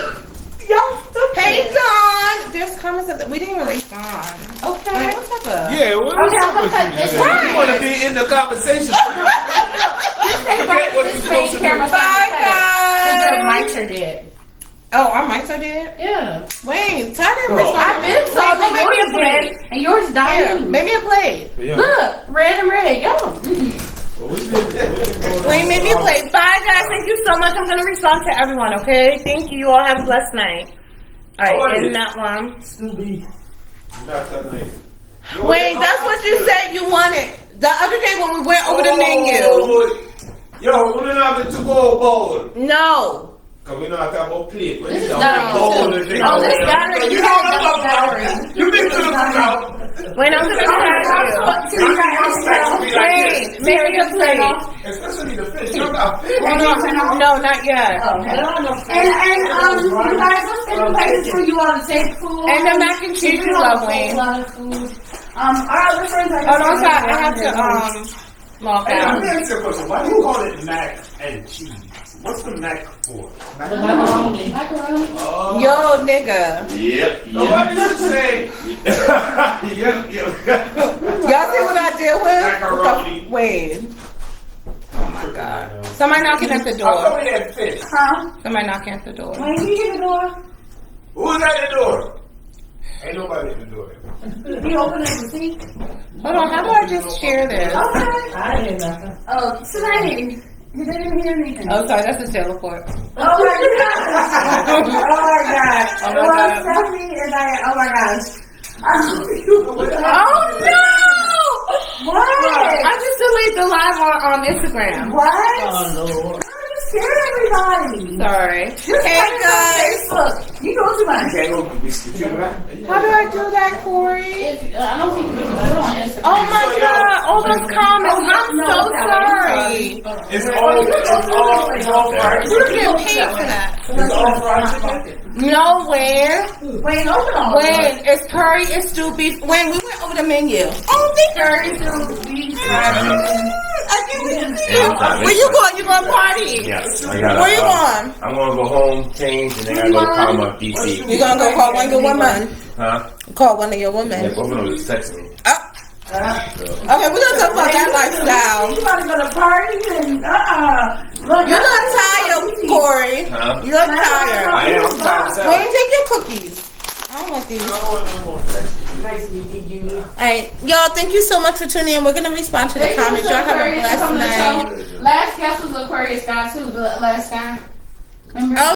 y'all stupid. Hey, Dawn. There's comments that we didn't even respond. Okay. What's up? Yeah, what Okay, I'm was gonna cut this. you want to be in the conversation? Forget what you're supposed to do. Bye, guys. The mics are dead. Oh, our mics are dead? Yeah. Wait, tell them I've been so maybe a red and yours dying. maybe a plate. Yeah. Look, red and red. Yo. Wait, maybe a plate. Bye, guys. Thank you so much. I'm going to respond to everyone, okay? Thank you. You all have a blessed night. All right, in that one. Not that night. Wait, that's what you said you wanted. The other day when we went over the menu. Yo, we don't have the to-go bowl. No. Because we don't have to have a plate. When This it's is down not the bowl, on. it's Oh, this battery. You have no battery. You been to the cookout. Wait, I'm going to ask you. Wait, maybe a plate. Especially the fish. You got fish. No, not yet. And you guys, what's the places for you all to take food? And the mac and cheese you love, Wayne. A lot of food. Our other friends are Oh, no, sorry. I have to, log Hey, out. let me ask you a question. Why do you call it mac and cheese? What's the mac for? macaroni. Yo, nigga. Yep. So what did you say? Yep. Y'all see what I did with? Macaroni. Wait. Oh my god. Somebody knocking at the I thought door. we had fish. Huh? Somebody knocking at the door. When you get the door, Who's at the door? Ain't nobody at the door. you open it and see. Hold on, how do I just share this? Okay. I didn't know. Oh, Sonny, you didn't hear anything. Oh, sorry, that's the teleport. Oh my god! Oh my god! Oh my Well, God. Stephanie and I. Oh my gosh! Oh no! What? I just deleted the live on Instagram. What? Oh, Lord. You scared everybody. Sorry. Just Hey post it on guys. Facebook. You know too much. Can't go with the How do I do that, Corey? I don't think you can put it on Instagram. Oh my god, all those comments. I'm so sorry. It's all fried. You get paid for that. It's all fried chicken. No, Wayne. Wait, open on. Wayne, it's curry, it's stew beef. Wayne, we went over the menu. Oh, thank Curry, stew, beef, I can't wait to see you. Where you going? You going to party? Yes. Where you going? I'm gonna go home, change, and then I go to Palma, DC. You gonna go call one of your women? Huh? Call one of your Yeah, women. both of them just text me. Okay, we're gonna talk about that lifestyle. You want to go to parties and Look, You look tired, Corey. Huh? You look tired. I am. I'm tired as hell. Wayne, take your cookies. I don't want these. Nice meeting you. Alright, y'all, thank you so much for tuning in. We're gonna respond to the comments. Y'all have a blessed night. Last guest was Aquarius guy too. The last guy. Remember? Oh,